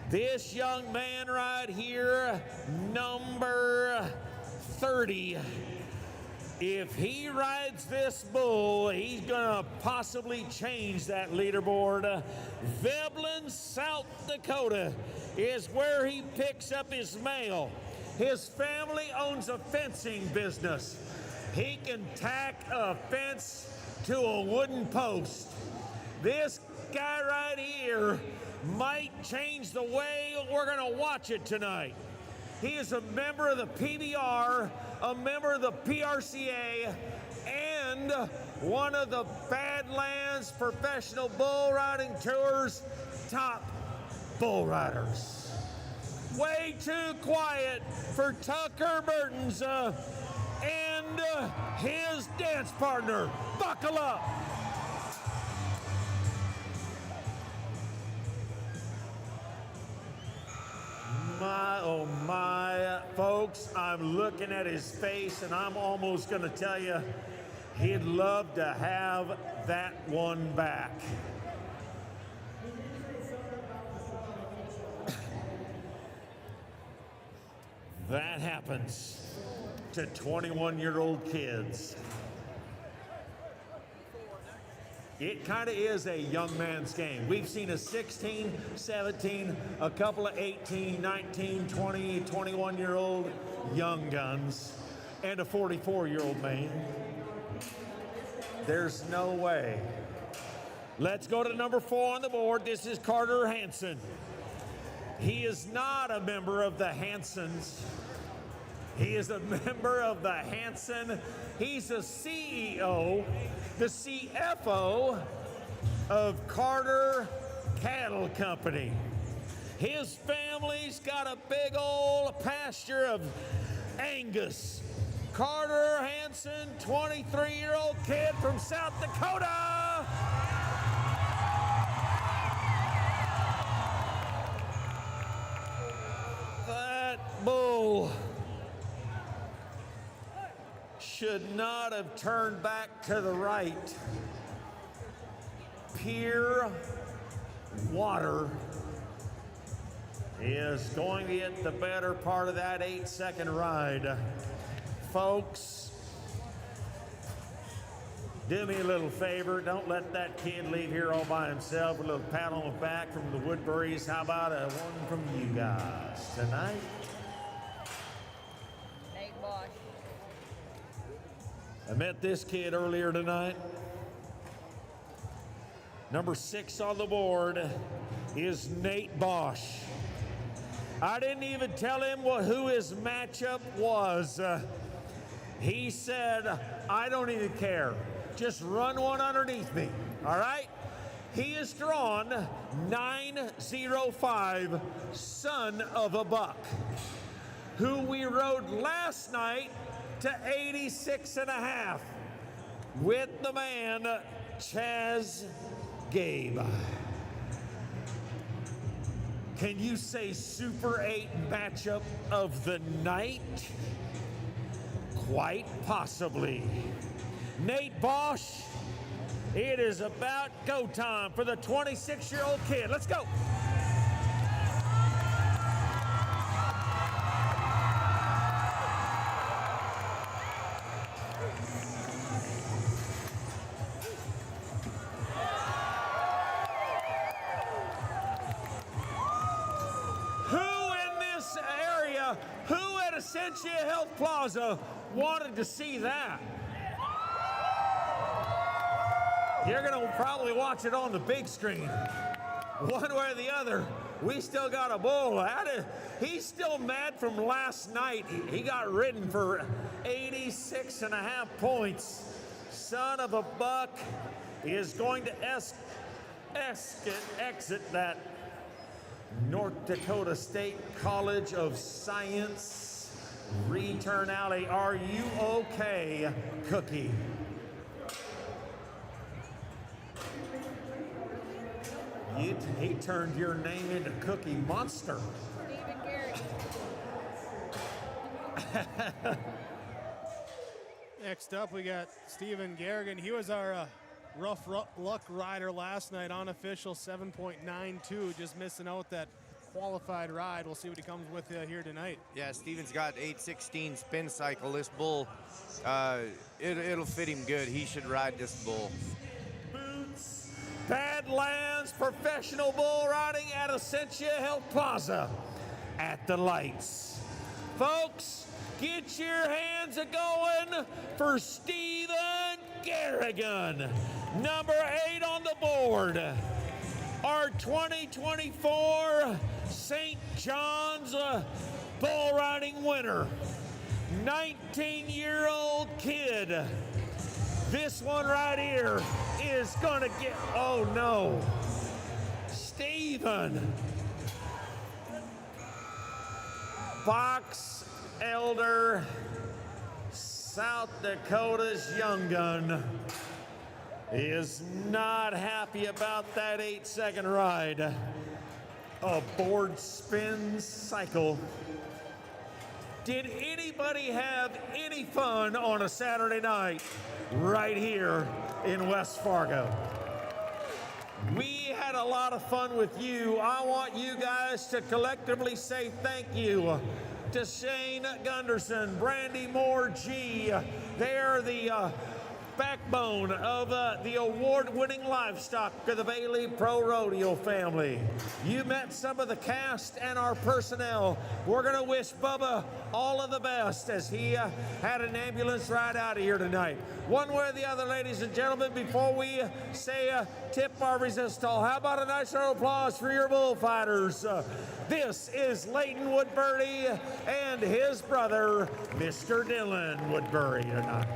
This young man right here, number 30, if he rides this bull, he's gonna possibly change that leaderboard. Veblen, South Dakota is where he picks up his mail. His family owns a fencing business. He can tack a fence to a wooden post. This guy right here might change the way we're gonna watch it tonight. He is a member of the PBR, a member of the PRCA, and one of the Badlands Professional Bull Riding Tour's top bull riders. Way too quiet for Tucker Mertens and his dance partner. Buckle up. My, oh my, folks, I'm looking at his face and I'm almost gonna tell you, he'd love to have that one back. That happens to 21-year-old kids. It kind of is a young man's game. We've seen a 16, 17, a couple of 18, 19, 20, 21-year-old young guns, and a 44-year-old man. There's no way. Let's go to number 4 on the board. This is Carter Hansen. He is not a member of the Hansons. He is a member of the Hansen. He's a CEO, the CFO of Carter Cattle Company. His family's got a big old pasture of Angus. Carter Hansen, 23-year-old kid from South Dakota. That bull should not have turned back to the right. Pure Water is going to get the better part of that 8-second ride. Folks, do me a little favor. Don't let that kid leave here all by himself. A little pat on the back from the Woodburys. How about a one from you guys tonight? Nate Bosch. I met this kid earlier tonight. Number 6 on the board is Nate Bosch. I didn't even tell him who his matchup was. He said, I don't even care. Just run one underneath me, all right? He is drawn 905, Son of a Buck, who we rode last night to 86.5 with the man, Chaz Gabe. Can you say Super 8 matchup of the night? Quite possibly. Nate Bosch, it is about go time for the 26-year-old kid. Let's go. Who at Essentia Health Plaza wanted to see that? You're going to probably watch it on the big screen. One way or the other, we still got a bull. He's still mad from last night. He got ridden for 86.5 points. Son of a buck is going to exit that North Dakota State College of Science return alley. Are you okay, Cookie? He turned your name into Cookie Monster. Next up, we got Steven Garrigan. He was our rough luck rider last night, unofficial 7.92, just missing out that qualified ride. We'll see what he comes with here tonight. Yeah, Steven's got 816 spin cycle. This bull, it'll fit him good. He should ride this bull. Boots, Badlands professional bull riding at Essentia Health Plaza at the lights. Folks, get your hands a-going for Steven Garrigan, number 8 on the board. Our 2024 St. John's bull riding winner, 19-year-old kid. This one right here is gonna get, oh no, Steven. Fox Elder, South Dakota's young gun, is not happy about that 8-second ride. A board spin cycle. Did anybody have any fun on a Saturday night right here in West Fargo? We had a lot of fun with you. I want you guys to collectively say thank you to Shane Gunderson, Brandy Moore G. They're the backbone of the award-winning livestock of the Bailey Pro Rodeo family. You met some of the cast and our personnel. We're gonna wish Bubba all of the best as he had an ambulance ride out of here tonight. One way or the other, ladies and gentlemen, before we say tip our resistol, how about a nice round of applause for your bullfighters? This is Leighton Woodbury and his brother, Mr. Dylan Woodbury tonight.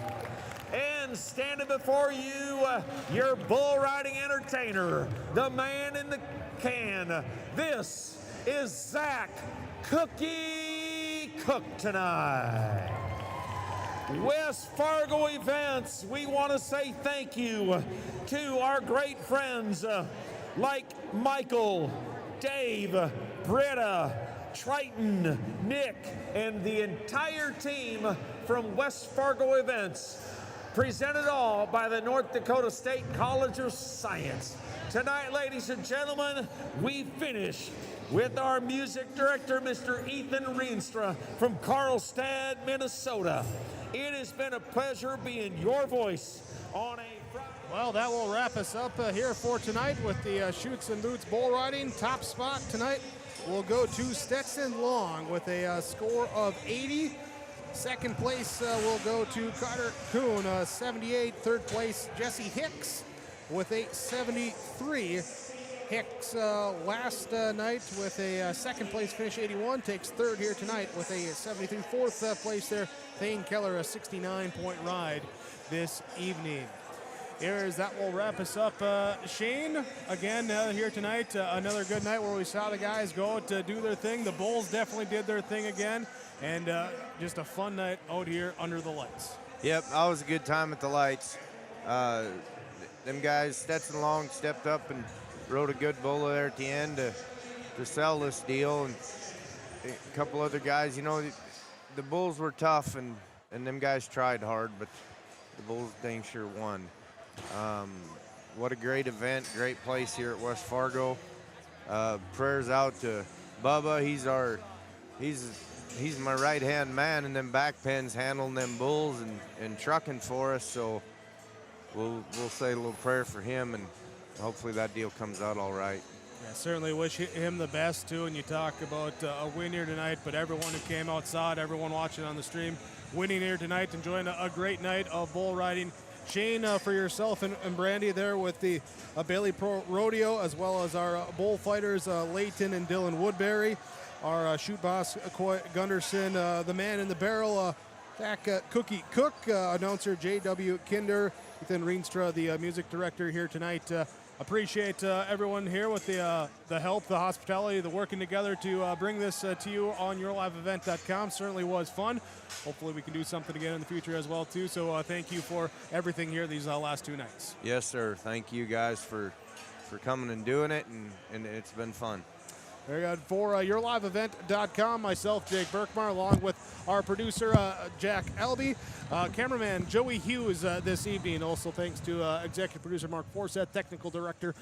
And standing before you, your bull riding entertainer, the man in the can. This is Zach Cookie Cook tonight. West Fargo Events, we want to say thank you to our great friends like Michael, Dave, Britta, Triton, Nick, and the entire team from West Fargo Events. Presented all by the North Dakota State College of Science. Tonight, ladies and gentlemen, we finish with our music director, Mr. Ethan Rienstra from Carlstad, Minnesota. It has been a pleasure being your voice on a Friday. Well, that will wrap us up here for tonight with the Chutes and Boots bull riding. Top spot tonight will go to Stetson Long with a score of 80. Second place will go to Carter Kuhn, 78. Third place, Jesse Hicks with a 73. Hicks last night with a second place finish, 81. Takes third here tonight with a 73. Fourth place there, Thane Keller, a 69-point ride this evening. That will wrap us up. Shane, again, here tonight. Another good night where we saw the guys go out to do their thing. The Bulls definitely did their thing again. And just a fun night out here under the lights. Yep, always a good time at the lights. Them guys, Stetson Long, stepped up and rode a good bull there at the end to sell this deal, and a couple other guys. You know, the bulls were tough, and them guys tried hard, but the bulls dang sure won. What a great event, great place here at West Fargo. Prayers out to Bubba. He's my right-hand man in them back pens, handling them bulls and trucking for us. So we'll say a little prayer for him, and hopefully that deal comes out all right. Yeah, certainly wish him the best too. And you talk about a win here tonight, but everyone who came outside, everyone watching on the stream, winning here tonight, enjoying a great night of bull riding. Shane, for yourself and Brandy there with the Bailey Pro Rodeo, as well as our bullfighters, Leighton and Dylan Woodbury, our shoot boss, Coy Gunderson, the man in the barrel, Zach Cookie Cook, announcer J.W. Kinder, Ethan Reenstra, the music director here tonight. Appreciate everyone here with the help, the hospitality, the working together to bring this to you on yourliveevent.com. Certainly was fun. Hopefully we can do something again in the future as well too. So thank you for everything here these last 2 nights. Yes, sir. Thank you guys for coming and doing it, and it's been fun. Very good. For yourliveevent.com, myself, Jake Berkmar, along with our producer, Jack Albee, cameraman Joey Hughes this evening. Also thanks to executive producer Mark Forsett, technical director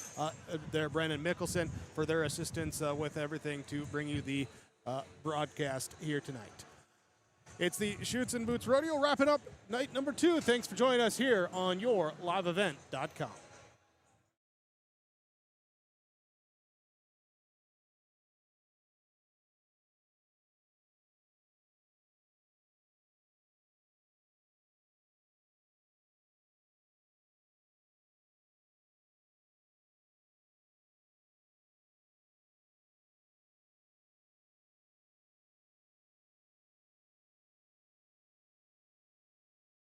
there, Brandon Mickelson, for their assistance with everything to bring you the broadcast here tonight. It's the Chutes and Boots Rodeo, wrapping up night number 2. Thanks for joining us here on yourliveevent.com.